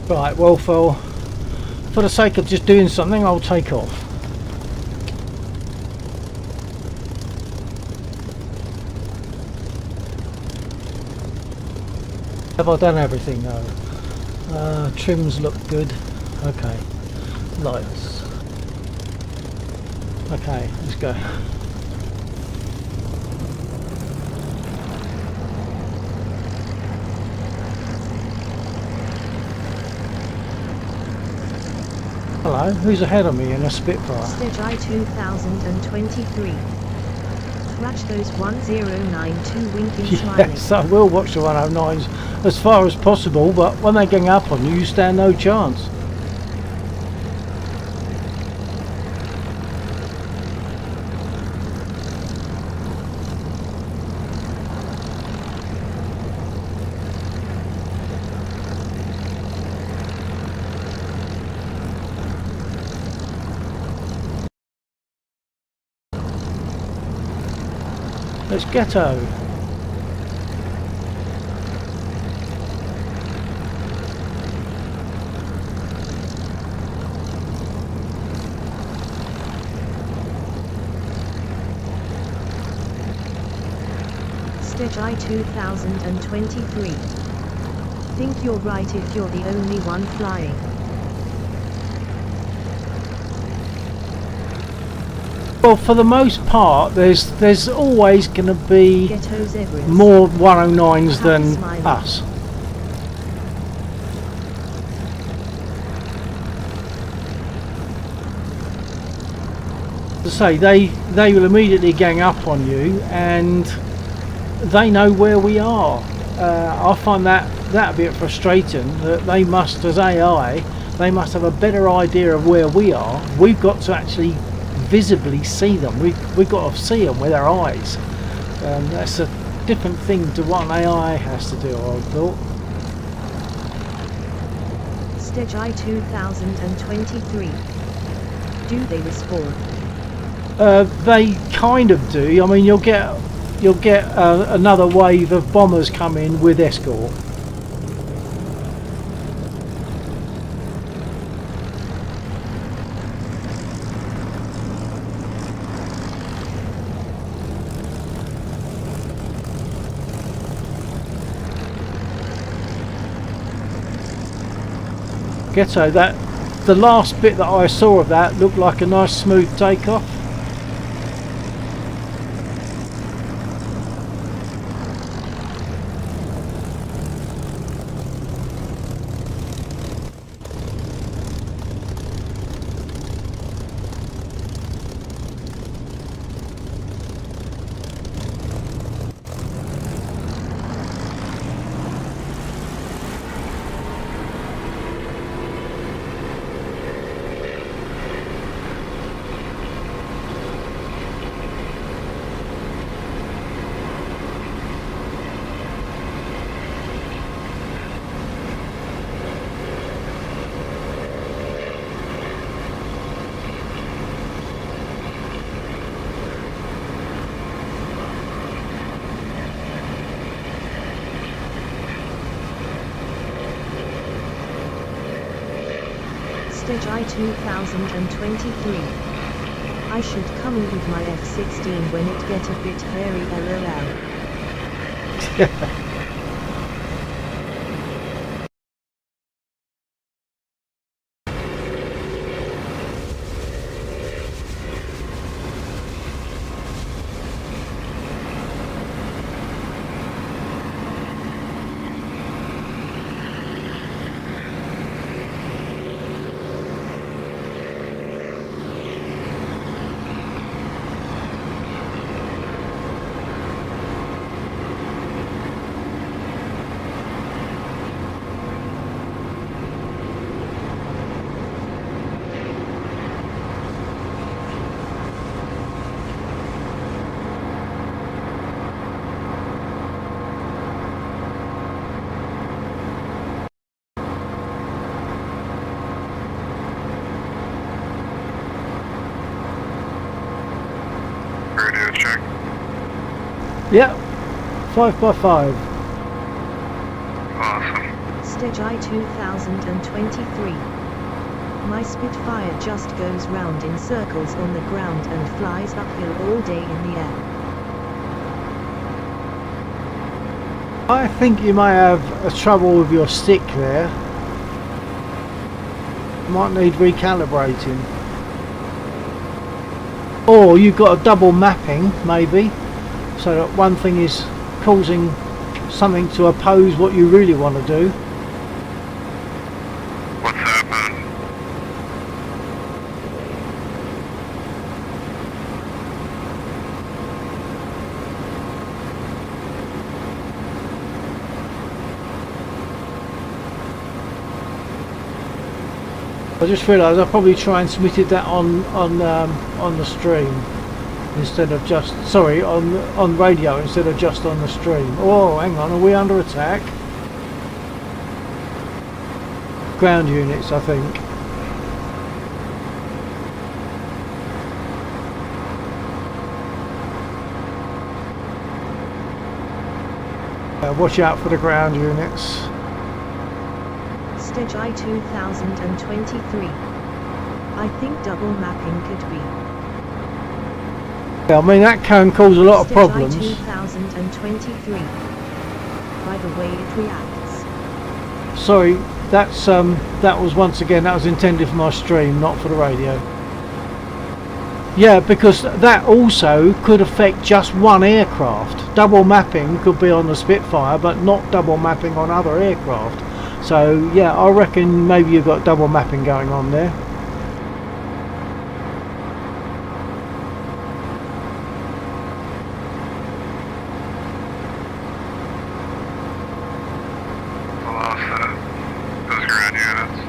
Right, well for the sake of just doing something, I'll take off. Have I done everything though? Trims look good. Okay. Lights. Okay, let's go. Hello, who's ahead of me in a Spitfire? Stage I 2023. Watch those 1092 winking smiling. Yes, I will watch the 109s as far as possible, but when they gang up on you, you stand no chance. Let's ghetto. Stage I 2023. Think you're right if you're the only one flying. Well, for the most part, there's always going to be Ghettos Everest. more 109s than Smiley. us. To say they will immediately gang up on you, and they know where we are. I find that a bit frustrating. That they must, as AI, they must have a better idea of where we are. We've got to actually visibly see them. We've got to see them with our eyes. That's a different thing to what an AI has to do, I thought. Stage I 2023. Do they respawn? They kind of do. I mean, you'll get another wave of bombers come in with escort. Ghetto, that the last bit that I saw of that looked like a nice smooth takeoff. Stage I 2023. I should come in with my F-16 when it get a bit hairy, lol. Radio check. Yep, 5x5. Awesome. Stage I 2023. My Spitfire just goes round in circles on the ground and flies uphill all day in the air. I think you may have a trouble with your stick there. Might need recalibrating. Or you've got a double mapping, maybe, so that one thing is causing something to oppose what you really want to do. What's happened? I just realised I probably transmitted that on the stream instead of just on radio instead of just on the stream. Oh, hang on, are we under attack? Ground units, I think. Watch out for the ground units. Stage I 2023. I think double mapping could be. Yeah, I mean that can cause a lot of Stage I problems. 2023. By the way it reacts. Sorry, that was once again, that was intended for my stream, not for the radio. Yeah, because that also could affect just one aircraft. Double mapping could be on the Spitfire, but not double mapping on other aircraft. So yeah, I reckon maybe you've got double mapping going on there. Those ground units.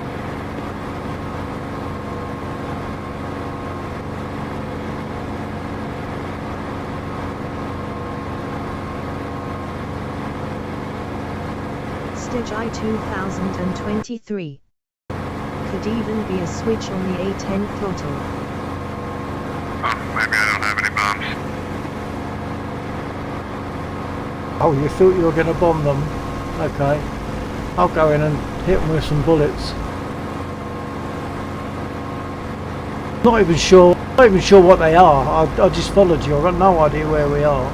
Stage I 2023. Could even be a switch on the A10 throttle. Oh, maybe I don't have any bombs. Oh, you thought you were going to bomb them? Okay. I'll go in and hit them with some bullets. Not even sure what they are. I just followed you. I've got no idea where we are.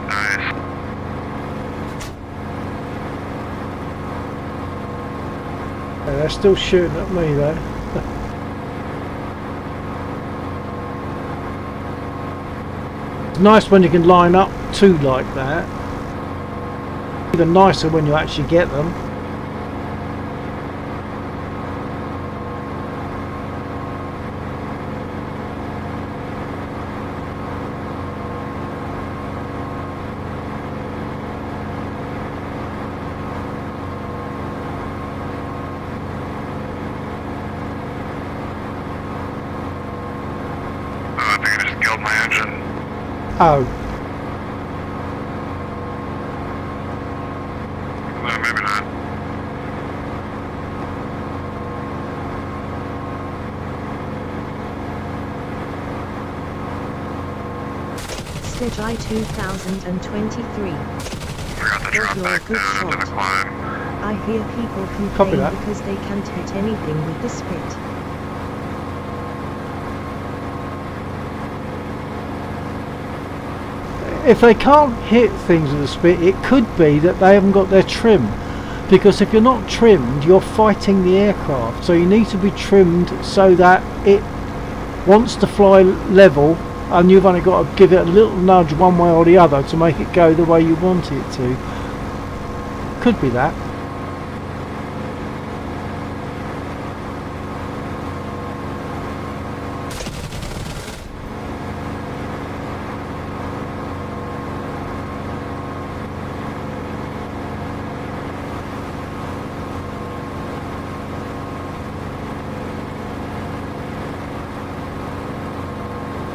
Nice. Yeah, they're still shooting at me though. It's nice when you can line up two like that. Even nicer when you actually get them. I think I just killed my engine. Oh, No, maybe not. Stage I 2023. Forgot to drop You're a back good down into the shot. climb. I hear people Copy complain that. because they can't hit anything with the spit. if they can't hit things with a spit, it could be that they haven't got their trim. Because if you're not trimmed, you're fighting the aircraft. So you need to be trimmed so that it wants to fly level, and you've only got to give it a little nudge one way or the other to make it go the way you want it to. Could be that.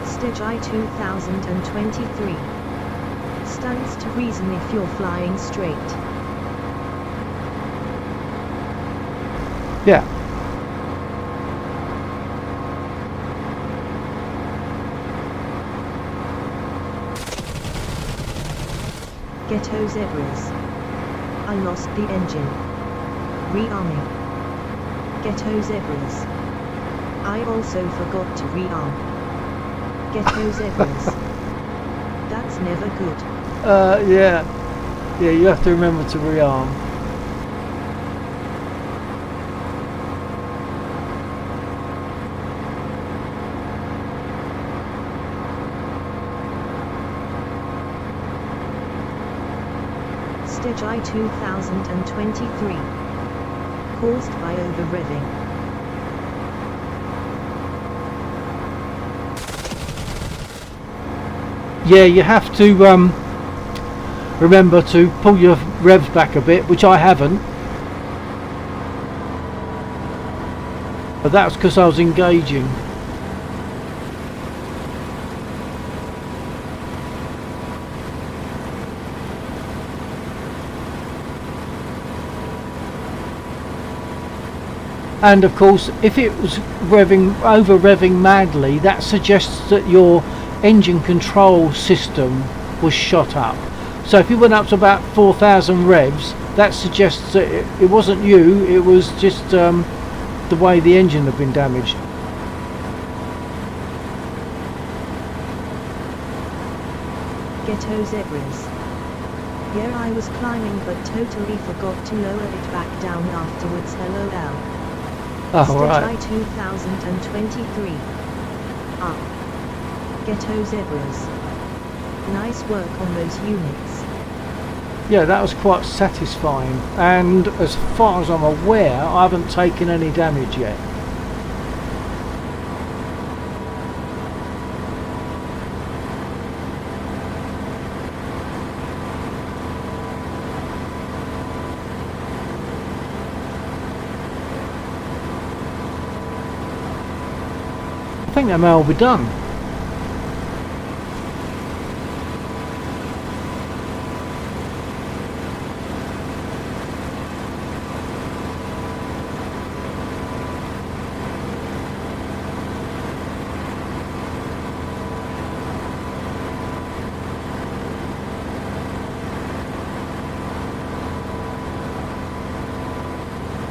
Stage I 2023. Stands to reason if you're flying straight. Yeah. Ghetto zebras. I lost the engine. Rearming. Ghetto zebras. I also forgot to rearm. Ghetto zebras. That's never good. Yeah. Yeah, you have to remember to rearm. Stage I 2023. Caused by over-revving. Yeah, you have to remember to pull your revs back a bit, which I haven't. But that's because I was engaging. And of course, if it was over revving madly, that suggests that your engine control system was shot up. So if you went up to about 4,000 revs, that suggests that it wasn't you, it was just the way the engine had been damaged. Ghetto zebras. Yeah, I was climbing but totally forgot to lower it back down afterwards. LOL. Oh, right. Stage 2023. Up. Ghetto zebras. Nice work on those units. Yeah, that was quite satisfying. And as far as I'm aware, I haven't taken any damage yet. I think that may all be done.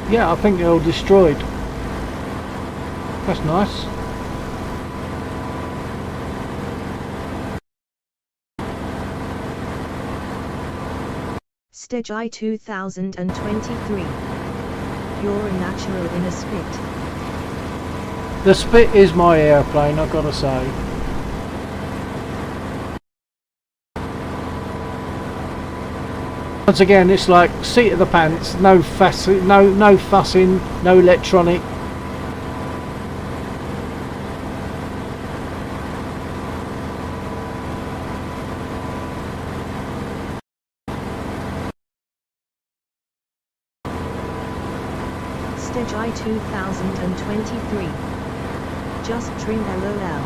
Yeah, I think they're all destroyed. That's nice. Stage I 2023. You're a natural in a spit. The Spit is my airplane, I've got to say. Once again, it's like seat of the pants, no fussing, no fussing, no electronic. Stage I 2023. Just trim LOL.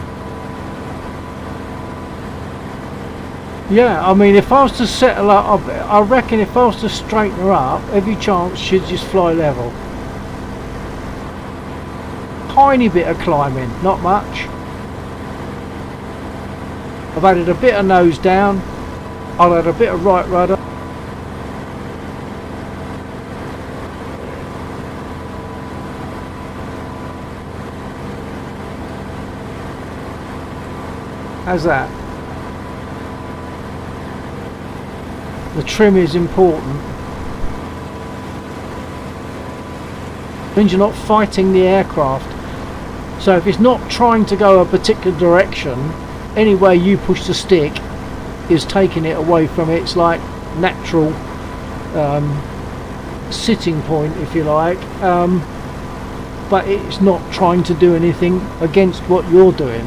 Yeah, I mean, if I was to settle up, I reckon if I was to straighten her up, every chance she'd just fly level. Tiny bit of climbing, not much. I've added a bit of nose down. I'll add a bit of right rudder. How's that? The trim is important. Means you're not fighting the aircraft. So if it's not trying to go a particular direction, any way you push the stick is taking it away from its like natural sitting point, if you like. But it's not trying to do anything against what you're doing.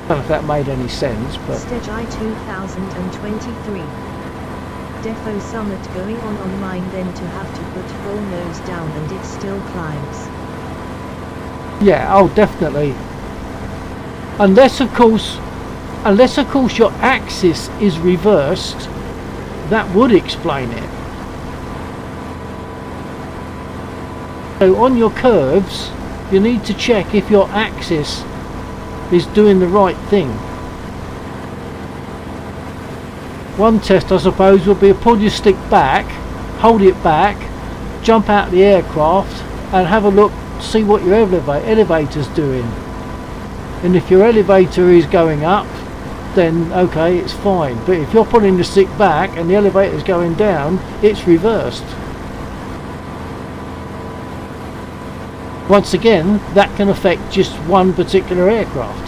I don't know if that made any sense, but Stage I 2023. Defo summit going on mine, then to have to put full nose down and it still climbs. yeah, oh definitely. Unless of course your axis is reversed, that would explain it. So on your curves, you need to check if your axis is doing the right thing. One test, I suppose, would be to pull your stick back, hold it back, jump out the aircraft and have a look, see what your elevator's doing. And if your elevator is going up, then okay, it's fine. But if you're pulling the stick back and the elevator's going down, it's reversed. Once again, that can affect just one particular aircraft.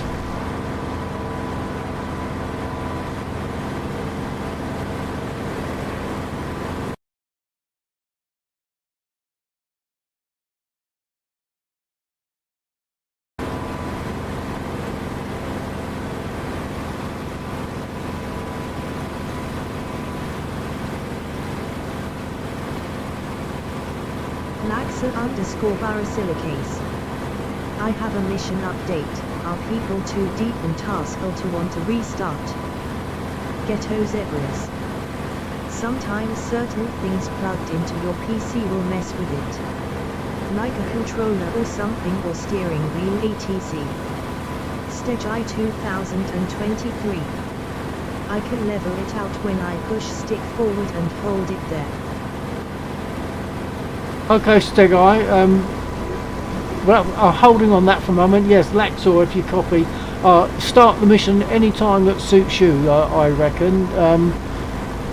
Laxa_Barasilicase. I have a mission update. Are people too deep in Taskell to want to restart? Ghetto zebras. Sometimes certain things plugged into your PC will mess with it. Like a controller or something, or steering wheel etc. Stage 2023. I can level it out when I push stick forward and hold it there. Okay, Stegai, well, holding on that for a moment. Yes, Laxor, if you copy, start the mission any time that suits you, I reckon.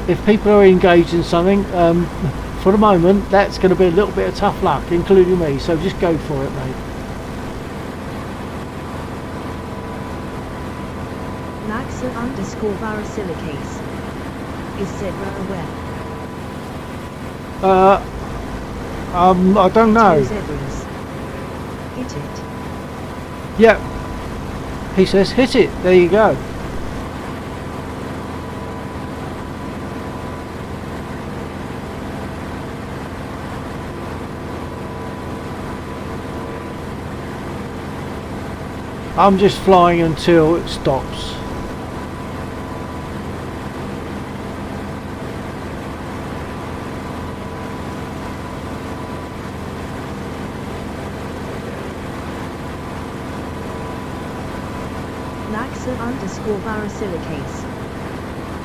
If people are engaged in something, for the moment, that's going to be a little bit of tough luck, including me, so just go for it, mate. Laxa_Varasilicase. Is Zebra aware? I don't know. Zebras. Hit it. Yeah. He says hit it. There you go. I'm just flying until it stops. Laxa_Varasilicase.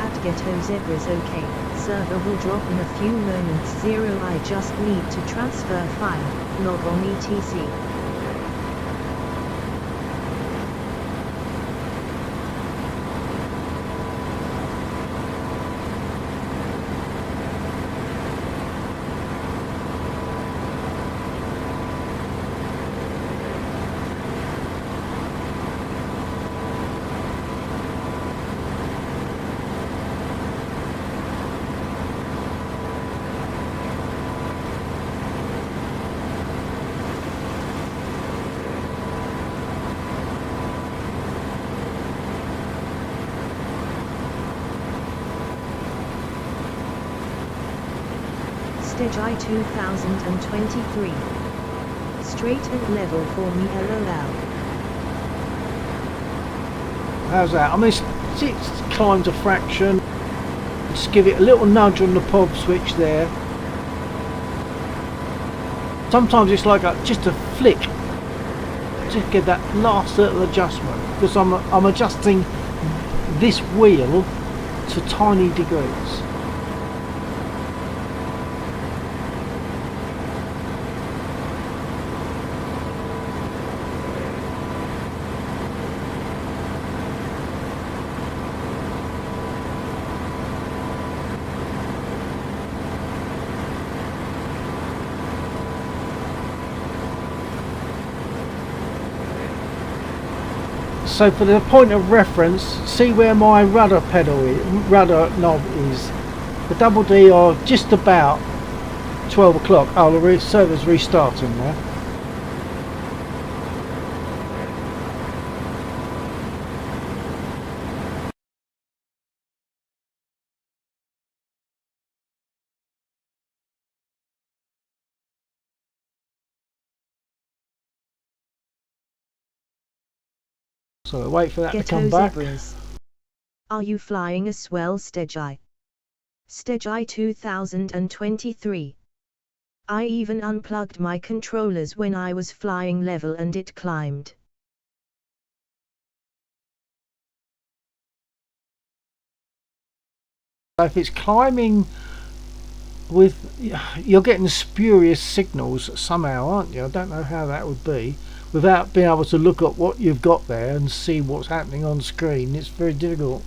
At Ghetto Zebras OK. Server will drop in a few moments. 0. I just need to transfer file. Log on etc. Stage 2023. Straight and level for me LOL. How's that? I mean, it's climbed a fraction. Just give it a little nudge on the POB switch there. Sometimes it's like just a flick. Just get that last little adjustment, because I'm adjusting this wheel to tiny degrees. So for the point of reference, see where my rudder knob is. The double D are just about 12 o'clock. Oh, the server's restarting now. So wait for that to come back. Zebras. Are you flying a swell Stage 2023. I even unplugged my controllers when I was flying level and it climbed. If it's climbing with, you're getting spurious signals somehow, aren't you? I don't know how that would be. Without being able to look at what you've got there and see what's happening on screen, it's very difficult.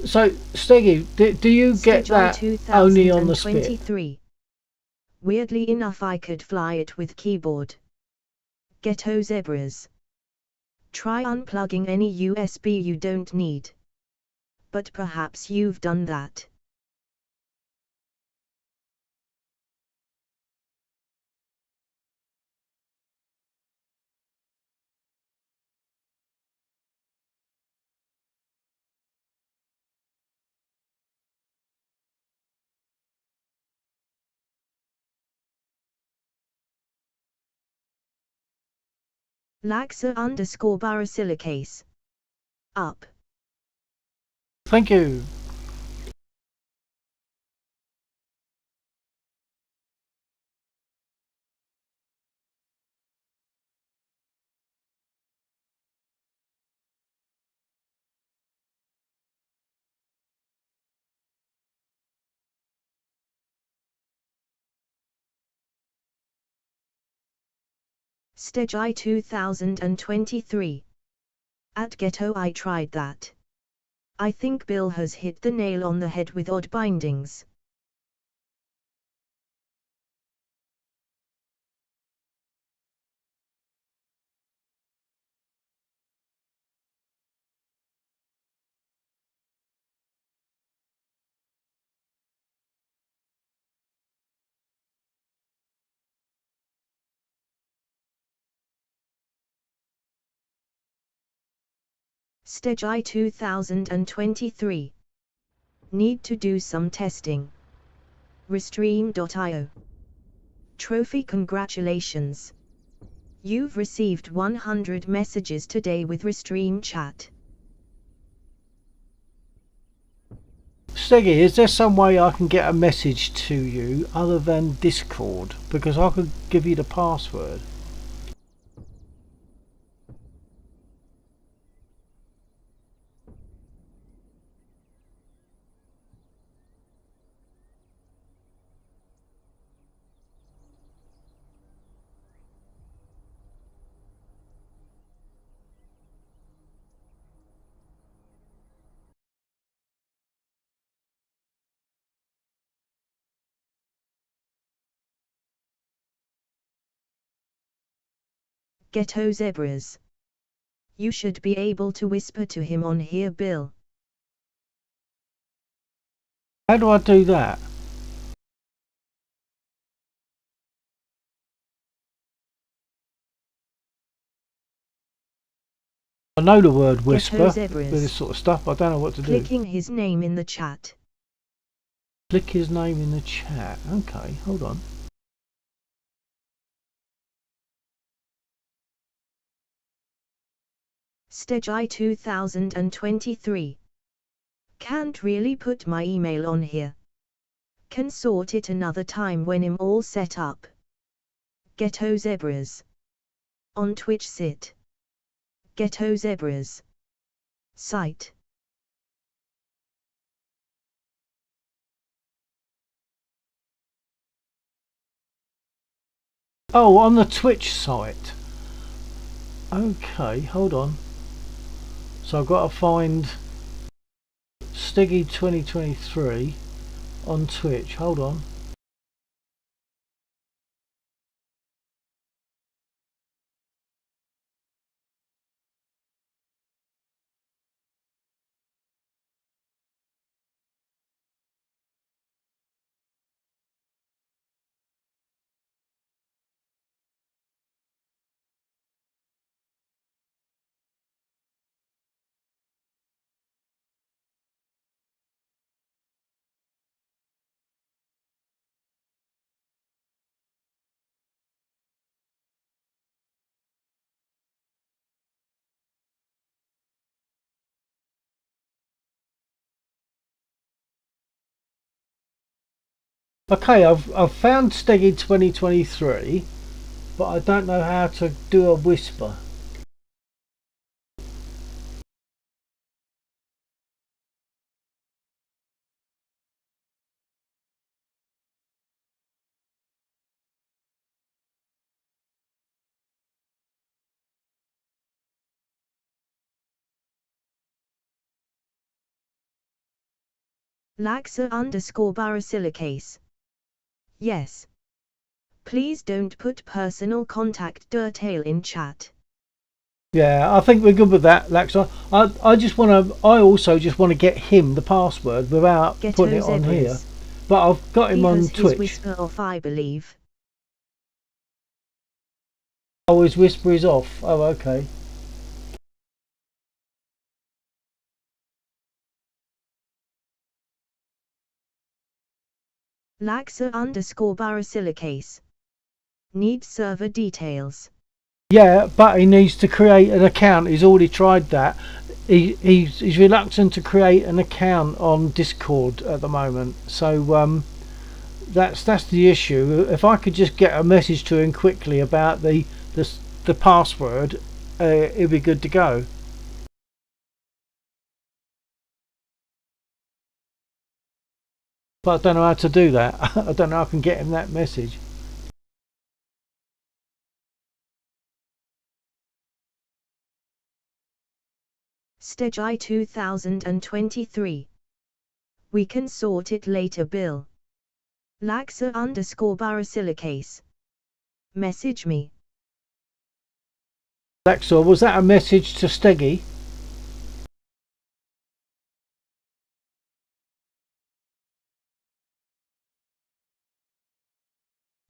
So, Steggy, do you get that only on the spit? Weirdly enough, I could fly it with keyboard. Ghetto Zebras. Try unplugging any USB you don't need. But perhaps you've done that. Laxa_Varasilicase. Up. Thank you. Stage I 2023. At Ghetto I tried that. I think Bill has hit the nail on the head with odd bindings. Stage I 2023. Need to do some testing. Restream.io. Trophy, congratulations. You've received 100 messages today with Restream chat. Steggy, is there some way I can get a message to you other than Discord? Because I could give you the password. Ghetto Zebras. You should be able to whisper to him on here, Bill. How do I do that? I know the word whisper with this sort of stuff. I don't know what to do. Clicking his name in the chat. Click his name in the chat. Okay, hold on. Stage I 2023. Can't really put my email on here. Can sort it another time when I'm all set up. Ghetto Zebras. On Twitch sit. Ghetto Zebras. Site. Oh, on the Twitch site. Okay, hold on. So I've got to find Steggy 2023 on Twitch. Hold on. Okay, I've found Steggy 2023, but I don't know how to do a whisper. Laxa_barasilicase. Yes. Please don't put personal contact detail in chat. Yeah, I think we're good with that, Laxa. I also just want to get him the password without putting it on here. But I've got him on Twitch. His whisper off, I believe. Oh, his whisper is off. Oh, okay. Laxa_barasilicase. Need server details. Yeah, but he needs to create an account. He's already tried that. he's reluctant to create an account on Discord at the moment. So that's the issue. If I could just get a message to him quickly about the password, it'd be good to go. But I don't know how to do that. I don't know how I can get him that message. Stage I 2023. We can sort it later, Bill. Laxa_Barasilicase. Message me. Alexa, was that a message to Steggy?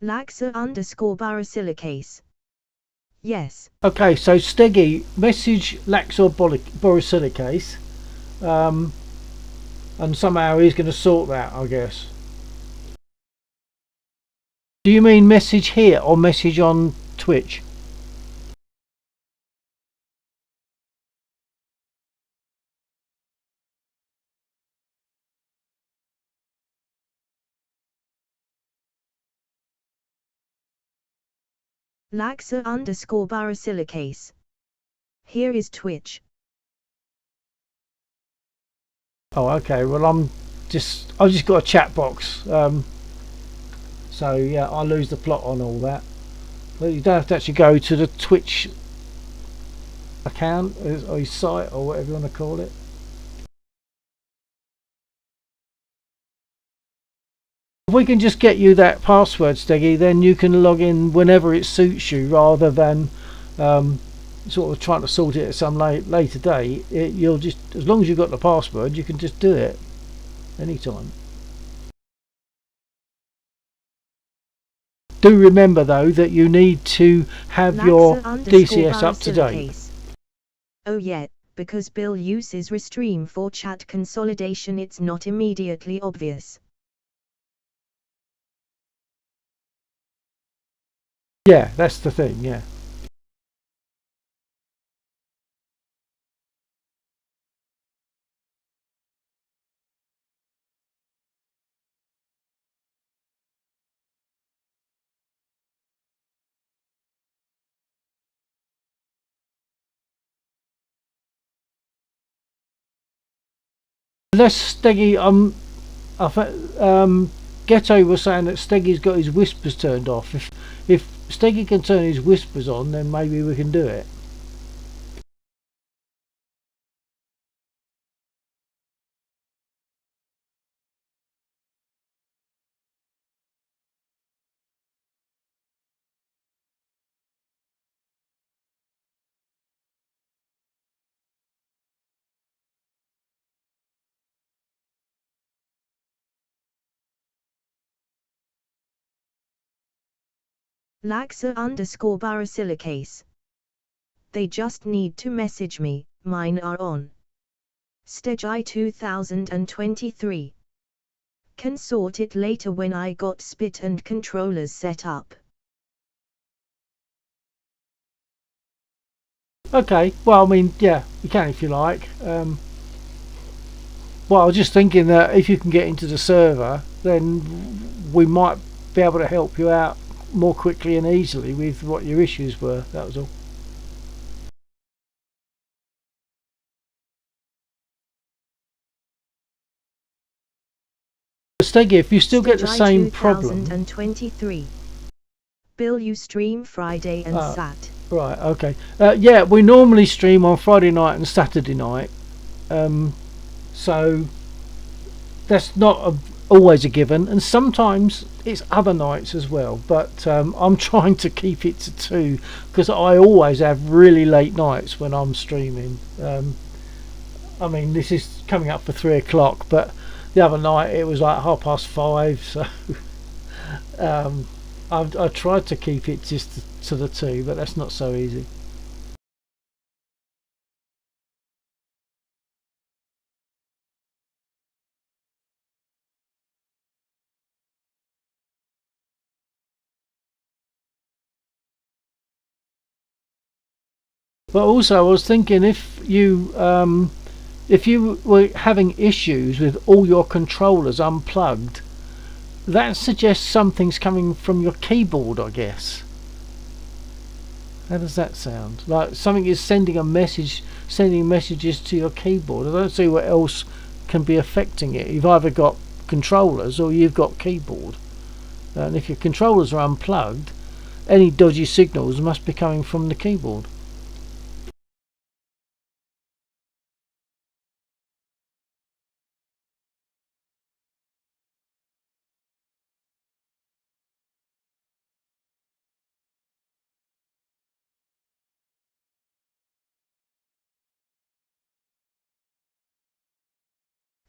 Laxa_Barasilicase. Yes. Okay, so Steggy, message Laxor and somehow he's going to sort that, I guess. Do you mean message here or message on Twitch? Laxa_Barasilicase. Here is Twitch. Oh, okay. Well, I've just got a chat box. So yeah, I'll lose the plot on all that. But you don't have to actually go to the Twitch account or his site or whatever you want to call it. If we can just get you that password, Steggy, then you can log in whenever it suits you, rather than sort of trying to sort it at some later date. You'll just, as long as you've got the password, you can just do it anytime. Do remember though that you need to have your DCS up to date. Oh yeah, because Bill uses Restream for chat consolidation, it's not immediately obvious. Yeah, that's the thing, yeah. Unless Steggy, Ghetto was saying that Steggy's got his whispers turned off. If Steggy can turn his whispers on, then maybe we can do it. Laxa_Barasilicase. They just need to message me, mine are on. Stage I 2023. Can sort it later when I got spit and controllers set up. Okay, well, I mean, yeah, you can if you like. Well, I was just thinking that if you can get into the server, then we might be able to help you out more quickly and easily with what your issues were. That was all. Steggy, if you still get the same problem. 2023. Bill, you stream Friday and Sat. Right, okay. Yeah, we normally stream on Friday night and Saturday night. So that's not always a given, and sometimes it's other nights as well. But I'm trying to keep it to 2 because I always have really late nights when I'm streaming. I mean, this is coming up for 3 o'clock, but the other night it was like 5:30. So I tried to keep it just to the 2, but that's not so easy. But also I was thinking if you were having issues with all your controllers unplugged, that suggests something's coming from your keyboard, I guess. How does that sound? Like something is sending messages to your keyboard. I don't see what else can be affecting it. You've either got controllers or you've got keyboard. And if your controllers are unplugged, any dodgy signals must be coming from the keyboard.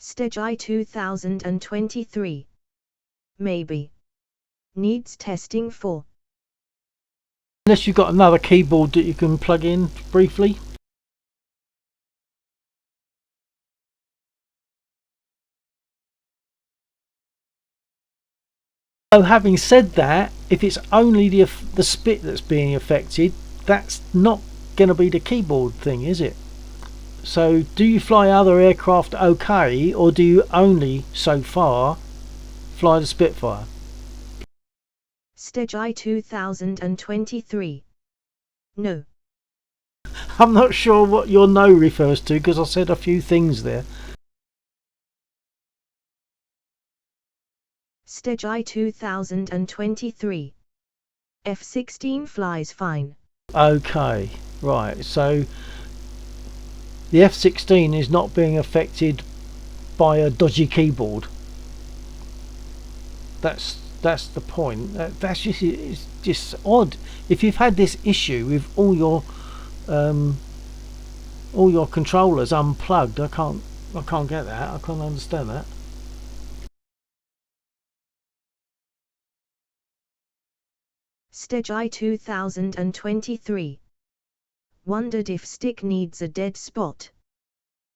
Stage I 2023. Maybe. Needs testing for. Unless you've got another keyboard that you can plug in briefly. So having said that, if it's only the spit that's being affected, that's not going to be the keyboard thing, is it? So do you fly other aircraft okay, or do you only, so far, fly the Spitfire? Stage I 2023. No. I'm not sure what your no refers to, because I said a few things there. Stage I 2023. F-16 flies fine. Okay, right, so the F-16 is not being affected by a dodgy keyboard. That's the point. That's just, it's just odd. If you've had this issue with all your controllers unplugged, I can't get that. I can't understand that. Stage I 2023. Wondered if stick needs a dead spot.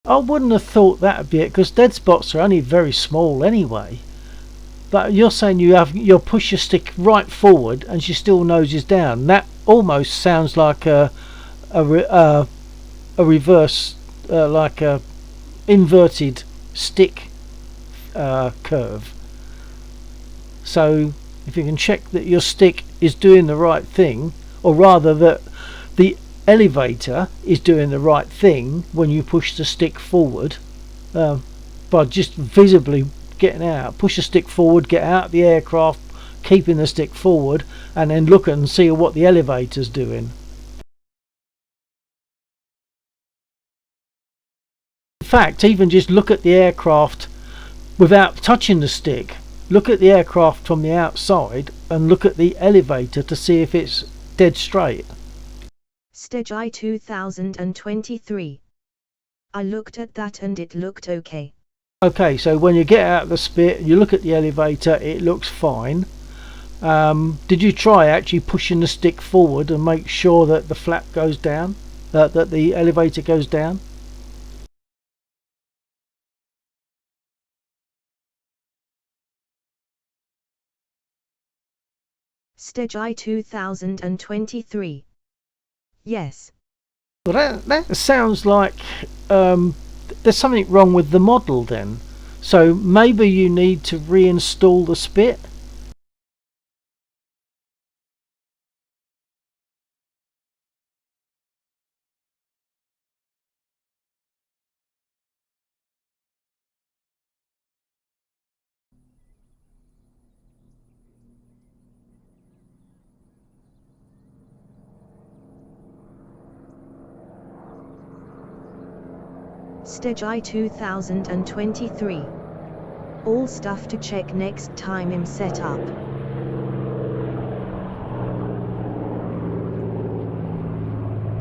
I wouldn't have thought that would be it, because dead spots are only very small anyway. But you're saying you'll push your stick right forward and she still noses down. That almost sounds like a reverse, like a inverted stick curve. So if you can check that your stick is doing the right thing, or rather that the elevator is doing the right thing when you push the stick forward, by just visibly getting out, push the stick forward, get out of the aircraft, keeping the stick forward, and then look and see what the elevator's doing. In fact, even just look at the aircraft without touching the stick. Look at the aircraft from the outside and look at the elevator to see if it's dead straight. Stage I 2023. I looked at that and it looked okay. Okay, so when you get out of the spit, you look at the elevator, it looks fine. Did you try actually pushing the stick forward and make sure that the flap goes down, that the elevator goes down? Stage I 2023. Yes. Well, that sounds like there's something wrong with the model then. So maybe you need to reinstall the spit. Stage I 2023. All stuff to check next time I'm set up.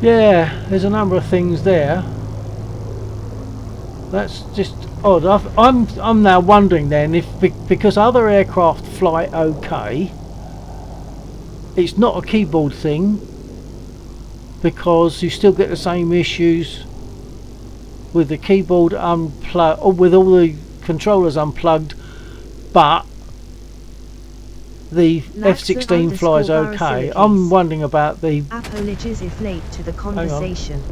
Yeah, there's a number of things there. That's just odd. I'm now wondering then if because other aircraft fly okay, it's not a keyboard thing, because you still get the same issues with the keyboard unplugged, or with all the controllers unplugged, but the Lax of F-16 flies underscore okay. Baracilides. I'm wondering about the... Apologies if late to the conversation.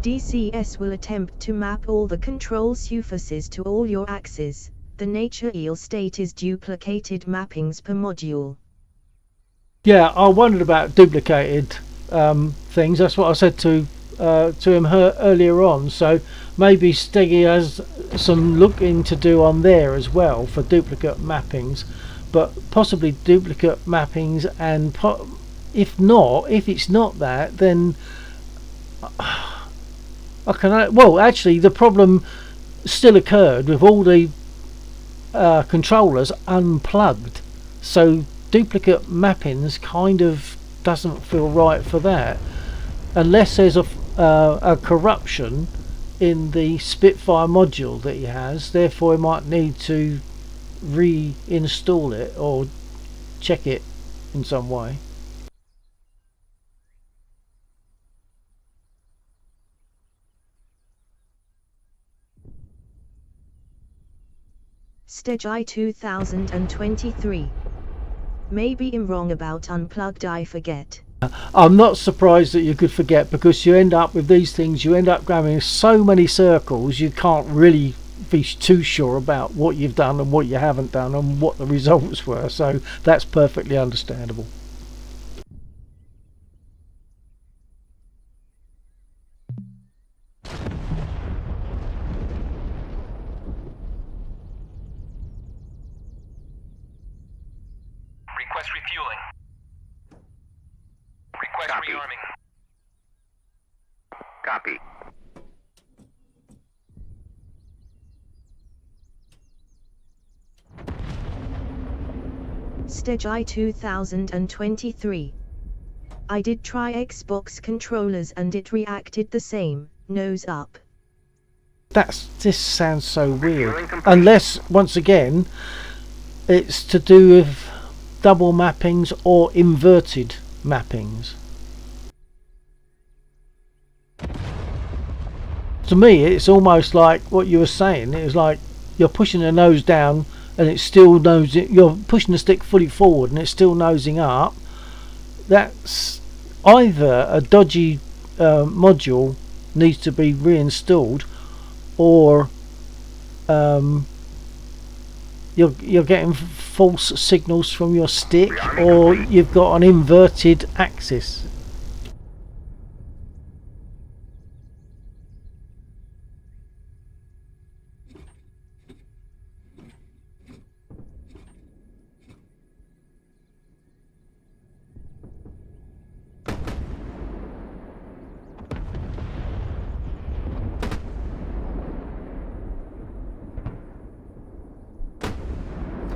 DCS will attempt to map all the control surfaces to all your axes. The nature eel state is duplicated mappings per module. Yeah, I wondered about duplicated things. That's what I said to him earlier on. So maybe Steggy has some looking to do on there as well for duplicate mappings, but possibly duplicate mappings, and if it's not that, then well, actually the problem still occurred with all the controllers unplugged, so duplicate mappings kind of doesn't feel right for that, unless there's a corruption in the Spitfire module that he has. Therefore he might need to reinstall it or check it in some way. Stage I 2023. Maybe I'm wrong about unplugged, I forget. I'm not surprised that you could forget, because you end up with these things, you end up going in so many circles, you can't really be too sure about what you've done and what you haven't done and what the results were, so that's perfectly understandable. Request refueling. Request Copy. rearming. Copy. Stage I 2023. I did try Xbox controllers and it reacted the same, nose up. This sounds so weird, unless once again it's to do with double mappings or inverted mappings. To me it's almost like what you were saying. It was like you're pushing the nose down and it's still nosing, you're pushing the stick fully forward and it's still nosing up. That's either a dodgy module needs to be reinstalled, or you're getting false signals from your stick, or you've got an inverted axis.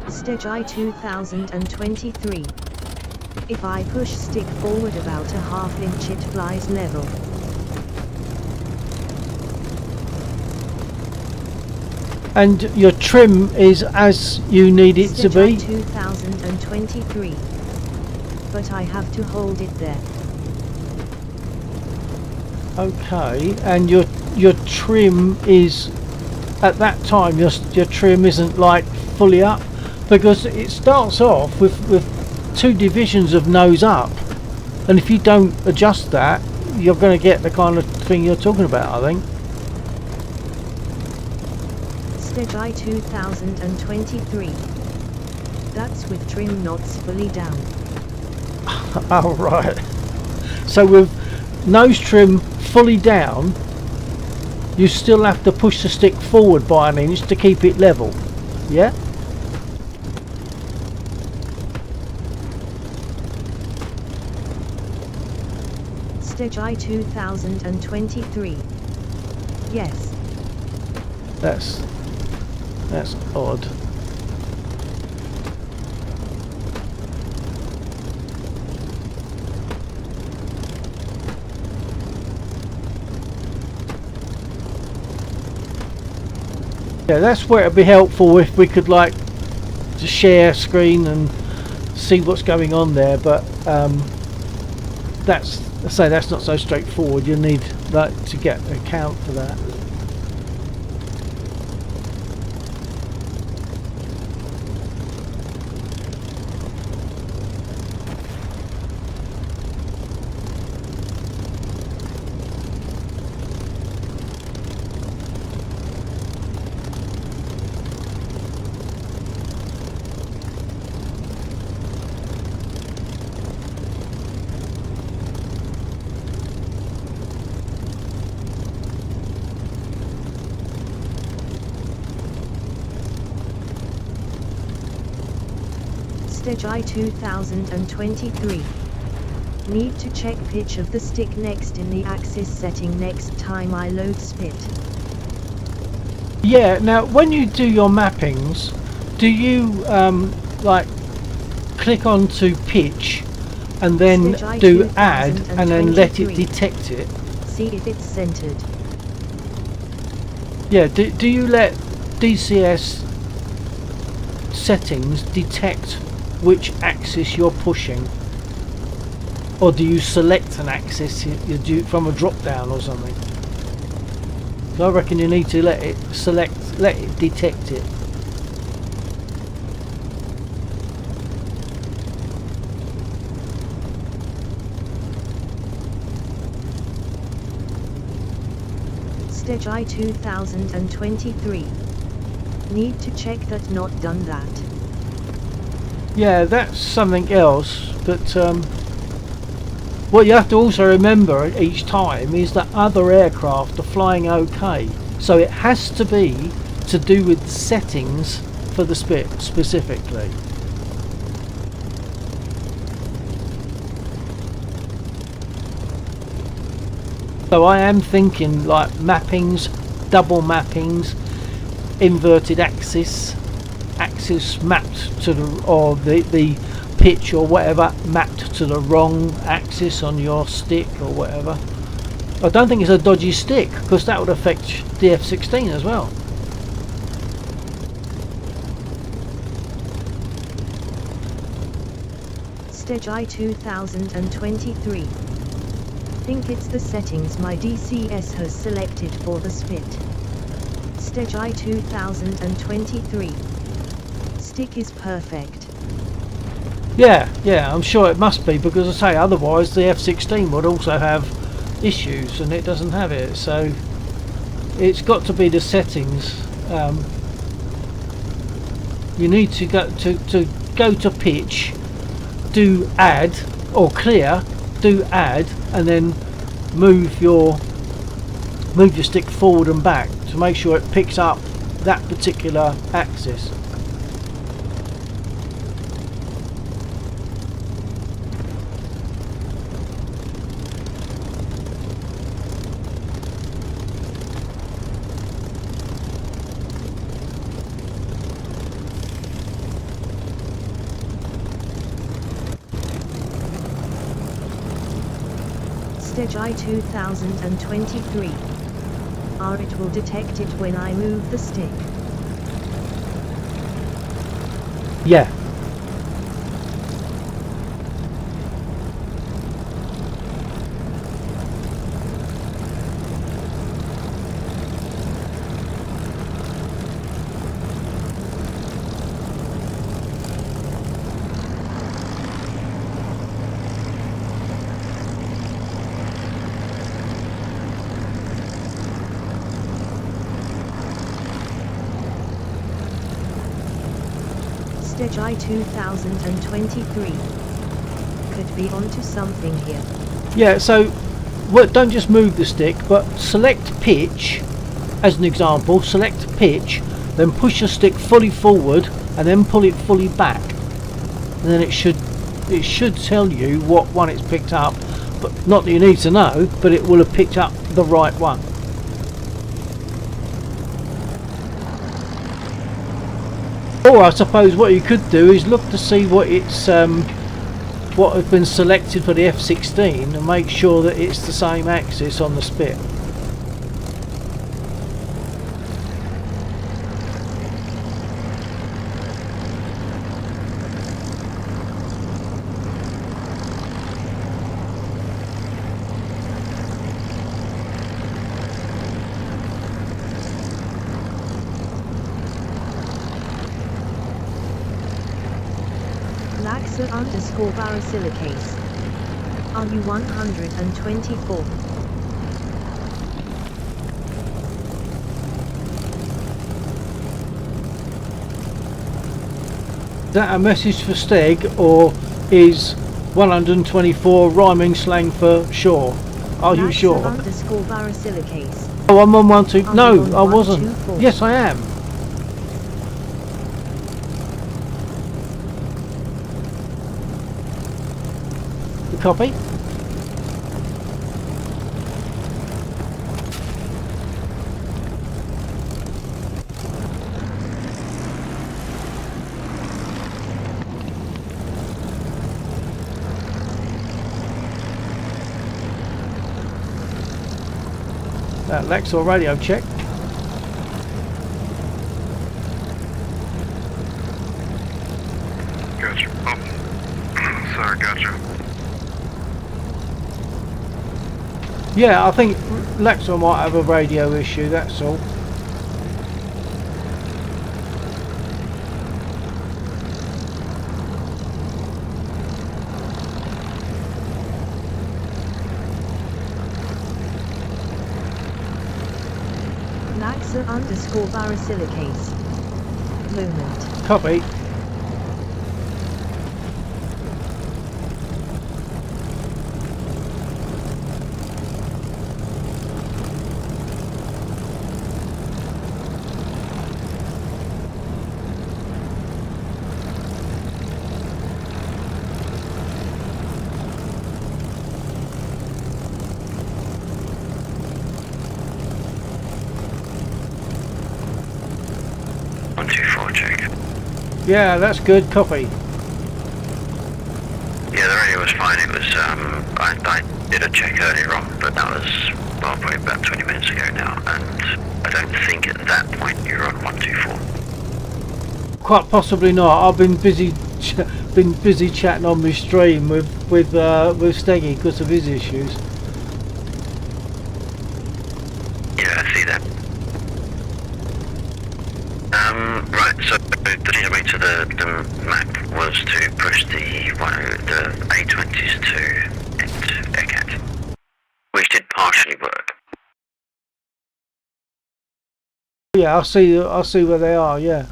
Stage I 2023. If I push stick forward about a ½ inch it flies level. And your trim is as you need it to Stage I be. 2023. But I have to hold it there. Okay, and your trim is, at that time your trim isn't like fully up, because it starts off with 2 divisions of nose up, and if you don't adjust that you're going to get the kind of thing you're talking about, I think. Stage I 2023. That's with trim knots fully down. Oh right, so with nose trim fully down you still have to push the stick forward by 1 inch to keep it level, yeah? Stage I 2023. Yes. That's odd. Yeah, that's where it'd be helpful if we could like to share screen and see what's going on there, but that's not so straightforward. You need like to get an account for that. Stage I 2023. Need to check pitch of the stick next in the axis setting next time I load spit. Yeah, now when you do your mappings, do you like click onto pitch and then Stage do add and then let it 2023. detect it? See if it's centered. Yeah, do you let DCS settings detect which axis you're pushing? Or do you select an axis you do from a drop down or something? So I reckon you need to let it detect it. Stage I 2023. Need to check that not done that. Yeah, that's something else that what you have to also remember each time is that other aircraft are flying okay, so it has to be to do with settings for the Spit specifically. So I am thinking like mappings, double mappings, inverted axis mapped to the, or the pitch or whatever mapped to the wrong axis on your stick or whatever. I don't think it's a dodgy stick, because that would affect the F-16 as well. Stage I 2023. Think it's the settings my DCS has selected for the spit. Stage I 2023. Stick is perfect. Yeah, I'm sure it must be, because I say otherwise the F-16 would also have issues and it doesn't have it, so it's got to be the settings. You need to go to pitch, do add or clear, do add, and then move your stick forward and back to make sure it picks up that particular axis. Stage I 2023. It will detect it when I move the stick. Yeah. Stage I 2023. Could be onto something here. Yeah, so don't just move the stick, but select pitch as an example. Select pitch, then push your stick fully forward and then pull it fully back, and then it should tell you what one it's picked up. But not that you need to know, but it will have picked up the right one. Or I suppose what you could do is look to see what it's what has been selected for the F-16 and make sure that it's the same axis on the spit. Laxa_barasilicase. RU 124. Is that a message for Steg, or is 124 rhyming slang for sure? Are you sure? Laxa_barasilicase. Oh, I'm on 12. Are No, you on I wasn't. 124? Yes, I am. Copy. Lexor radio check. Gotcha. Oh, sorry, gotcha. Yeah, I think Lexor might have a radio issue, that's all. Laxa underscore varisilicase. Moment. Copy. Check. Yeah, that's good. Copy. Yeah, the radio was fine. It was, I did a check earlier on, but that was, well, probably about 20 minutes ago now, and I don't think at that point you were on 124. Quite possibly not. I've been busy, chatting on my stream with Steggy because of his issues. Yeah, I see that. Right, so the easiest way to the map was to push the A20s to ECAT, which did partially work. Yeah, I'll see where they are. Yeah.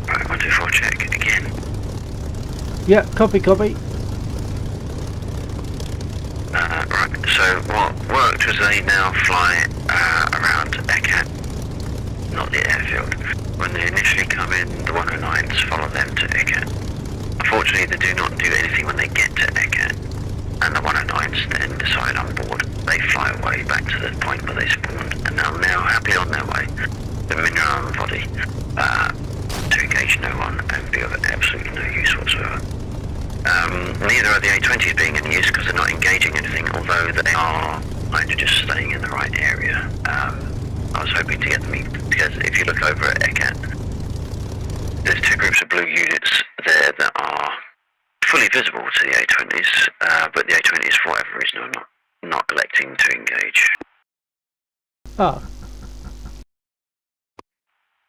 Right, 124 check again. Yeah, copy. Right, so what worked was they now fly around ECAT, not the airfield. When they initially come in, the 109s follow them to ECAT. Unfortunately, they do not do anything when they get to ECAT, and the 109s then decide on board. They fly away back to the point where they spawned, and are now happily on their way to Mineral Body to engage no one and be of absolutely no use whatsoever. Neither are the A20s being in use because they're not engaging anything, although they are kind of just staying in the right area. I was hoping to get them, because if you look over at ECAT, there's two groups of blue units there that are fully visible to the A20s, but the A20s, for whatever reason, are not electing to engage. Oh.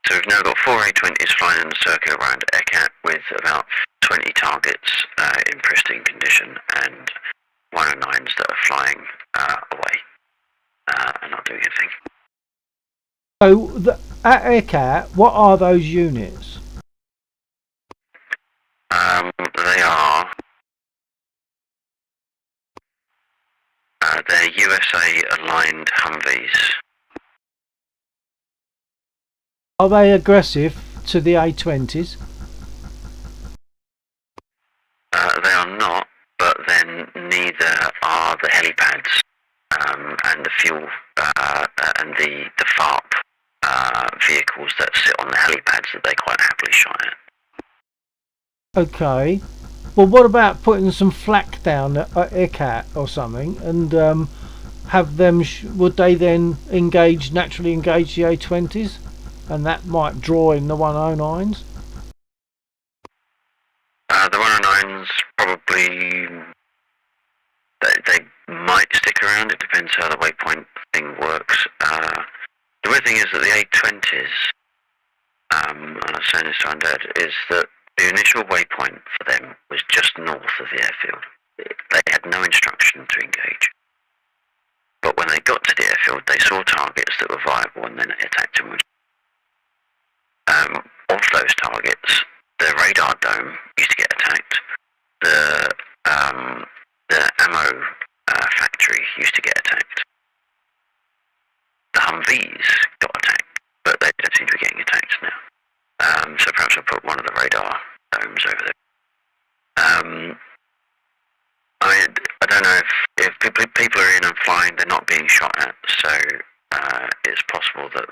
So we've now got 4 A20s flying in the circle around ECAT with about 20 targets in pristine condition, and 109s that are flying away and not doing anything. So at ECAT, what are those units? They are they're USA aligned Humvees. Are they aggressive to the A20s? They are not, but then neither are the helipads and the fuel and the FARP vehicles that sit on the helipads that they quite happily shot at. Okay. Well, what about putting some flak down at ECAT or something, and have them? Would they then naturally engage the A20s, and that might draw in the 109s? The 109s probably they might stick around. It depends how the waypoint thing works. The weird thing is that the A20s, and I was saying this to Undead, is that the initial waypoint for them was just north of the airfield. They had no instruction to engage. But when they got to the airfield, they saw targets that were viable and then attacked them Of those targets, the radar dome used to get attacked. The ammo factory used to get attacked. The Humvees got attacked, but they don't seem to be getting attacked now. So perhaps we'll put one of the radar domes over there. I don't know if people are in and flying, they're not being shot at, so it's possible that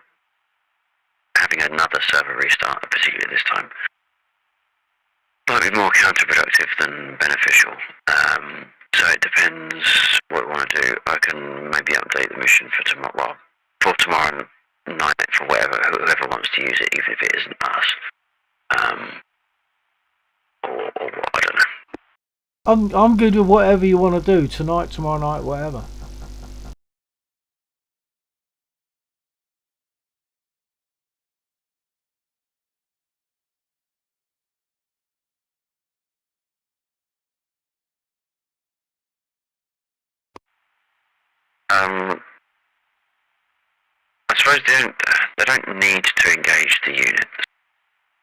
having another server restart, particularly this time, might be more counterproductive than beneficial. So it depends what we want to do. I can maybe update the mission for tomorrow. Well, for tomorrow night, for whoever wants to use it, even if it isn't us. Or what, I don't know. I'm good with whatever you want to do tonight, tomorrow night, whatever. I suppose they don't need to engage the units.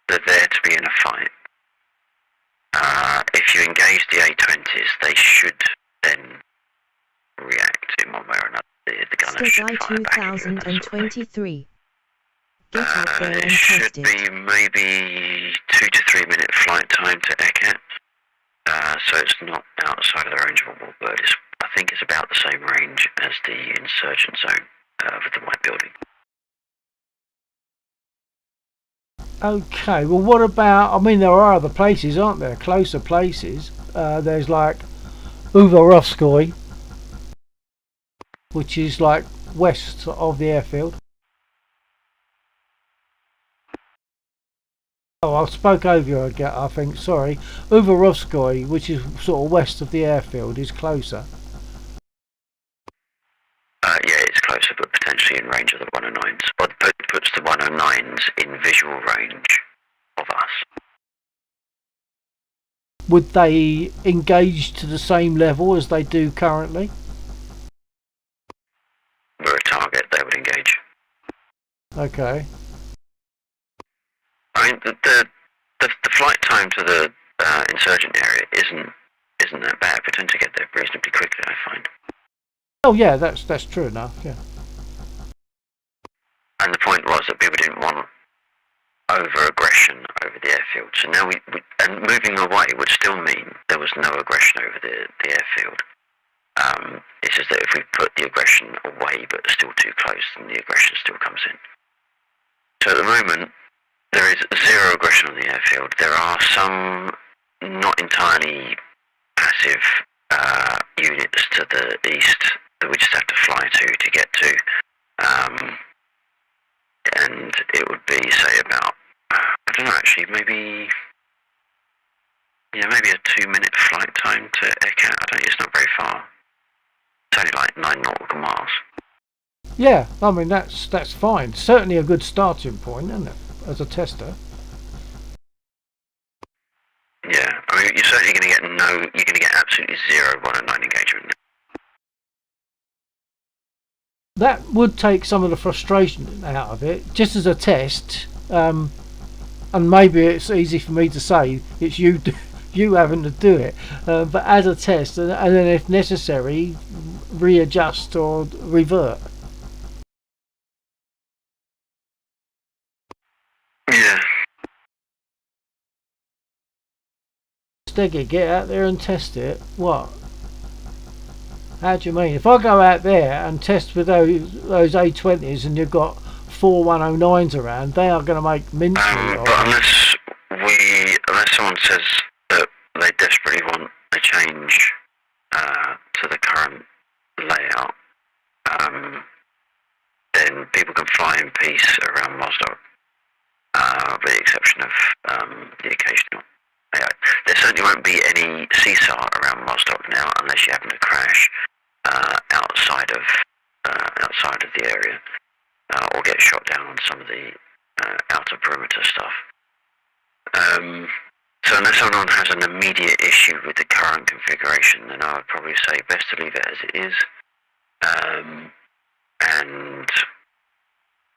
They're there to be in a fight. If you engage the A-20s, they should then react in one way or another. The gunners should fire back at you and that sort of thing. 2023. Get out there It and should test it. be maybe 2 to 3 minute flight time to Ekat. So it's not outside of the range of a warbird. I think it's about the same range as the insurgent zone with the white building. Okay, well what about, I mean there are other places, aren't there? Closer places. There's like Uvarovskoy, which is like west of the airfield. Oh, I spoke over you again, I think, sorry. Uvarovskoy, which is sort of west of the airfield, is closer. Yeah, it's closer, but potentially in range of the 109s. Or puts the 109s in visual range of us. Would they engage to the same level as they do currently? We're a target, they would engage. Okay. I mean, the flight time to the insurgent area isn't that bad. We tend to get there reasonably quickly, I find. Oh yeah, that's true enough, yeah. And the point was that people didn't want over-aggression over the airfield. So now and moving away would still mean there was no aggression over the airfield. It's just that if we put the aggression away but still too close, then the aggression still comes in. So at the moment, there is zero aggression on the airfield. There are some not entirely passive units to the east that we just have to fly to get to. And it would be, say, about, I don't know, actually, maybe a 2-minute flight time to Ekat. I don't think it's not very far. It's only like 9 nautical miles. Yeah, I mean that's fine. Certainly a good starting point, isn't it, as a tester? Yeah, I mean, you're certainly going to get absolutely zero 109 engagement. That would take some of the frustration out of it, just as a test. And maybe it's easy for me to say it's you having to do it, but as a test, and then if necessary, readjust or revert. Yeah. Steggy, get out there and test it. What? How do you mean? If I go out there and test with those A20s and you've got 4 109s around, they are going to make mincemeat of But it. unless someone says that they desperately want a change to the current layout, then people can fly in peace around Mozdok, with the exception of the occasional. There certainly won't be any CSAR around Mozdok now, unless you happen to crash outside of the area, or get shot down on some of the outer perimeter stuff. So unless someone has an immediate issue with the current configuration, then I would probably say best to leave it as it is. And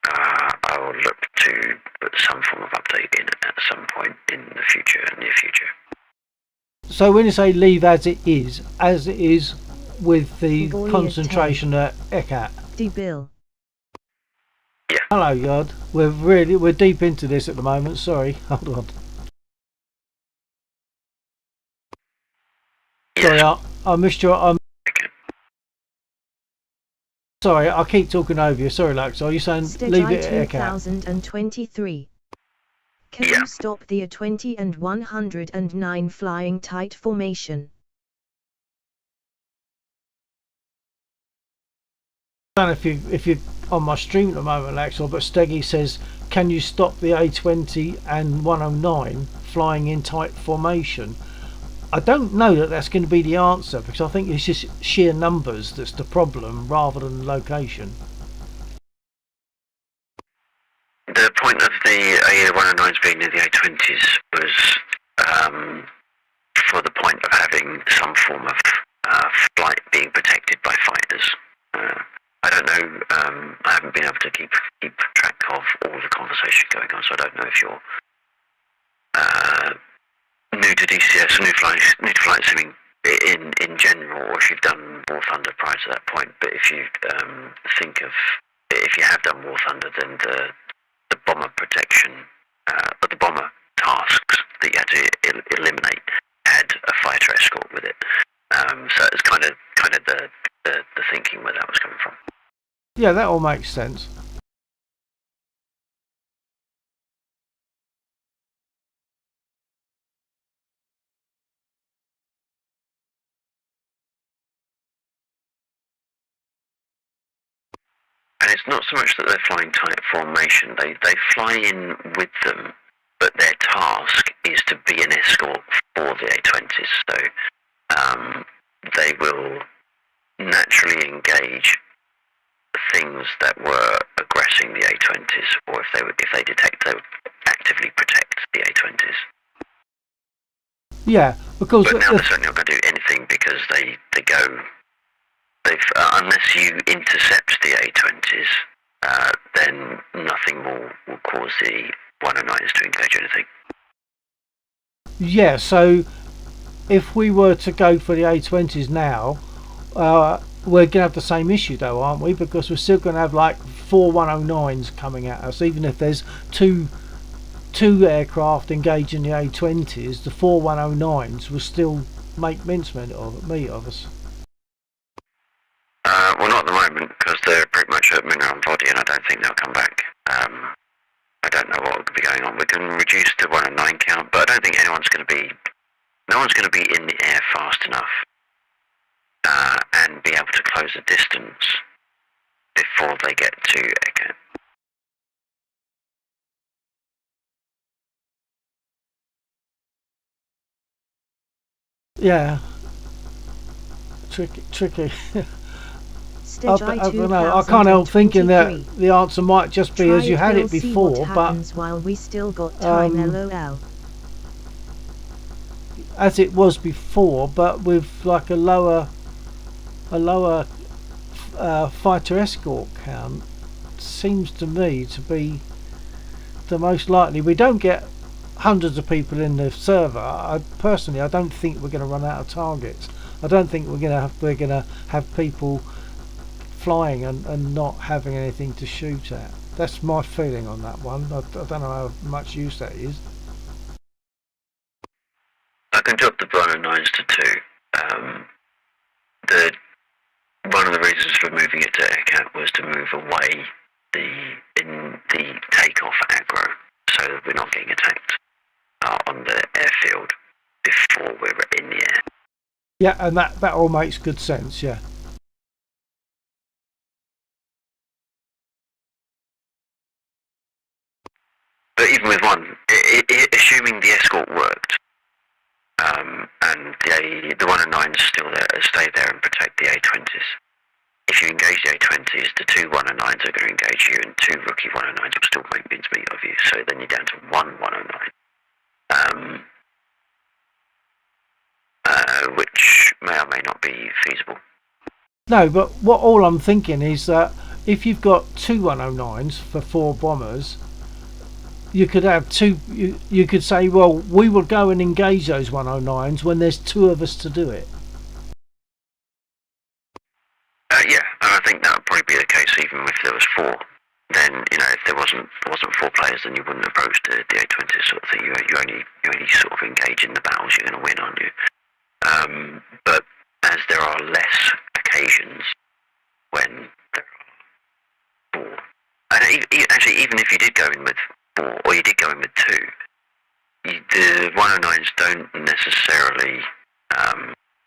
I I will look to put some form of update in at some point in the future, near future. So when you say leave as it is with the Boy concentration at ECAT. Bill. Hello, Yod. We're deep into this at the moment. Sorry, hold on. Yes. Sorry, I missed your. Sorry, I keep talking over you. Sorry, Lux. Are you saying leave it at ECAT? 2023. Can Yeah. you stop the A20 and 109 flying tight formation? I don't know if you're on my stream at the moment, Axel, but Steggy says, can you stop the A20 and 109 flying in tight formation? I don't know that that's going to be the answer, because I think it's just sheer numbers that's the problem rather than location. The point of the A109s being near the A20s was for the point of having some form of flight being protected by fighters. I don't know, I haven't been able to keep track of all the conversation going on, so I don't know if you're new to DCS, new to flight simming in general, or if you've done War Thunder prior to that point. But if you if you have done War Thunder, then the bomber protection, or the bomber tasks that you had to eliminate had a fighter escort with it. So it's kind of the thinking where that was coming from. Yeah, that all makes sense. And it's not so much that they're flying tight formation, they fly in with them, but their task is to be an escort for the A20s, so they will naturally engage things that were aggressing the A20s, or if they detect, they would actively protect the A20s. Yeah, because But now they're certainly not going to do anything, because unless you intercept the A20s, then nothing will cause the 109s to engage anything. yeah, so if we were to go for the A20s now, we're going to have the same issue though, aren't we? Because we're still going to have like 4 109s coming at us, even if there's two aircraft engaging the A20s, the 4 109s will still make mincemeat of us. Well, not at the moment, because they're pretty much at mineral body, and I don't think they'll come back. I don't know what will be going on. We can reduce the 109 count, but I don't think no one's going to be in the air fast enough and be able to close the distance before they get to Echo. Yeah, tricky. I don't know. I can't help thinking that the answer might just be as you had it before, but while we still got time, LOL. As it was before, but with like a lower fighter escort count, seems to me to be the most likely. We don't get hundreds of people in the server. I don't think we're going to run out of targets. I don't think we're going to have people flying and not having anything to shoot at. That's my feeling on that one. I don't know how much use that is. I can drop the 109s to 2. One of the reasons for moving it to AirCat was to move away in the takeoff aggro, so that we're not getting attacked on the airfield before we're in the air. Yeah, and that all makes good sense. Yeah. But even with one, assuming the escort worked, and the 109s still there, stay there and protect the A20s. If you engage the A20s, the 2 109s are going to engage you, and 2 rookie 109s will still make mincemeat of you. So then you're down to 1 109, which may or may not be feasible. No, but all I'm thinking is that if you've got two 109s for 4 bombers, you could have two. You could say, well, we will go and engage those 109s when there's 2 of us to do it. Yeah, and I think that would probably be the case even if there was 4. Then, you know, if there wasn't 4 players, then you wouldn't approach the A20 sort of thing. You only sort of engage in the battles you're going to win, aren't you? But as there are less occasions when there are 4, and actually even if you did go in with 4 or you did go in with 2, the 109s don't necessarily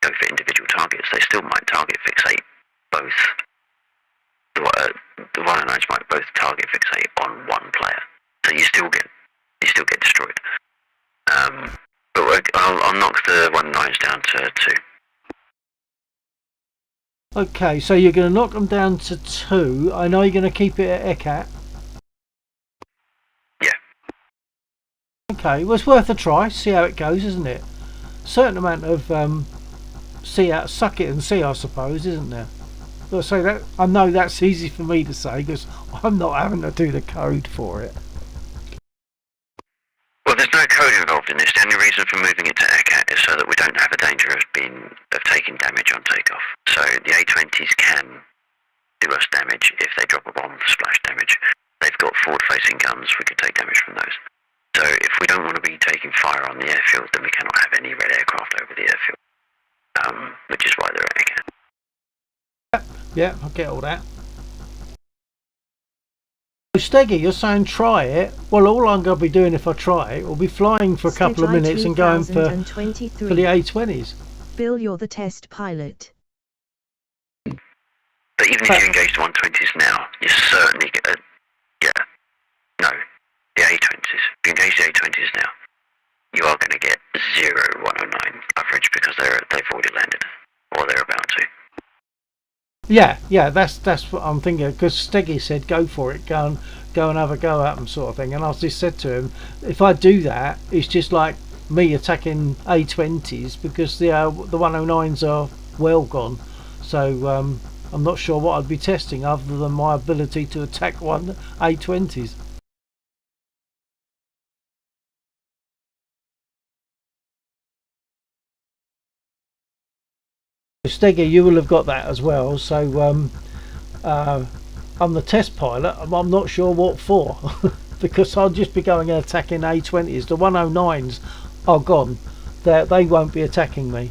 go for individual targets. They still might target fixate both. The 109s might both target fixate on one player, so you still get destroyed. But I'll knock the 109s down to 2. Okay, so you're going to knock them down to 2. I know you're going to keep it at ECAT. Yeah. Okay, well, it's worth a try. See how it goes, isn't it? Certain amount of suck it and see, I suppose, isn't there? So that I know that's easy for me to say because I'm not having to do the code for it. Well, there's no code involved in this. The only reason for moving it to ECAT is so that we don't have a danger of taking damage on takeoff. So the A20s can do us damage if they drop a bomb, splash damage. They've got forward-facing guns. We could take damage from those. So if we don't want to be taking fire on the airfield, then we cannot have any red aircraft over the airfield, which is why they're at ECAT. Yeah, I get all that. So Steggy, you're saying try it. Well, all I'm going to be doing if I try it will be flying for a couple of minutes and going for the A20s. Bill, you're the test pilot. But even if you engage the 120s now, you certainly get the A20s. If you engage the A20s now, you are going to get 0 109 coverage because they've already landed or they're about to. Yeah, that's what I'm thinking, because Steggy said go for it, go and have a go at them sort of thing, and I just said to him, if I do that, it's just like me attacking A20s because the 109s are well gone, so I'm not sure what I'd be testing other than my ability to attack one A20s. Steggy, you will have got that as well, so I'm the test pilot. I'm not sure what for because I'll just be going and attacking A20s. The 109s are gone. They won't be attacking me.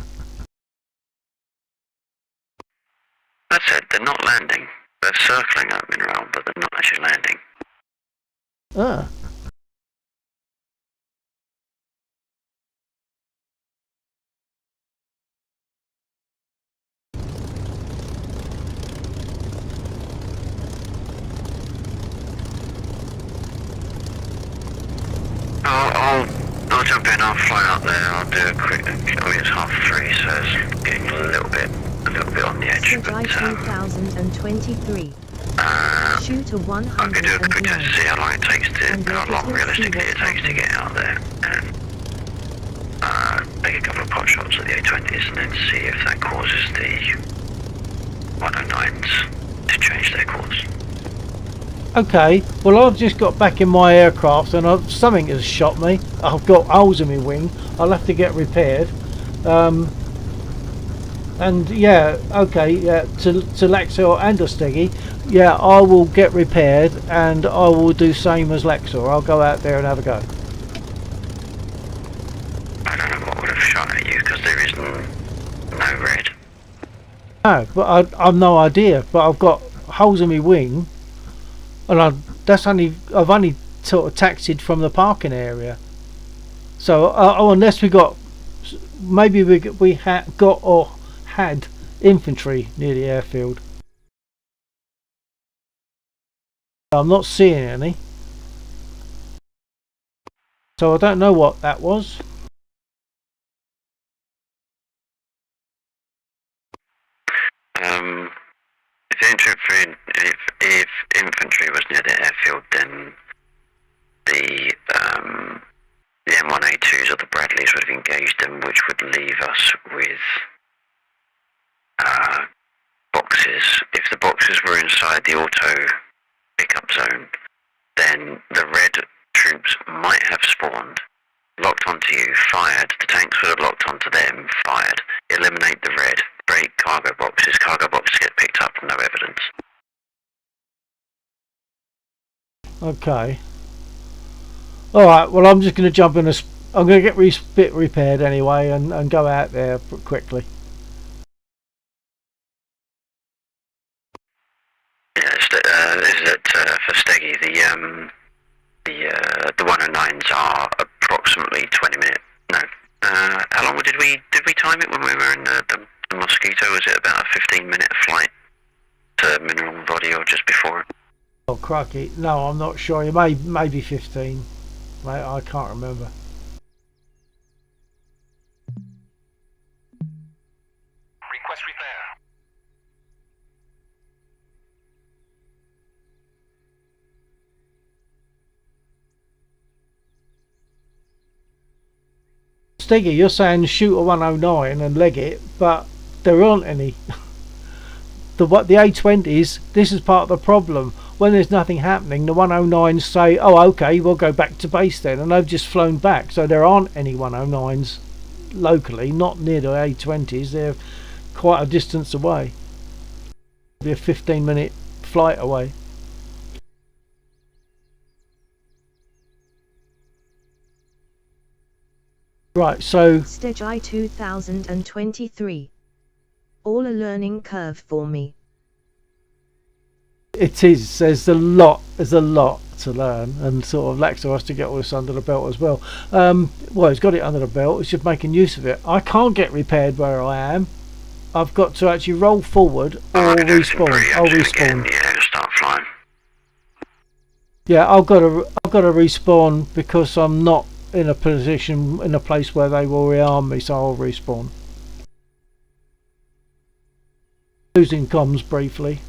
That's it, they're not landing. They're circling up mineral, but they're not actually landing. Ah. I'll jump in, I'll fly out there, I'll do a quick, I mean it's 3:30, so it's getting a little bit on the edge, but 2023. Shooter 109. I could do a quick test to see how long it takes how long realistically it takes to get out there, and take a couple of pot shots at the A20s and then see if that causes the 109s to change their course. Okay, well I've just got back in my aircraft and something has shot me. I've got holes in my wing. I'll have to get repaired. And yeah, okay, yeah, to Lexor and Steggy, yeah, I will get repaired and I will do same as Lexor. I'll go out there and have a go. I don't know what would have shot at you because there is no red. No, but I've no idea. But I've got holes in my wing. And I've only sort of taxied from the parking area, so unless we got, maybe we had infantry near the airfield. I'm not seeing any, so I don't know what that was. If infantry was near the airfield, then the M1A2s or the Bradleys would have engaged them, which would leave us with box boxes. If the boxes were inside the auto pickup zone, then the red troops might have spawned, locked onto you, fired. The tanks would have locked onto them, fired. Eliminate the red. Break cargo boxes. Cargo boxes get picked up, no evidence. Okay. Alright, well I'm just going to jump in I'm going to get this bit repaired anyway and go out there quickly. Yeah, is that for Steggy, the 109s are approximately 20 minutes. No. How long did we time it when we were in the Mosquito? Was it about a 15-minute flight to Mineral Body or just before it? Oh crikey, no, I'm not sure. It maybe 15. I can't remember. Request repair. Stiggy, you're saying shoot a 109 and leg it, but there aren't any. The A20s, this is part of the problem. When there's nothing happening, the 109s say, oh okay, we'll go back to base then, and they've just flown back. So there aren't any 109s locally, not near the A20s. They're quite a distance away. Be a 15-minute flight away. Right, so Stage I 2023. All a learning curve for me. it is. There's a lot to learn, and sort of Laxo has to get all this under the belt as well. Well, he's got it under the belt. He's just making use of it. I can't get repaired where I am. I've got to actually roll forward or respawn. I'll respawn. Yeah, start flying. Yeah, I've got to respawn because I'm not in a position in a place where they will rearm me, so I'll respawn. Losing comms briefly.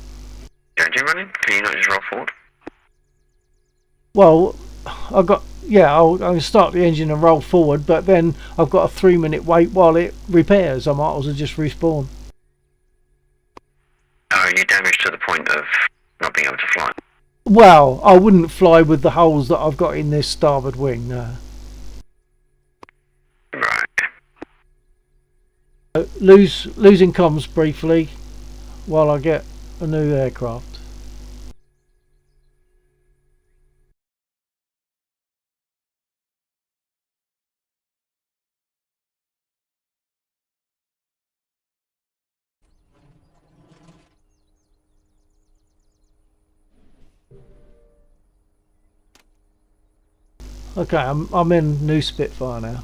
Engine running? Can you not just roll forward? Well, I'll start the engine and roll forward, but then I've got a 3-minute wait while it repairs. I might as well just respawn. Are you damaged to the point of not being able to fly? Well, I wouldn't fly with the holes that I've got in this starboard wing, no. Right. Losing comms briefly while I get a new aircraft. Okay, I'm in new Spitfire now.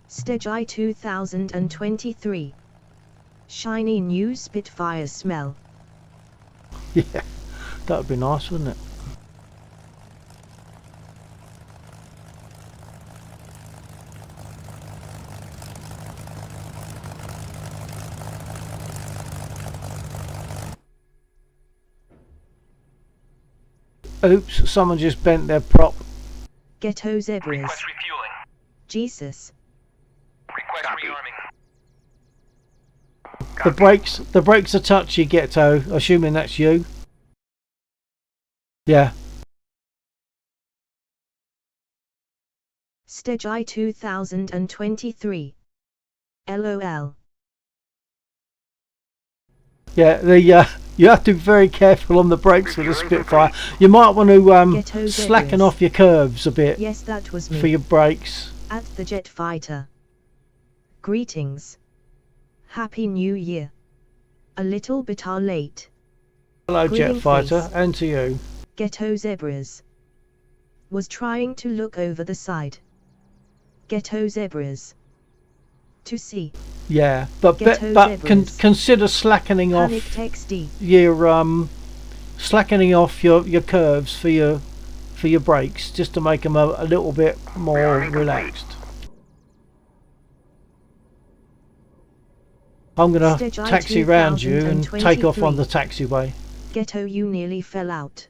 Stage I 2023. Shiny new Spitfire smell. Yeah, that would be nice, wouldn't it? Oops, someone just bent their prop. Ghetto zebras. Request refueling. Jesus. Request rearming. The brakes are touchy, Ghetto. Assuming that's you. Yeah. Stage I 2023. LOL. Yeah, you have to be very careful on the brakes with the Spitfire. You might want to slacken off your curves a bit. Yes, that was me. For your brakes. At the jet fighter. Greetings. Happy New Year. A little bit late. Hello, Grinning jet fighter, face. and to you. Ghetto zebras. Was trying to look over the side. Ghetto zebras. To see. Yeah, but Ghetto zebras. consider slackening off Panic XD. your slackening off your curves for your brakes, just to make them a little bit more relaxed. I'm going to taxi round you and take off on the taxiway. Ghetto, you nearly fell out.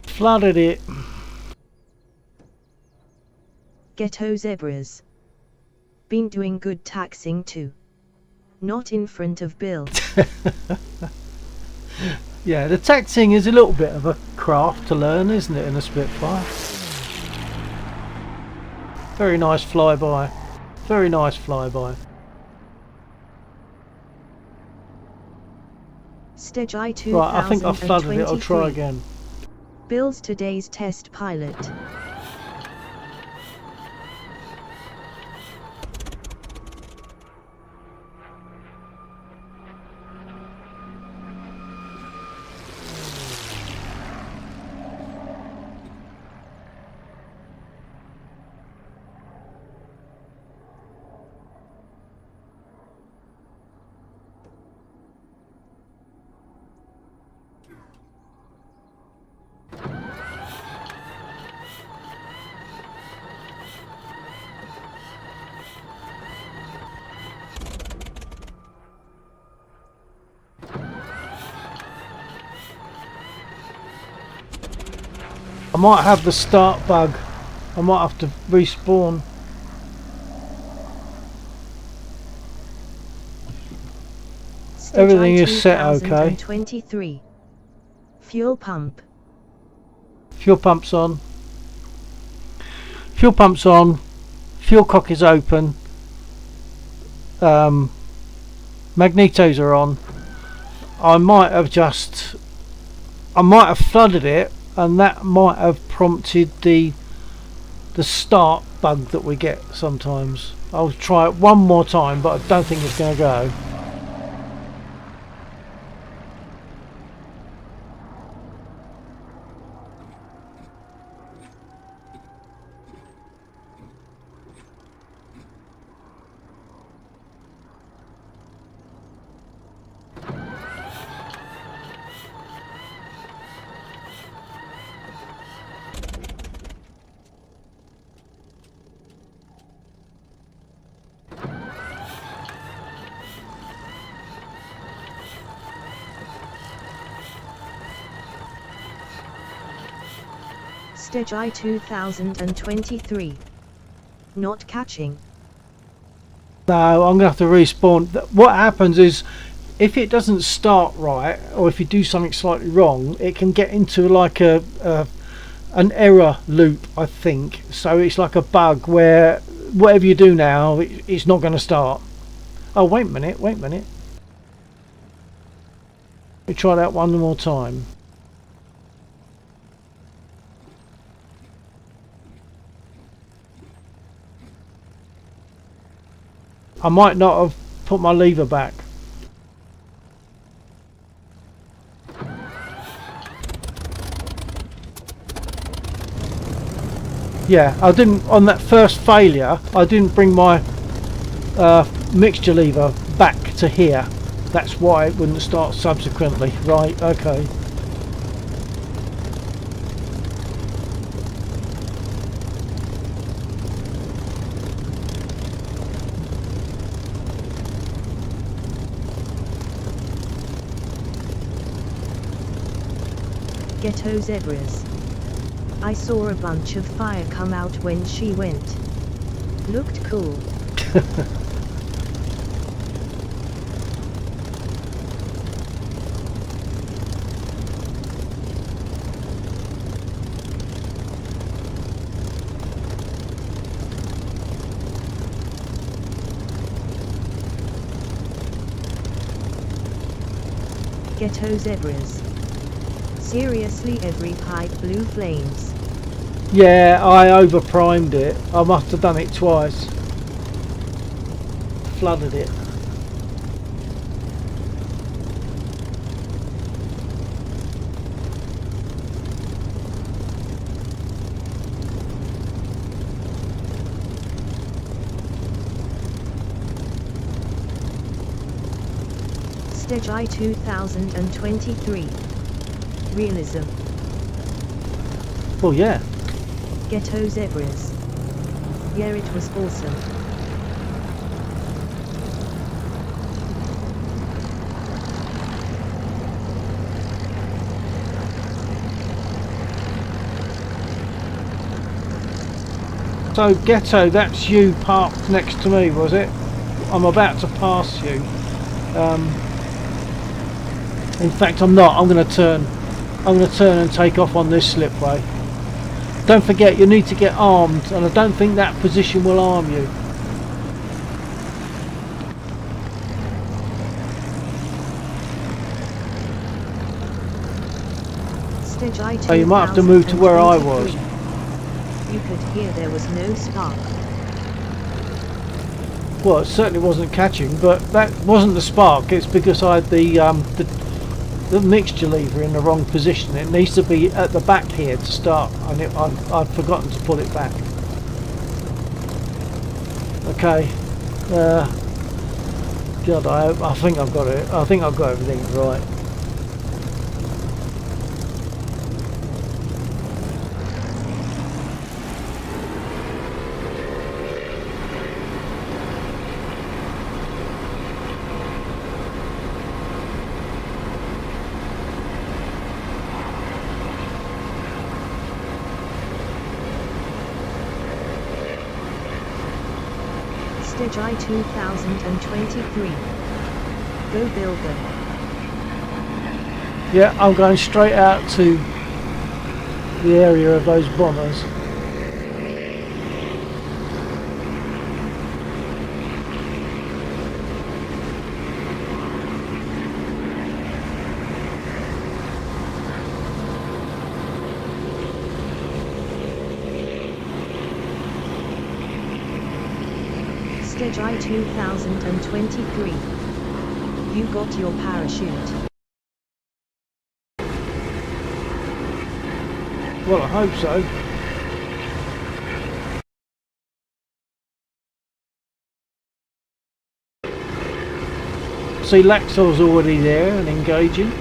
Flooded it. Ghetto zebras. Been doing good taxing too. Not in front of Bill. Yeah, the taxiing is a little bit of a craft to learn, isn't it, in a Spitfire? Very nice flyby. Very nice flyby. Stage I 2023. Right, I think I've flooded it. I'll try again. Bill's today's test pilot. I might have the start bug. I might have to respawn. Everything is set okay. 23. Fuel pump. Fuel pump's on. Fuel pump's on. Fuel cock is open. Magnetos are on. I might have flooded it, and that might have prompted the start bug that we get sometimes. I'll try it one more time, but I don't think it's going to go. Stage I 2023. Not catching. No, I'm going to have to respawn. What happens is, if it doesn't start right, or if you do something slightly wrong, it can get into like an error loop, I think. So it's like a bug where whatever you do now, it's not going to start. Oh, wait a minute. Let me try that one more time. I might not have put my lever back. Yeah, I didn't, on that first failure, I didn't bring my mixture lever back to here. That's why it wouldn't start subsequently. Right, okay. Ghetto zebras. I saw a bunch of fire come out when she went. Looked cool. Ghetto zebras. Seriously, every pipe blew flames. Yeah, I overprimed it. I must have done it twice. Flooded it. Stage I 2023. Realism. Well, yeah. Ghetto Zebras. Yeah, it was awesome. So, Ghetto, that's you parked next to me, was it? I'm about to pass you. In fact, I'm not. I'm going to turn. I'm going to turn and take off on this slipway. Don't forget, you need to get armed, and I don't think that position will arm you. Stage I So you might have to move to where I was. 2023. You could hear there was no spark. Well, it certainly wasn't catching, but that wasn't the spark. It's because I had the mixture lever in the wrong position. It needs to be at the back here to start, and I'd forgotten to pull it back. Okay. God, I think I've got it. I think I've got everything right. Stage I 2023. Go Bilger. Yeah, I'm going straight out to the area of those bombers. Stage I 2023. You got your parachute. Well, I hope so. See, Laxor's already there and engaging.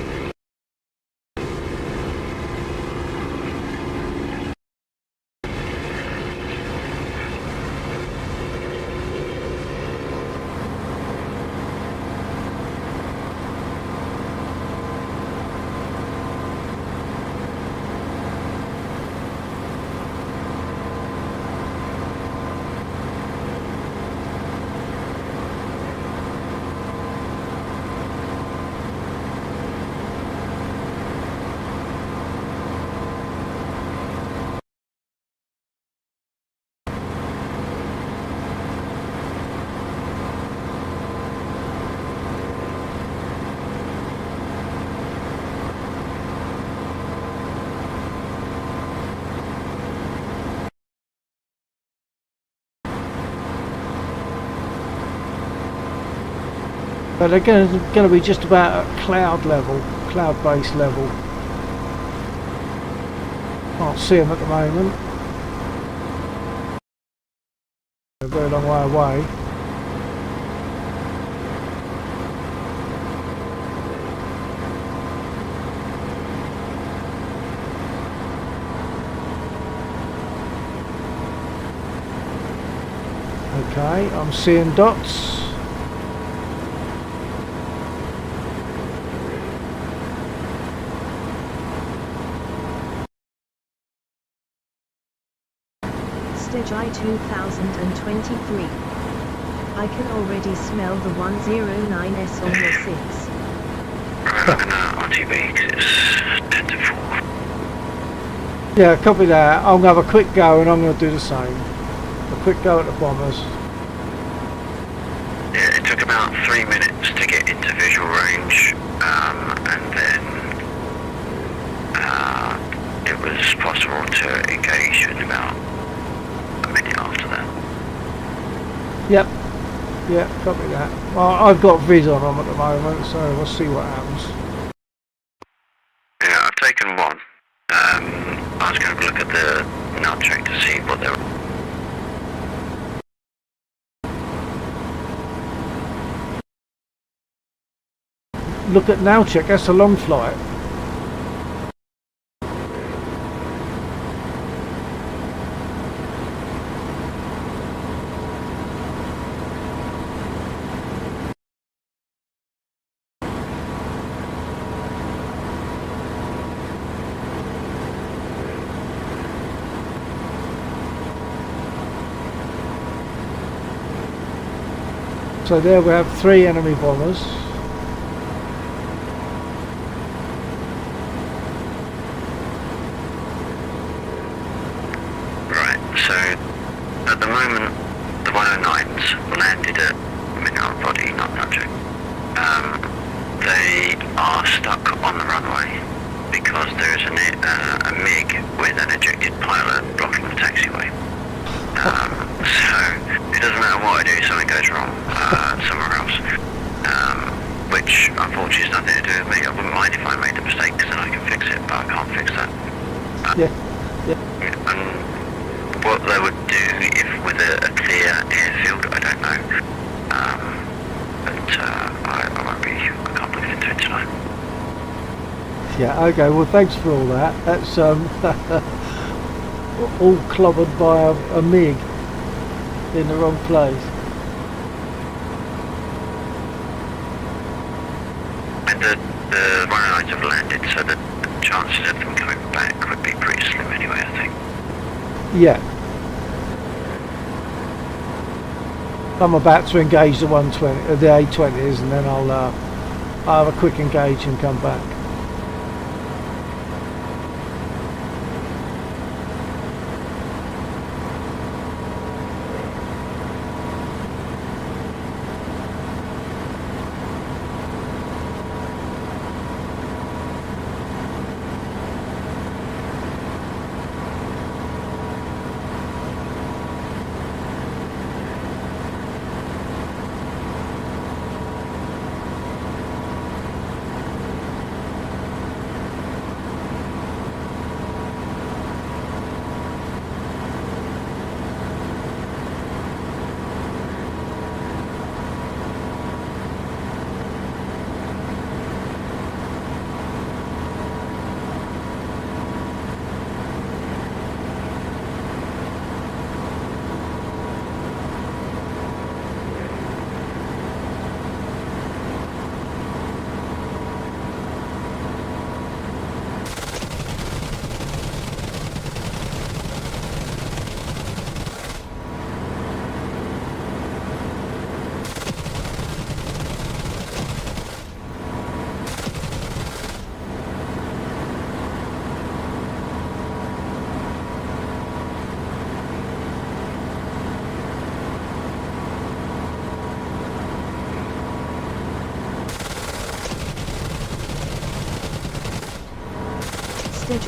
But they're going to be just about at cloud level, cloud-based level. Can't see them at the moment. They're a very long way away. Okay, I'm seeing dots. Stage I 2023. I can already smell the 109S on your 6. Looking at RTB, 'cause it's 10 to 4. Yeah, copy that. I'm going to have a quick go and I'm going to do the same. A quick go at the bombers. Yeah, it took about 3 minutes to get into visual range, and then Yep. Yeah, copy that. Well, I've got vid on them at the moment, so we'll see what happens. Yeah, I've taken one. I was going to look at the nav check to see what they're... Look at now check, that's a long flight. So there we have 3 enemy bombers. Right, so at the moment, the 109s landed at Mineral Body, not Nudging. They are stuck on the runway because there is a MiG with an ejected pilot blocking the taxiway. So it doesn't matter what I do, something goes wrong somewhere else. Which unfortunately has nothing to do with me. I wouldn't mind if I made a mistake because then I can fix it, but I can't fix that. And what they would do if with a clear airfield, I don't know. But I won't be, I can't look into it tonight. Yeah, okay, well thanks for all that. That's all clobbered by a MiG in the wrong place. And the 109s have landed, so the chances of them coming back would be pretty slim anyway, I think. Yeah. I'm about to engage the 120, the A20s, and then I'll have a quick engage and come back.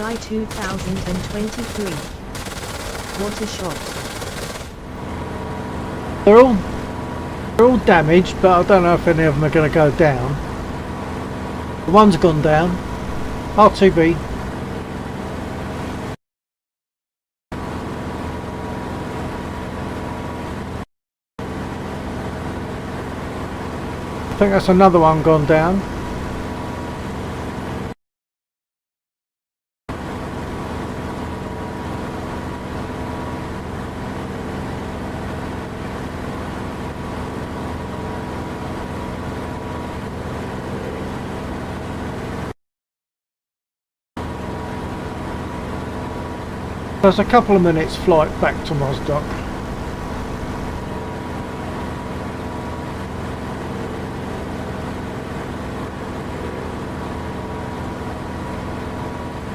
July 2023. What a shot. They're all damaged, but I don't know if any of them are going to go down. The one's gone down. R2B. I think that's another one gone down. There's a couple of minutes flight back to Mosdock.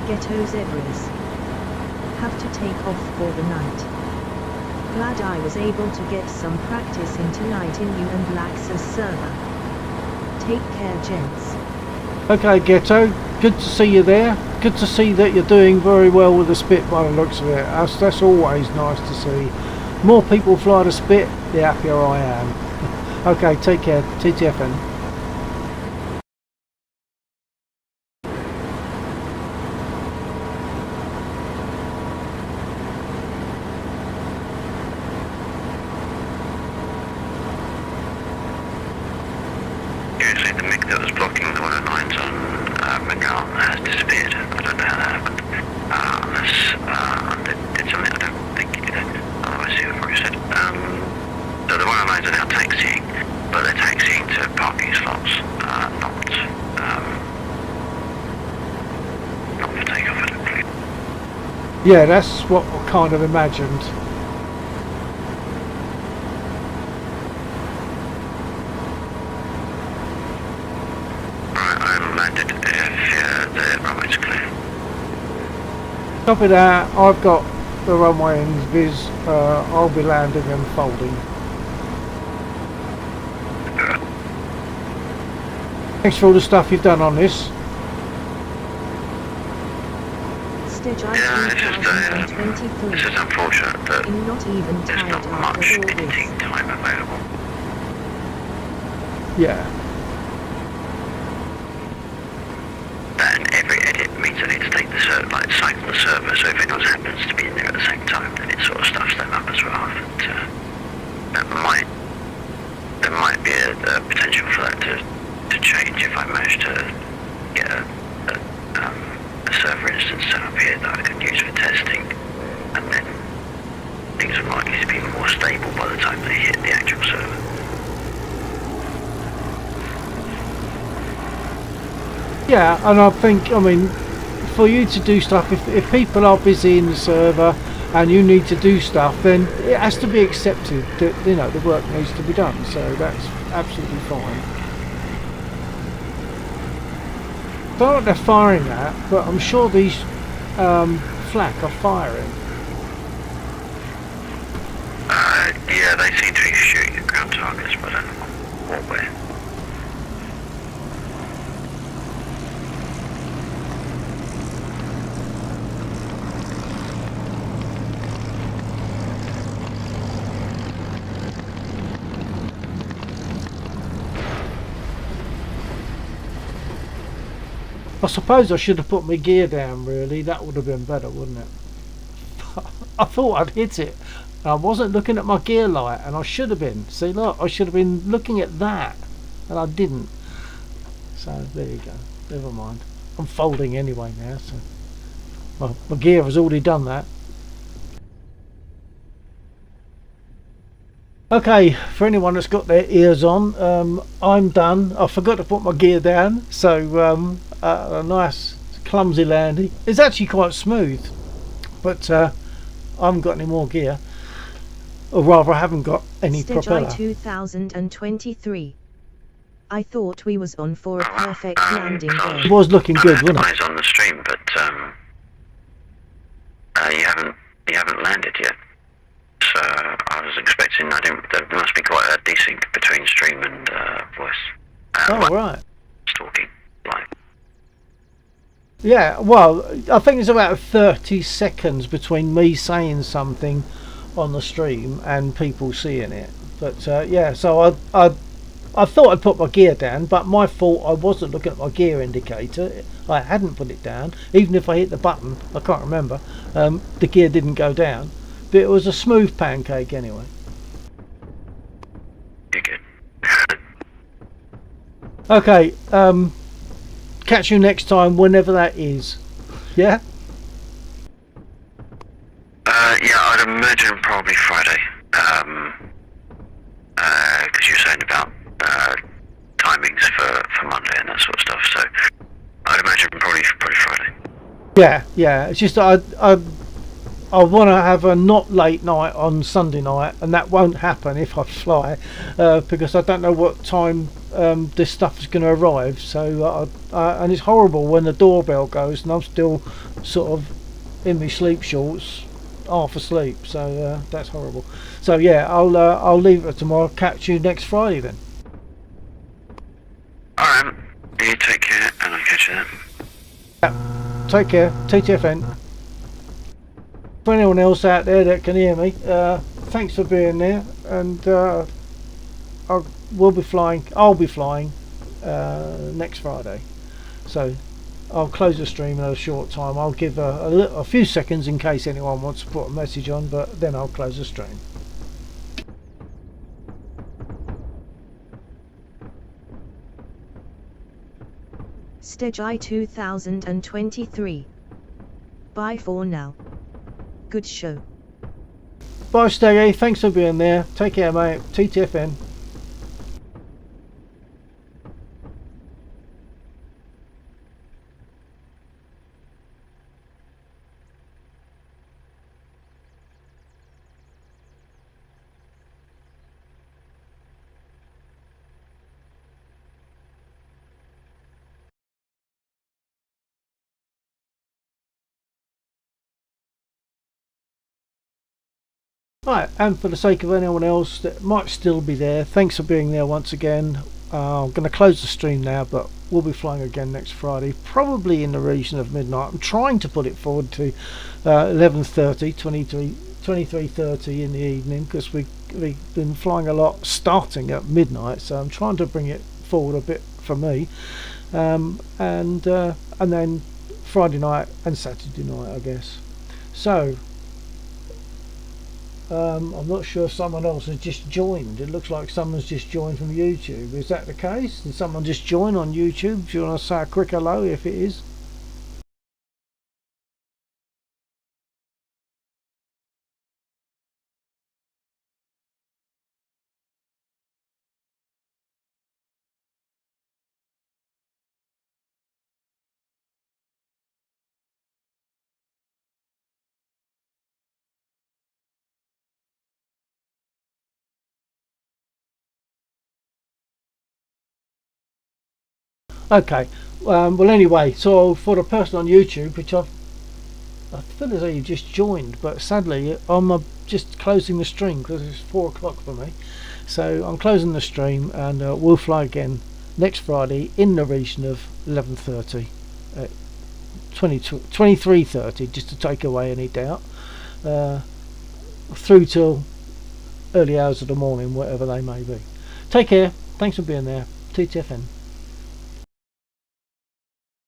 Ghetto zebras. Have to take off for the night. Glad I was able to get some practice in tonight in you and Lax's server. Take care, gents. Okay, Ghetto, good to see you there. Good to see that you're doing very well with the Spit by the looks of it. That's always nice to see. More people fly the Spit, the happier I am. Okay, take care. TTFN. Seriously, the MiG that was blocking the 109s on Miguel has disappeared. I don't know how that happened. Unless they did something I don't think he did. Otherwise he would have probably said. So the 109s are now taxiing, but they're taxiing to parking slots, not for takeoff, I don't believe. Yeah, that's what I kind of imagined. Right, I'm landed if the runway's clear. Copy that. I've got the runway in vis. I'll be landing and folding. Thanks for all the stuff you've done on this. Stage Yeah, it's just, this 2023. is unfortunate that I'm not even there's tired not after much all editing this. time available. Yeah. And every edit means I need to take the cycle the server, so if anyone happens to be in there at the same time, then it sort of stuffs them up as well. But, there might be a potential for that to change if I manage to get a server instance set up here that I can use for testing, and then things are likely to be more stable by the time they hit the actual server. Yeah, and I think, I mean, for you to do stuff, if people are busy in the server and you need to do stuff, then it has to be accepted that, you know, the work needs to be done. So that's absolutely fine. I don't know what they're firing at, but I'm sure these flak are firing. Yeah, they seem to be shooting at ground targets, but I don't know what way. I suppose I should have put my gear down, really. That would have been better, wouldn't it? I thought I'd hit it. I wasn't looking at my gear light, and I should have been. See, look, I should have been looking at that, and I didn't. So, there you go. Never mind. I'm folding anyway now, so... my gear has already done that. Okay, for anyone that's got their ears on, I'm done. I forgot to put my gear down, so a nice clumsy landing. It's actually quite smooth, but I haven't got any more gear, or rather I haven't got any Stage propeller. 2023. I thought we was on for a perfect landing It day. was looking good, wasn't it? Eyes on the stream, but you haven't landed yet. So I was expecting. There must be quite a desync between stream and voice. Oh, right. Talking live. Yeah, well, I think it's about 30 seconds between me saying something on the stream and people seeing it. But yeah, so I thought I'd put my gear down, but my fault, I wasn't looking at my gear indicator. I hadn't put it down. Even if I hit the button, I can't remember, the gear didn't go down. But it was a smooth pancake anyway. You're good. Okay, catch you next time, whenever that is. Yeah? Yeah, I'd imagine probably Friday. Because you're saying about timings for Monday and that sort of stuff. So I'd imagine probably Friday. Yeah. It's just that I want to have a not late night on Sunday night, and that won't happen if I fly, because I don't know what time this stuff is going to arrive. So and it's horrible when the doorbell goes and I'm still sort of in my sleep shorts, half asleep. So that's horrible. So yeah, I'll leave it tomorrow. Catch you next Friday then. Alright, you take care and I'll catch you then. Yeah. Take care. TTFN. For anyone else out there that can hear me, thanks for being there. and we'll be flying. I'll be flying next Friday. So I'll close the stream in a short time. I'll give a few seconds in case anyone wants to put a message on, but then I'll close the stream. Stage I 2023. Bye for now. Good show. Bye, Steggy. Thanks for being there. Take care, mate. TTFN. Right, and for the sake of anyone else that might still be there, thanks for being there once again. I'm going to close the stream now, but we'll be flying again next Friday, probably in the region of midnight. I'm trying to put it forward to 11:30, 23:30 in the evening, because we've been flying a lot starting at midnight, so I'm trying to bring it forward a bit for me, and then Friday night and Saturday night, I guess. So I'm not sure if someone else has just joined. It looks like someone's just joined from YouTube. Is that the case? Did someone just join on YouTube? Do you want to say a quick hello if it is? Okay, well anyway, so for the person on YouTube, which I feel as though you just joined, but sadly I'm just closing the stream because it's 4 o'clock for me, so I'm closing the stream, and we'll fly again next Friday in the region of 11:30, 23:30, just to take away any doubt, through till early hours of the morning, whatever they may be. Take care, thanks for being there. TTFN.